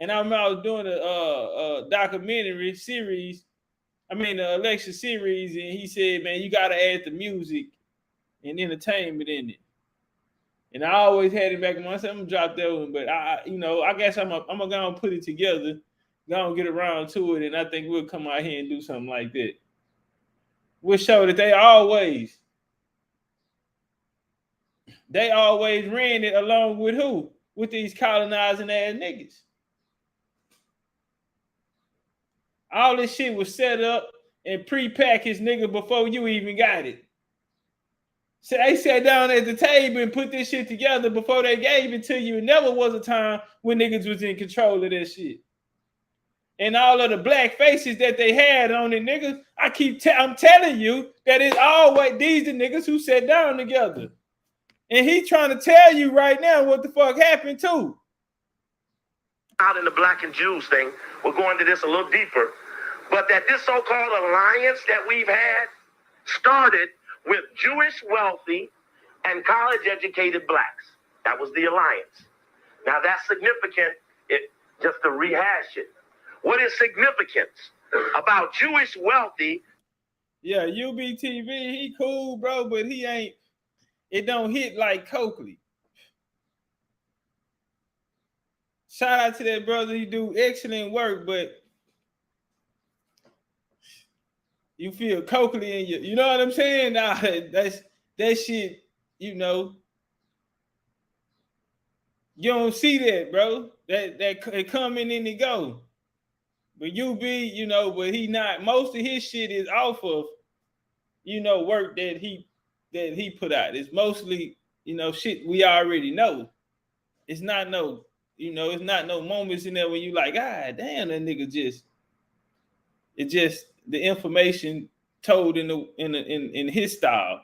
And I remember I was doing a documentary series, an election series, and he said, man, you gotta add the music and entertainment in it. And I always had it back in my head. I'm gonna drop that one, but I guess I'm gonna go and put it together, go and get around to it, and I think we'll come out here and do something like that. We'll show that they always ran it along with who? With these colonizing ass niggas. All this shit was set up and pre-packaged, nigga, before you even got it. So they sat down at the table and put this shit together before they gave it to you. It never was a time when niggas was in control of that shit. And all of the black faces that they had on it, niggas, I'm telling you that it's always these the niggas who sat down together. And he trying to tell you right now what the fuck happened too. Out in the black and Jews thing, we'll go into this a little deeper, but that this so-called alliance that we've had started with Jewish wealthy and college-educated blacks. That was the alliance. Now that's significant, just to rehash it. What is significant about Jewish wealthy? Yeah, UBTV, he cool, bro, but it don't hit like Coakley. Shout out to that brother, he do excellent work, but you feel Coakley in you know what I'm saying? Nah, that shit, you don't see that, bro. That it come in and it go. But but he not. Most of his shit is off of, work that he put out. It's mostly, shit we already know. It's not no, it's not no moments in there when you like, ah, damn, that nigga it's just the information told in his style.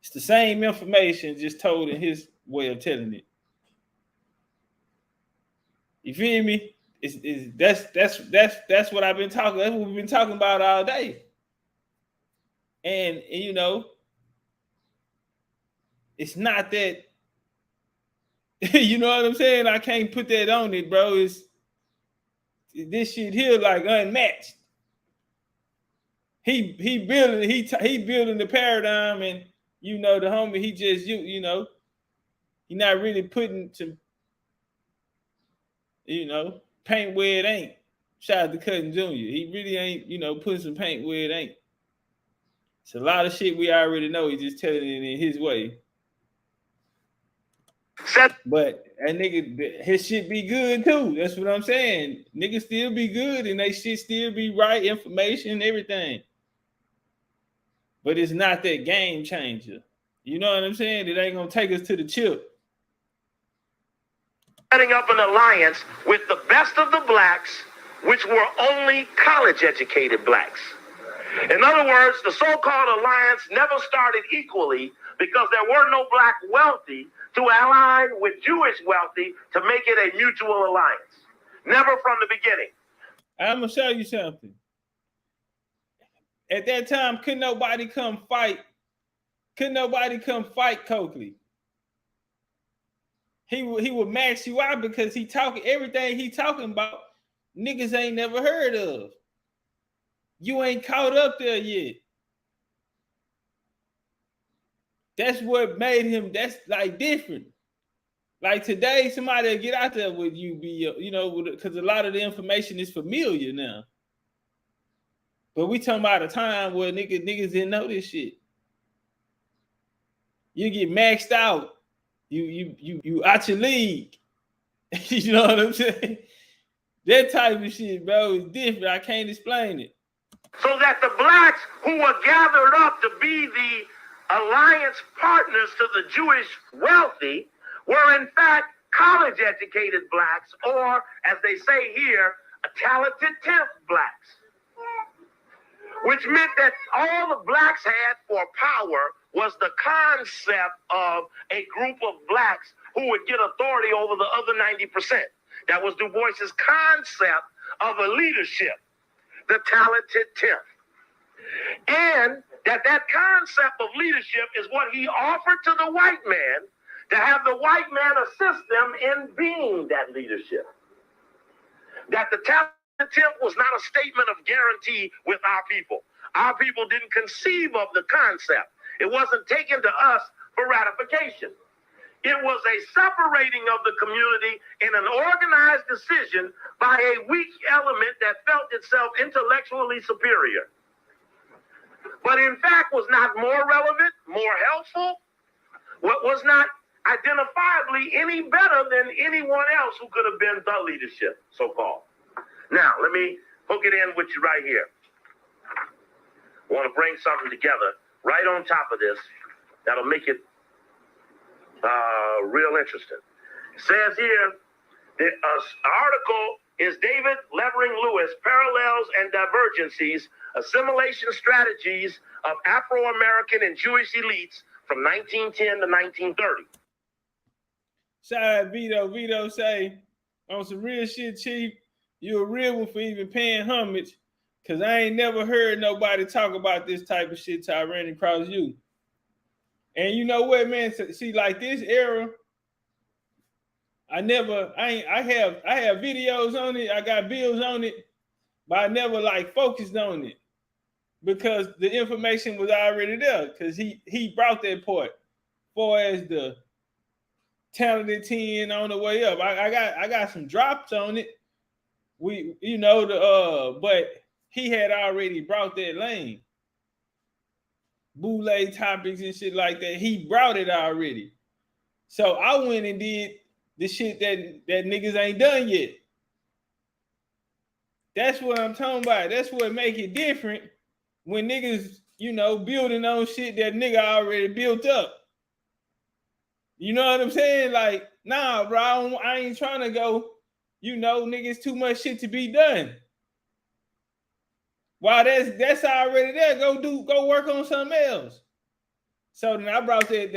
It's the same information just told in his way of telling it. You feel me? That's what I've been talking. That's what we've been talking about all day. And it's not that. You know what I'm saying? I can't put that on it, bro. It's this shit here like unmatched. He building the paradigm, and the homie he just he not really putting to paint where it ain't. Shout out to Cousin Junior. He really ain't putting some paint where it ain't. It's a lot of shit we already know. He's just telling it in his way. But that nigga, his shit be good too. That's what I'm saying. Niggas still be good and they shit still be right, information and everything. But it's not that game changer. You know what I'm saying? It ain't gonna take us to the chip. Setting up an alliance with the best of the blacks, which were only college-educated blacks. In other words, the so-called alliance never started equally because there were no black wealthy to ally with Jewish wealthy to make it a mutual alliance. Never from the beginning. I'm going to show you something. At that time, couldn't nobody come fight Couldn't nobody come fight Coakley. He would max you out because he talking everything he talking about. Niggas ain't never heard of. You ain't caught up there yet. That's what made him. That's like different. Like today, somebody will get out there with you, because a lot of the information is familiar now. But we talking about a time where niggas didn't know this shit. You get maxed out. You out your league. You know what I'm saying? That type of shit, bro, is different. I can't explain it. So that the blacks who were gathered up to be the alliance partners to the Jewish wealthy were in fact college-educated blacks, or as they say here, a talented 10th blacks. Which meant that all the blacks had for power was the concept of a group of blacks who would get authority over the other 90%. That was Du Bois's concept of a leadership, the talented 10th. And that concept of leadership is what he offered to the white man, to have the white man assist them in being that leadership. That the talented 10th was not a statement of guarantee with our people. Our people didn't conceive of the concept. It wasn't taken to us for ratification. It was a separating of the community in an organized decision by a weak element that felt itself intellectually superior, but in fact was not more relevant, more helpful, what was not identifiably any better than anyone else who could have been the leadership, so-called. Now, let me hook it in with you right here. I want to bring something together right on top of this that'll make it real interesting. It says here, the article is David Levering Lewis, Parallels and Divergencies, Assimilation Strategies of Afro-American and Jewish Elites from 1910 to 1930. Shout out Vito. Vito say, on some real shit, Chief, you a real one for even paying homage, because I ain't never heard nobody talk about this type of shit till I ran across you. And you know what, man? See, like this era, I have videos on it, I got bills on it, but I never like focused on it because the information was already there. Because he brought that part, far as the talented 10 on the way up. I got some drops on it. But he had already brought that lane. Boule topics and shit like that. He brought it already. So I went and did the shit that niggas ain't done yet. That's what I'm talking about. That's what make it different when niggas, building on shit that nigga already built up. You know what I'm saying? Like, nah, bro, I ain't trying to go, niggas too much shit to be done. Wow, that's already there. Go work on something else. So then I brought that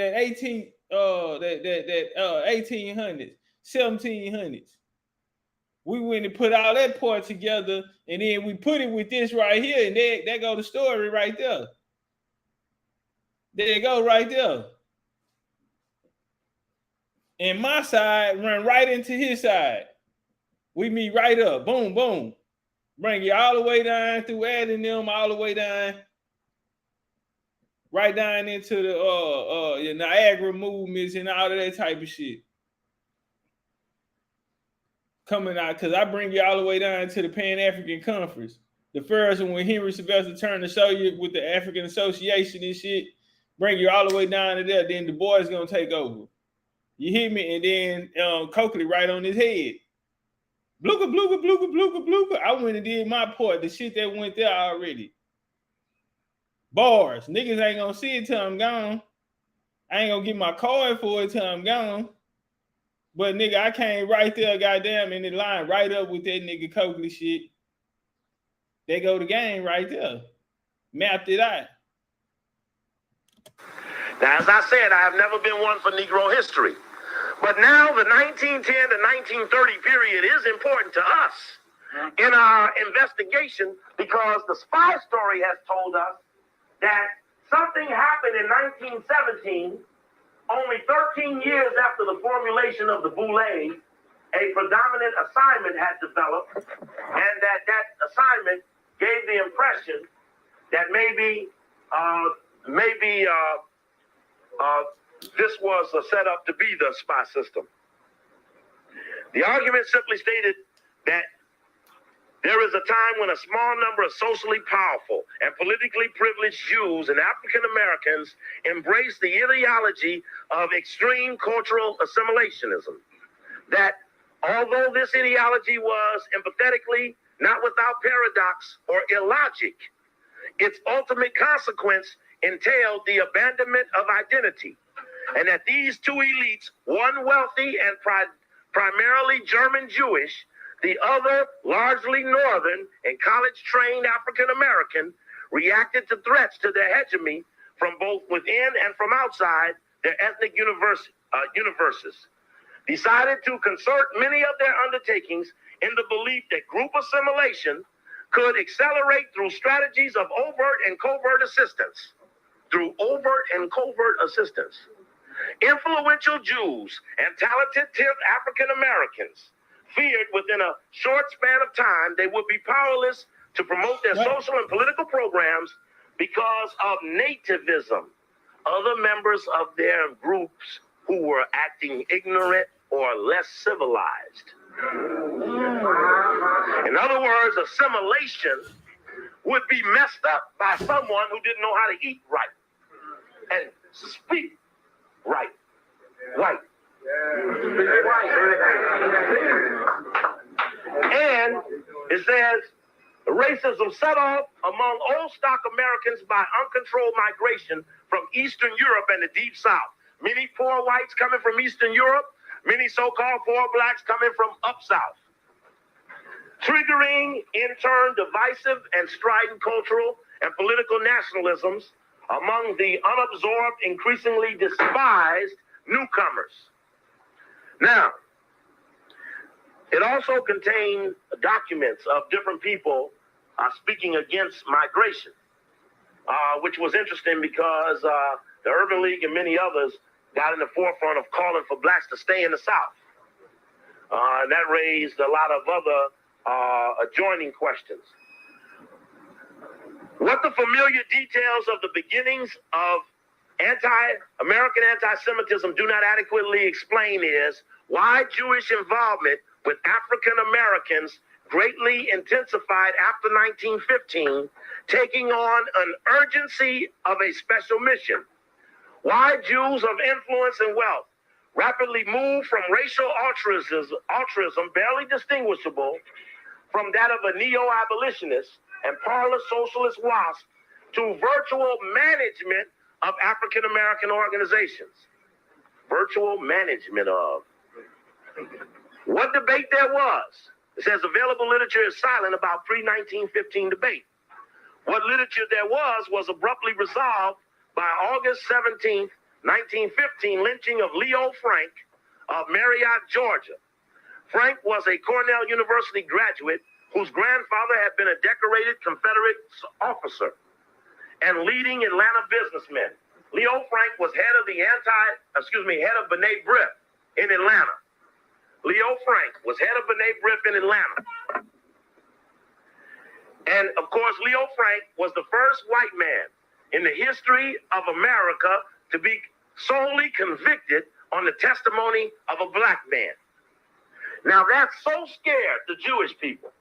1800s, 1700s. We went and put all that part together, and then we put it with this right here, and there go the story right there. There you go, right there. And my side run right into his side. We meet right up. Boom, boom. Bring you all the way down through adding them all the way down. Right down into the Niagara movements and all of that type of shit. Coming out, because I bring you all the way down to the Pan-African Conference. The first one when Henry Sylvester turned to show you with the African Association and shit. Bring you all the way down to there. Then the boys gonna take over. You hear me? And then Coakley right on his head. Blooka, blooka, blooka, blooka, blooka. I went and did my part. The shit that went there already. Bars. Niggas ain't gonna see it till I'm gone. I ain't gonna get my card for it till I'm gone. But nigga, I came right there, goddamn, in the line right up with that nigga Coakley shit. They go the game right there. Mapped it out. Now, as I said, I have never been one for Negro history. But now the 1910 to 1930 period is important to us in our investigation because the spy story has told us that Something happened in 1917, only 13 years after the formulation of the Boule. A predominant assignment had developed, and that assignment gave the impression that maybe this was set up to be the spy system. The argument simply stated that there is a time when a small number of socially powerful and politically privileged Jews and African Americans embrace the ideology of extreme cultural assimilationism. That although this ideology was empathetically not without paradox or illogic, its ultimate consequence entailed the abandonment of identity, and that these two elites, one wealthy and primarily German Jewish, the other largely Northern and college-trained African American, reacted to threats to their hegemony from both within and from outside their ethnic universes, decided to concert many of their undertakings in the belief that group assimilation could accelerate through strategies of overt and covert assistance. Influential Jews and talented African Americans feared within a short span of time they would be powerless to promote their social and political programs because of nativism. Other members of their groups who were acting ignorant or less civilized. In other words, assimilation would be messed up by someone who didn't know how to eat right and speak right. White. And it says racism set off among old stock Americans by uncontrolled migration from Eastern Europe and the Deep South. Many poor whites coming from Eastern Europe, many so-called poor blacks coming from up South. Triggering, in turn, divisive and strident cultural and political nationalisms among the unabsorbed, increasingly despised newcomers. Now, it also contained documents of different people speaking against migration, which was interesting because the Urban League and many others got in the forefront of calling for blacks to stay in the South. And that raised a lot of other adjoining questions. What the familiar details of the beginnings of American anti-Semitism do not adequately explain is why Jewish involvement with African Americans greatly intensified after 1915, taking on an urgency of a special mission. Why Jews of influence and wealth rapidly moved from racial altruism barely distinguishable from that of a neo-abolitionist and parlor socialist wasp to virtual management of African American organizations. Virtual management of. What debate there was? It says available literature is silent about pre-1915 debate. What literature there was abruptly resolved by August 17th, 1915 lynching of Leo Frank of Marietta, Georgia. Frank was a Cornell University graduate whose grandfather had been a decorated Confederate officer and leading Atlanta businessmen. Leo Frank was head of B'nai B'rith in Atlanta. Leo Frank was head of B'nai B'rith in Atlanta. And of course, Leo Frank was the first white man in the history of America to be solely convicted on the testimony of a black man. Now that so scared the Jewish people,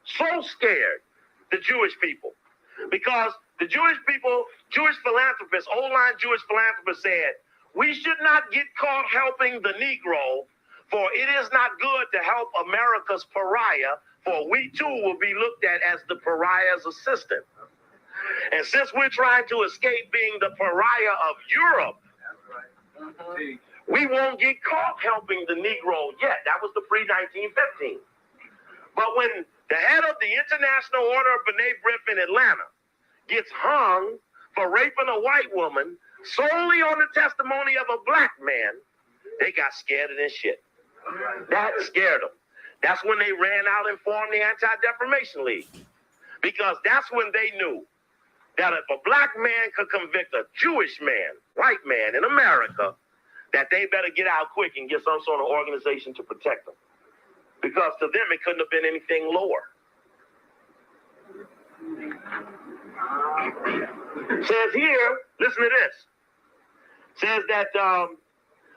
because the Jewish people, Jewish philanthropists, old-line Jewish philanthropists said, we should not get caught helping the Negro, for it is not good to help America's pariah, for we too will be looked at as the pariah's assistant. And since we're trying to escape being the pariah of Europe, we won't get caught helping the Negro yet. That was the pre-1915. But when the head of the International Order of B'nai B'rith in Atlanta gets hung for raping a white woman solely on the testimony of a black man, they got scared of this shit. That scared them. That's when they ran out and formed the Anti-Defamation League. Because that's when they knew that if a black man could convict a Jewish man, white man in America, that they better get out quick and get some sort of organization to protect them. Because to them, it couldn't have been anything lower. Says here, listen to this. Says that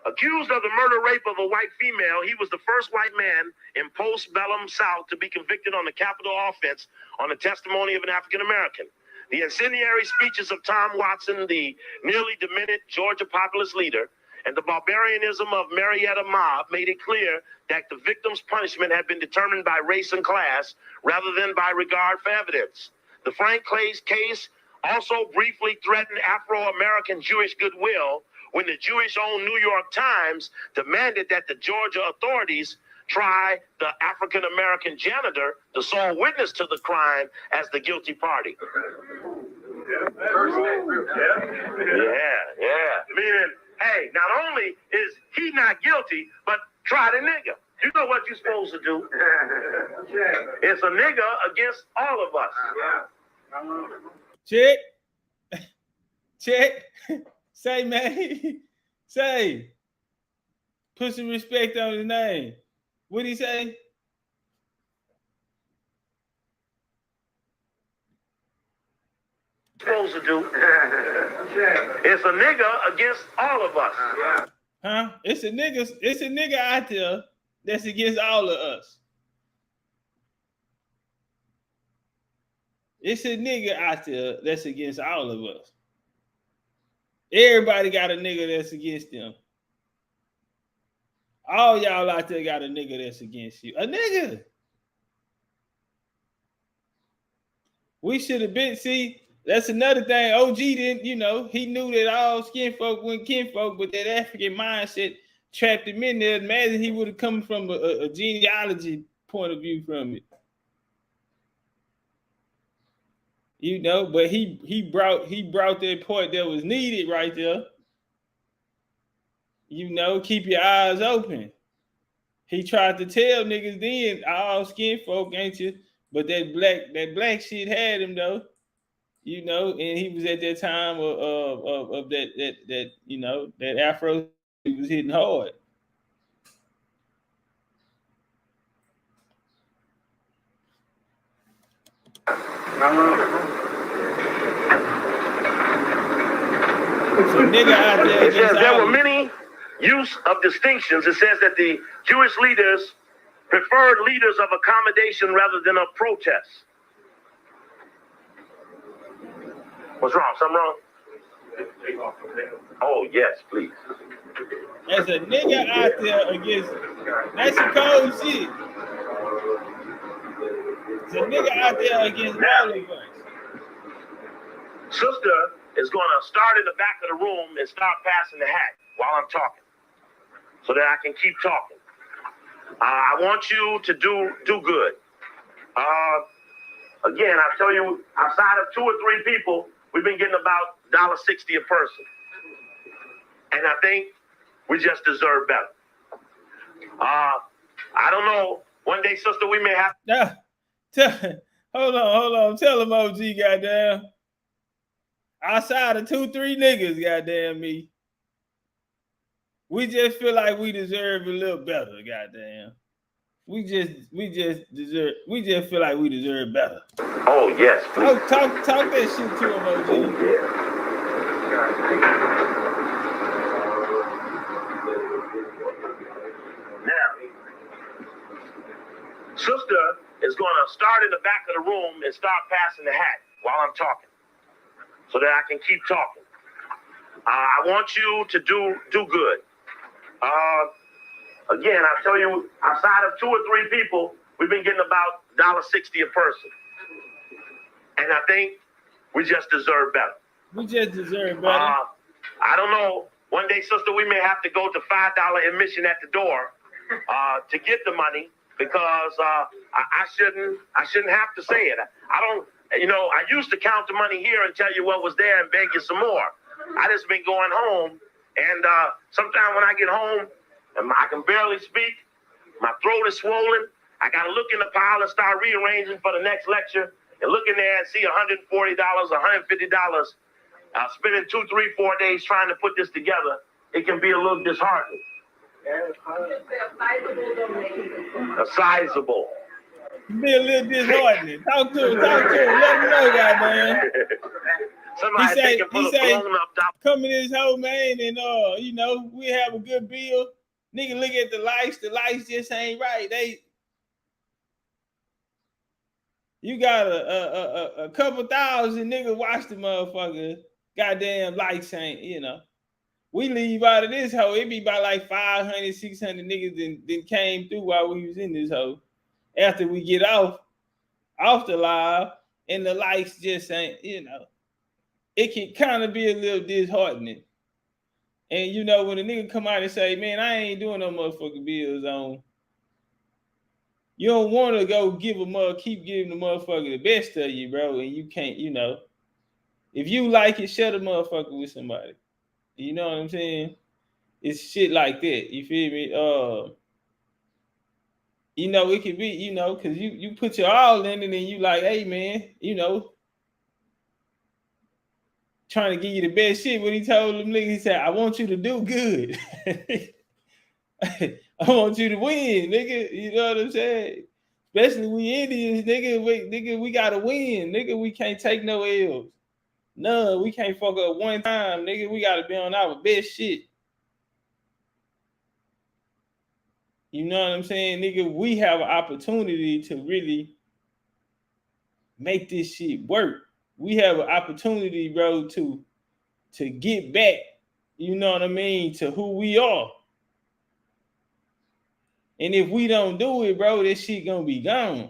accused of the murder rape of a white female, he was the first white man in post-bellum South to be convicted on the capital offense on the testimony of an African-American. The incendiary speeches of Tom Watson, the nearly demented Georgia populist leader, and the barbarianism of Marietta Mob made it clear that the victim's punishment had been determined by race and class rather than by regard for evidence. The Frank Clay's case also briefly threatened Afro-American Jewish goodwill when the Jewish-owned New York Times demanded that the Georgia authorities try the African-American janitor, the sole witness to the crime, as the guilty party. Yeah. Meaning, hey, not only is he not guilty, but try the nigga. You know what you're supposed to do. It's a nigga against all of us. Check. Say, man. Say. Put some respect on his name. What'd he say? Supposed to do. It's a nigga against all of us. Huh? It's a nigga out there that's against all of us. It's a nigga out there that's against all of us. Everybody got a nigga that's against them. All y'all out there got a nigga that's against you. A nigga. We should have been, see, that's another thing. OG didn't, he knew that all skin folk weren't kinfolk, but that African mindset trapped him in there. Imagine he would have come from a genealogy point of view from it. But he brought that point that was needed right there. Keep your eyes open. He tried to tell niggas then, all skin folk ain't you, but that black shit had him though. And he was at that time of that Afro, he was hitting hard. So nigga out there. It says there were many use of distinctions. It says that the Jewish leaders preferred leaders of accommodation rather than of protest. What's wrong? Something wrong? Oh, yes, please. There's a nigga out there against, that's some cold shit. There's a nigga out there against all of us. Sister is going to start in the back of the room and start passing the hat while I'm talking so that I can keep talking. I want you to do good. Again, I tell you, outside of 2 or 3 people, we've been getting about $1.60 a person. And I think we just deserve better. I don't know. One day, sister, we may have... Hold on. Tell him, OG, goddamn. Outside of 2, 3 niggas, goddamn me. We just feel like we deserve a little better, goddamn. We just feel like we deserve better. Oh, yes, please. Talk that shit to him, OG. Oh, yeah. Now, sister is going to start in the back of the room and start passing the hat while I'm talking so that I can keep talking. I want you to do good. Again, I tell you, outside of 2 or 3 people, we've been getting about $1.60 a person. And I think we just deserve better. We just deserve better. I don't know. One day, sister, we may have to go to $5 admission at the door to get the money because I shouldn't have to say it. I used to count the money here and tell you what was there and beg you some more. I just been going home, and sometimes when I get home, I can barely speak. My throat is swollen. I got to look in the pile and start rearranging for the next lecture. and looking there and see $140, $150, spending 2, 3, 4 days trying to put this together, it can be a little disheartening. A sizable. Be a little disheartening. Talk to him. Let him know, goddamn. Somebody taking for the blown up dollar. Come in this whole man and we have a good bill. Nigga, look at the lights just ain't right. You got a couple thousand niggas watch the motherfucker. Goddamn lights ain't, We leave out of this hoe. It be about like 500, 600 niggas that came through while we was in this hoe. After we get off the live and the lights just ain't, it can kind of be a little disheartening. And when a nigga come out and say, man, I ain't doing no motherfucking bills on, you don't want to go keep giving the motherfucker the best of you, bro. And you can't, if you like it, share the motherfucker with somebody. You know what I'm saying? It's shit like that. You feel me? It could be, because you put your all in it and you like, hey, man, trying to give you the best shit. When he told them niggas, he said, I want you to do good. I want you to win, nigga. You know what I'm saying? Especially we Indians, nigga. We gotta win, nigga. We can't take no L's. No, we can't fuck up one time, nigga. We gotta be on our best shit. You know what I'm saying, nigga? We have an opportunity to really make this shit work. We have an opportunity, bro, to get back, you know what I mean, to who we are. And if we don't do it, bro, this shit gonna be gone.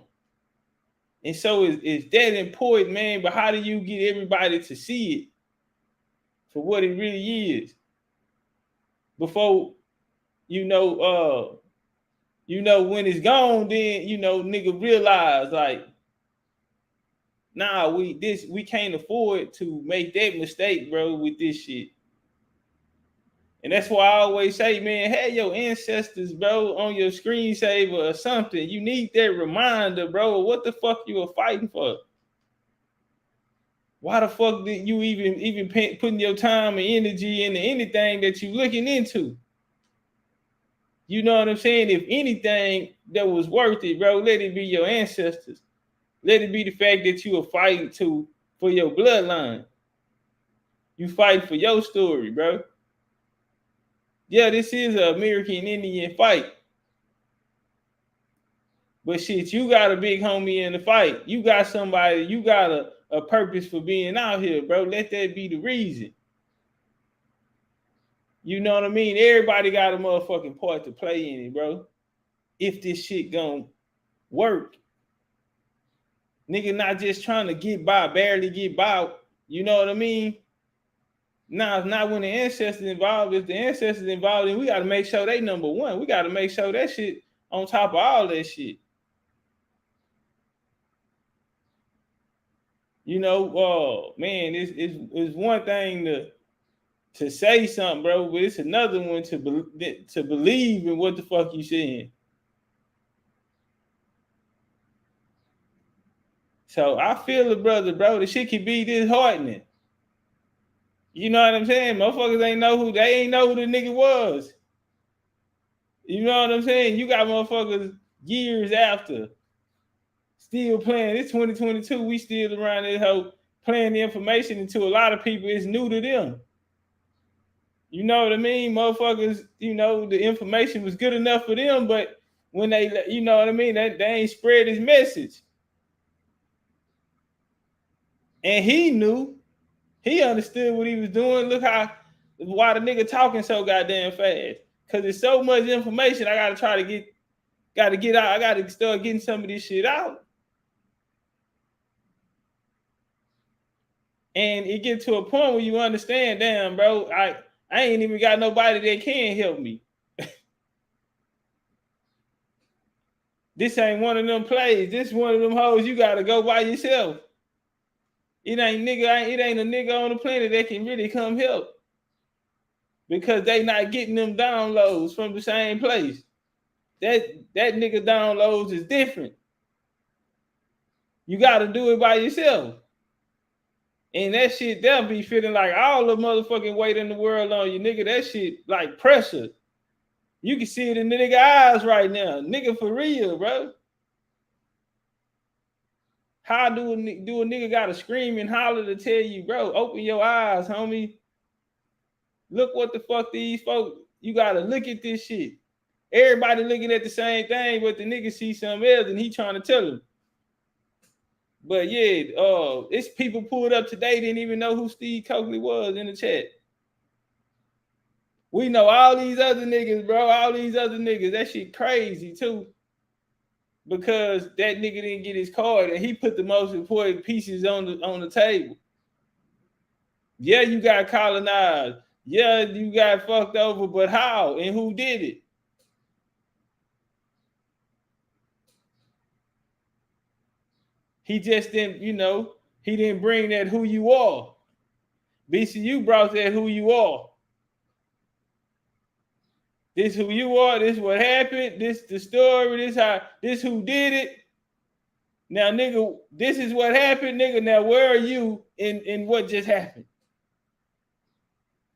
And so it's that important, man. But how do you get everybody to see it for what it really is? Before, when it's gone, then, nigga realize, like, nah, we can't afford to make that mistake, bro, with this shit. And that's why I always say, man, have your ancestors, bro, on your screensaver or something. You need that reminder, bro, of what the fuck you were fighting for. Why the fuck did you even putting your time and energy into anything that you looking into? You know what I'm saying? If anything that was worth it, bro, let it be your ancestors. Let it be the fact that you were fighting for your bloodline. You fight for your story, bro. Yeah, this is an American Indian fight. But shit, you got a big homie in the fight. You got somebody, you got a purpose for being out here, bro. Let that be the reason. You know what I mean? Everybody got a motherfucking part to play in it, bro. If this shit gonna work. Nigga not just trying to get by, barely get by. You know what I mean? Nah, not when the ancestors involved. If the ancestors involved, then we got to make sure they number one. We got to make sure that shit on top of all that shit. Man, it's one thing to say something, bro, but it's another one to believe in what the fuck you saying. So I feel it, brother, bro. The shit can be disheartening. You know what I'm saying? Motherfuckers ain't know who the nigga was. You know what I'm saying? You got motherfuckers years after still playing. It's 2022. We still around this hoe playing the information, and to a lot of people, it's new to them. You know what I mean? Motherfuckers, the information was good enough for them, but when they, you know what I mean, they ain't spread his message. And he knew. He understood what he was doing. Look why the nigga talking so goddamn fast. Cause there's so much information. I gotta get out. I gotta start getting some of this shit out. And it get to a point where you understand, damn, bro, I ain't even got nobody that can help me. This ain't one of them plays. This is one of them hoes you gotta go by yourself. It ain't a nigga on the planet that can really come help. Because they not getting them downloads from the same place. That nigga downloads is different. You got to do it by yourself. And that shit, they'll be feeling like all the motherfucking weight in the world on you, nigga. That shit like pressure. You can see it in the nigga eyes right now. Nigga, for real, bro. How do a nigga gotta scream and holler to tell you, bro, open your eyes, homie. Look what the fuck these folks, you gotta look at this shit. Everybody looking at the same thing, but the nigga see something else and he trying to tell him. But yeah, it's people pulled up today, didn't even know who Steve Coakley was in the chat. We know all these other niggas, bro. All these other niggas. That shit crazy too. Because that nigga didn't get his card and he put the most important pieces on the table. Yeah, you got colonized. Yeah, you got fucked over, but how and who did it? He just didn't, he didn't bring that who you are. BCU brought that who you are. This who you are, this what happened, this the story, this who did it. Now, nigga, this is what happened, nigga. Now, where are you in what just happened?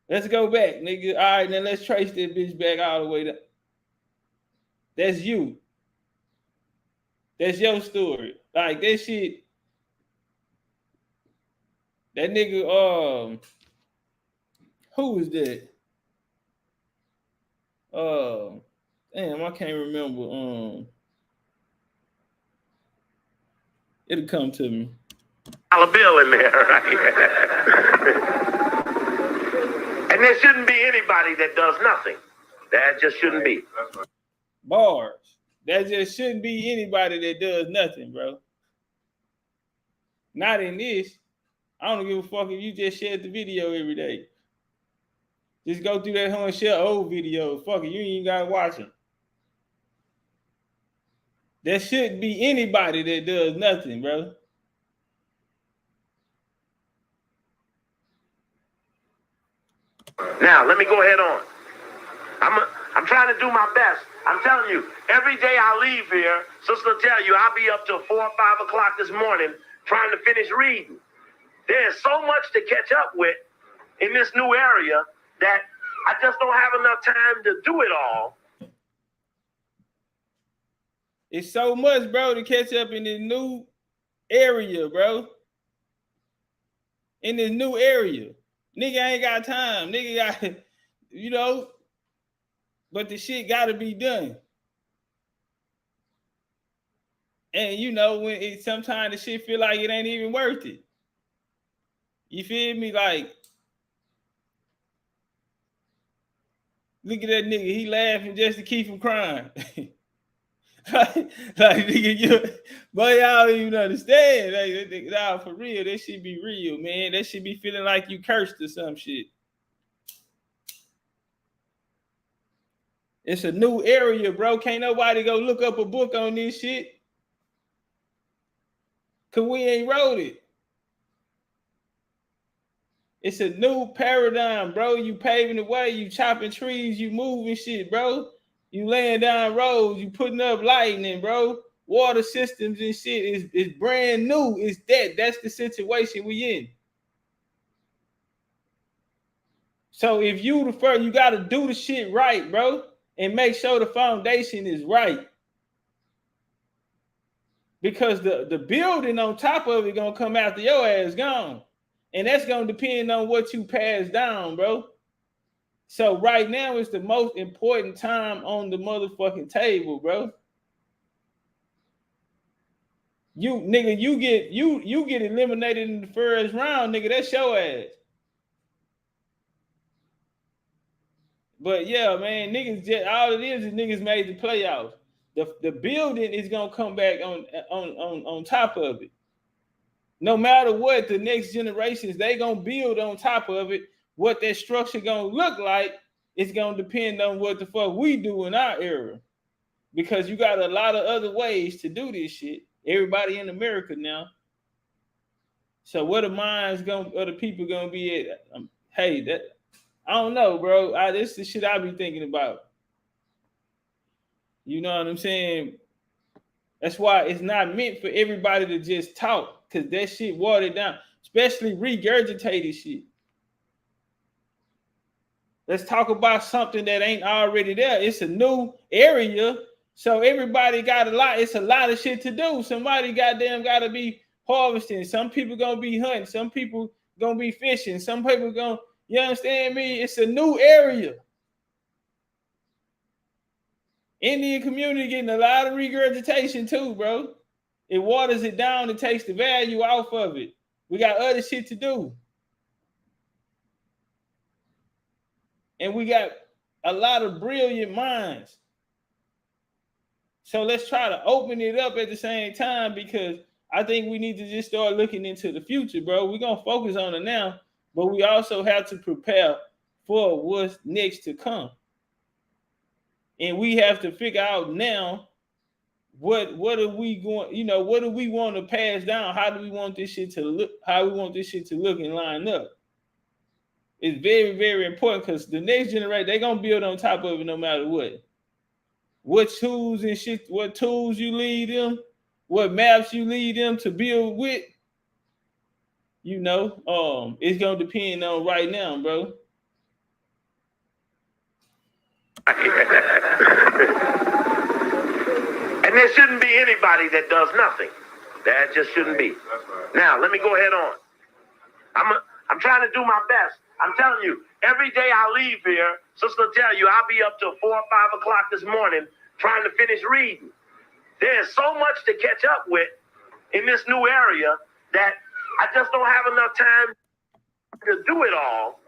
Let's go back, nigga. All right, now let's trace that bitch back all the way down. That's you. That's your story. Like that shit. That nigga, who is that? Damn, I can't remember. It'll come to me. $1 bill in there, right? And there shouldn't be anybody that does nothing. That just shouldn't be. Bars. That just shouldn't be anybody that does nothing, bro. Not in this. I don't give a fuck if you just shared the video every day. Just go through that home and share old video. Fuck it, you ain't even gotta watch it. There shouldn't be anybody that does nothing, bro. Now, let me go ahead on. I'm trying to do my best. I'm telling you, every day I leave here, sister will tell you, I'll be up till 4 or 5 o'clock this morning trying to finish reading. There's so much to catch up with in this new area that I just don't have enough time to do it all. It's so much, bro, to catch up in this new area, bro. In this new area. Nigga ain't got time. Nigga got, but the shit gotta be done. And when sometimes the shit feel like it ain't even worth it. You feel me? Like, look at that nigga. He laughing just to keep from crying. like nigga, boy, y'all don't even understand. Like, nah, for real, that shit be real, man. That shit be feeling like you cursed or some shit. It's a new area, bro. Can't nobody go look up a book on this shit. Cause we ain't wrote it. It's a new paradigm, bro. You paving the way, you chopping trees, you moving shit, bro. You laying down roads, you putting up lightning, bro. Water systems and shit is brand new. It's that's the situation we in. So if you the first, you gotta do the shit right, bro, and make sure the foundation is right. Because the building on top of it gonna come after your ass gone. And that's gonna depend on what you pass down, bro. So right now is the most important time on the motherfucking table, bro. You get eliminated in the first round, nigga. That's your ass. But yeah, man, niggas just all it is niggas made the playoffs. The building is gonna come back on top of it. No matter what, the next generations, they gonna build on top of it. What that structure gonna look like is gonna depend on what the fuck we do in our era. Because you got a lot of other ways to do this shit. Everybody in America now. So what the minds of the people gonna be at? Hey, I don't know, bro. This is the shit I be thinking about. You know what I'm saying? That's why it's not meant for everybody to just talk, because that shit watered down, especially regurgitated shit. Let's talk about something that ain't already there. It's a new area, so everybody got a lot. It's a lot of shit to do. Somebody goddamn got to be harvesting. Some people gonna be hunting. Some people gonna be fishing. Some people gonna, you understand me? It's a new area. Indian community getting a lot of regurgitation too, bro. It waters it down. It takes the value off of it. We got other shit to do. And we got a lot of brilliant minds. So let's try to open it up at the same time, because I think we need to just start looking into the future, bro. We're going to focus on it now, but we also have to prepare for what's next to come. And we have to figure out now what are we going, what do we want to pass down? How do we want this shit to look? How we want this shit to look and line up? It's very, very important, because the next generation, they're going to build on top of it no matter what. What tools and shit, what tools you lead them, what maps you lead them to build with, it's going to depend on right now, bro. And there shouldn't be anybody that does nothing. That just shouldn't be. Now, let me go ahead on. I'm trying to do my best. I'm telling you, every day I leave here, Sister tell you, I'll be up till 4 or 5 o'clock this morning trying to finish reading. There's so much to catch up with in this new area that I just don't have enough time to do it all.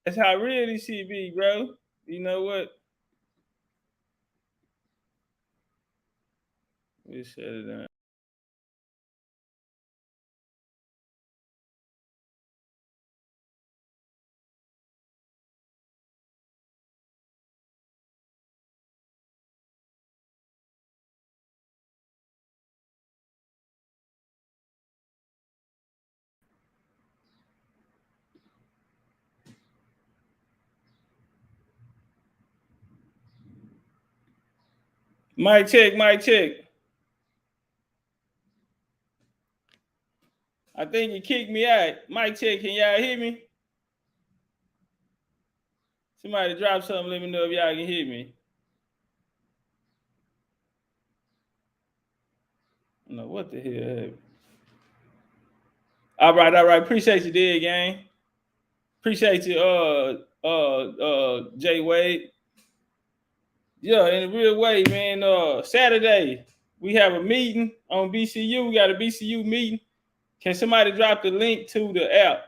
That's how really shit be, bro. You know what? We shut it down. Mic check, mic check. I think you kicked me out. Mic check, can y'all hear me? Somebody drop something, let me know if y'all can hear me. I don't know what the hell happened. All right. Appreciate you, dear gang. Appreciate you, Jay Wade. Yeah, in a real way, man. Saturday, we have a meeting on BCU. We got a BCU meeting. Can somebody drop the link to the app?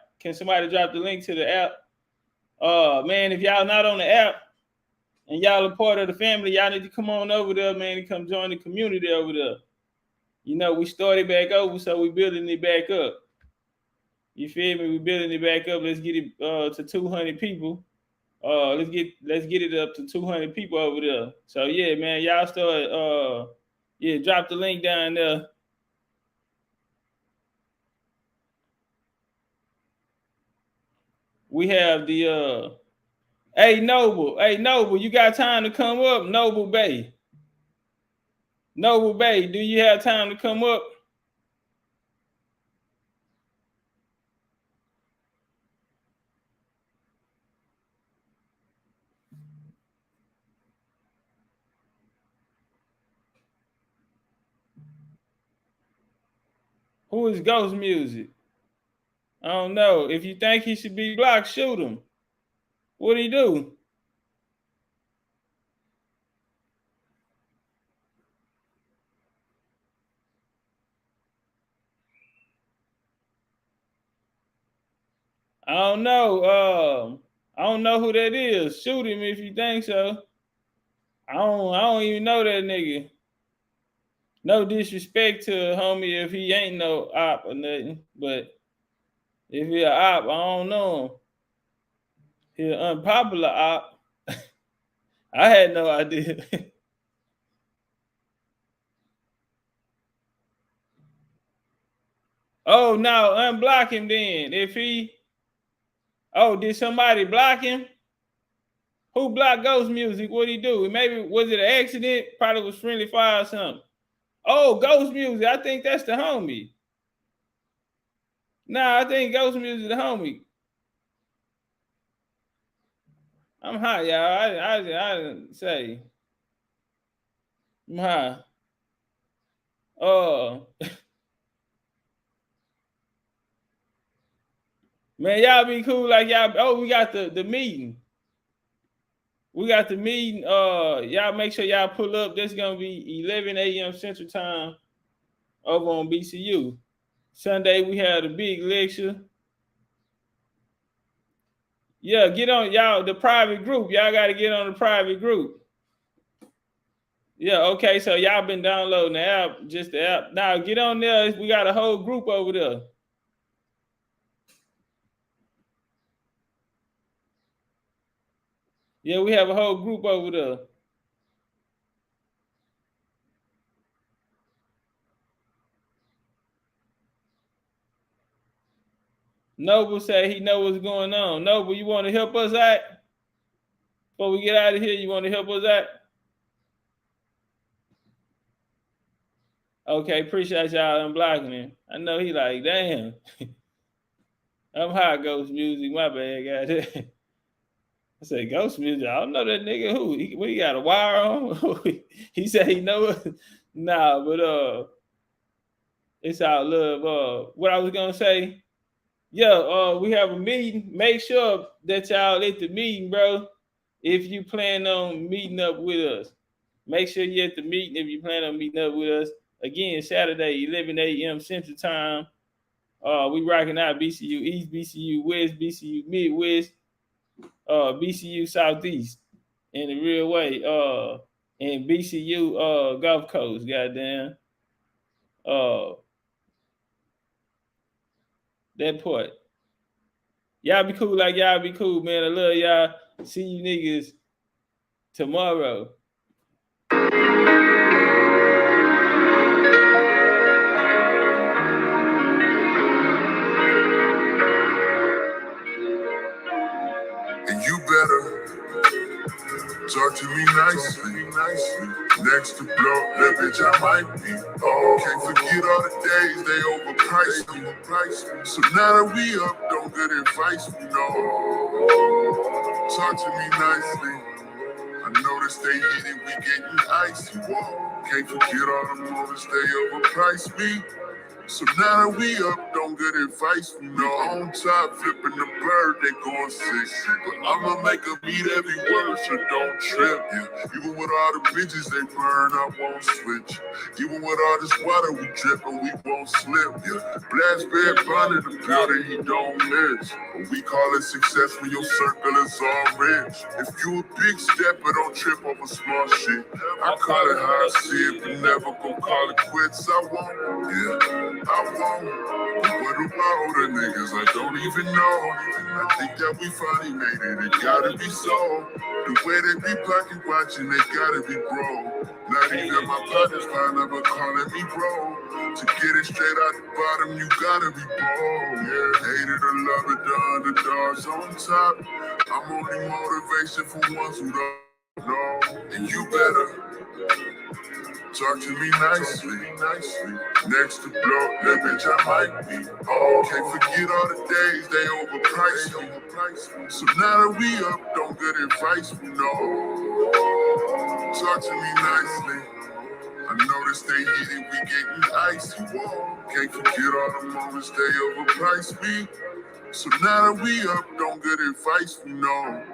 Man, if y'all not on the app and y'all are part of the family, y'all need to come on over there, man, and come join the community over there. We started back over, so we building it back up. You feel me? We building it back up. Let's get it to 200 people. Let's get it up to 200 people over there. So yeah, man, y'all start drop the link down there. We have the hey Noble, you got time to come up? Noble Bay, do you have time to come up? Who is Ghost Music? I don't know. If you think he should be blocked, shoot him. What'd he do? I don't know. I don't know who that is. Shoot him if you think so. I don't even know that nigga. No disrespect to homie if he ain't no op or nothing, but if he a op, I don't know him. He an unpopular op. I had no idea. Oh no, unblock him then. Did somebody block him? Who blocked Ghost Music? What'd he do? Maybe was it an accident? Probably was friendly fire or something. Oh, Ghost Music. I think that's the homie. Nah, I think Ghost Music the homie. I'm high, y'all. I didn't say. I'm high. Man, y'all be cool like y'all. Oh, we got the meeting. We got the meeting. Y'all make sure y'all pull up. This is gonna be 11 a.m. Central Time over on BCU. Sunday we had a big lecture. Yeah, get on y'all the private group. Y'all got to get on the private group. Yeah, okay. So y'all been downloading the app, just the app. Now get on there. We got a whole group over there. Yeah, we have a whole group over there. Noble said he know what's going on. Noble, you want to help us out? Before we get out of here, you want to help us out? Okay, appreciate y'all unblocking him. I know he like, damn. I'm high, Ghost Music. My bad, guys. I said, Ghost Music. I don't know that nigga who. He got a wire on? He said he know it. Nah, but it's all love. What I was gonna say, yeah, we have a meeting. Make sure that y'all at the meeting, bro. If you plan on meeting up with us, make sure you're at the meeting if you plan on meeting up with us. Again, Saturday, 11 a.m. Central Time. We rocking out BCU East, BCU West, BCU Midwest, BCU Southeast in a real way. And BCU Gulf Coast, goddamn. That part. Y'all be cool like y'all be cool, man. I love y'all. See you niggas tomorrow. And you better talk to me nicely. Next to blow, that bitch I might be. Oh, can't forget all the days they overpriced me. So now that we up, don't get advice, we know. Talk to me nicely. I noticed they heated, we getting icy. Whoa, can't forget all the moments they overpriced me. So now that we up, don't get advice from no on top, flipping the bird, they going sick. But I'ma make them eat every word, so don't trip. Yeah. Even with all the bitches they burn, I won't switch. Even with all this water we dripping, we won't slip. Yeah. Blast bad bond in the building, he don't miss. But we call it success when your circle is all rich. If you a big stepper, don't trip over small shit. I call it how I see it, but never gon' call it quits. I won't, yeah. I won't. What about older niggas I don't even know? I think that we finally made it. It gotta be so. The way they be pocket watching, they gotta be bro. Not even my partners find never calling me bro. To get it straight out the bottom, you gotta be bold. Yeah, hated or love it, the underdogs on top. I'm only motivation for ones who don't know. And you better talk to me nicely. Next to blow, that bitch I might be. Oh, can't forget all the days they overpriced me. So now that we up, don't get advice, we know. Talk to me nicely. I noticed they heated, we getting icy. Whoa, can't forget all the moments they overpriced me. So now that we up, don't get advice, we know.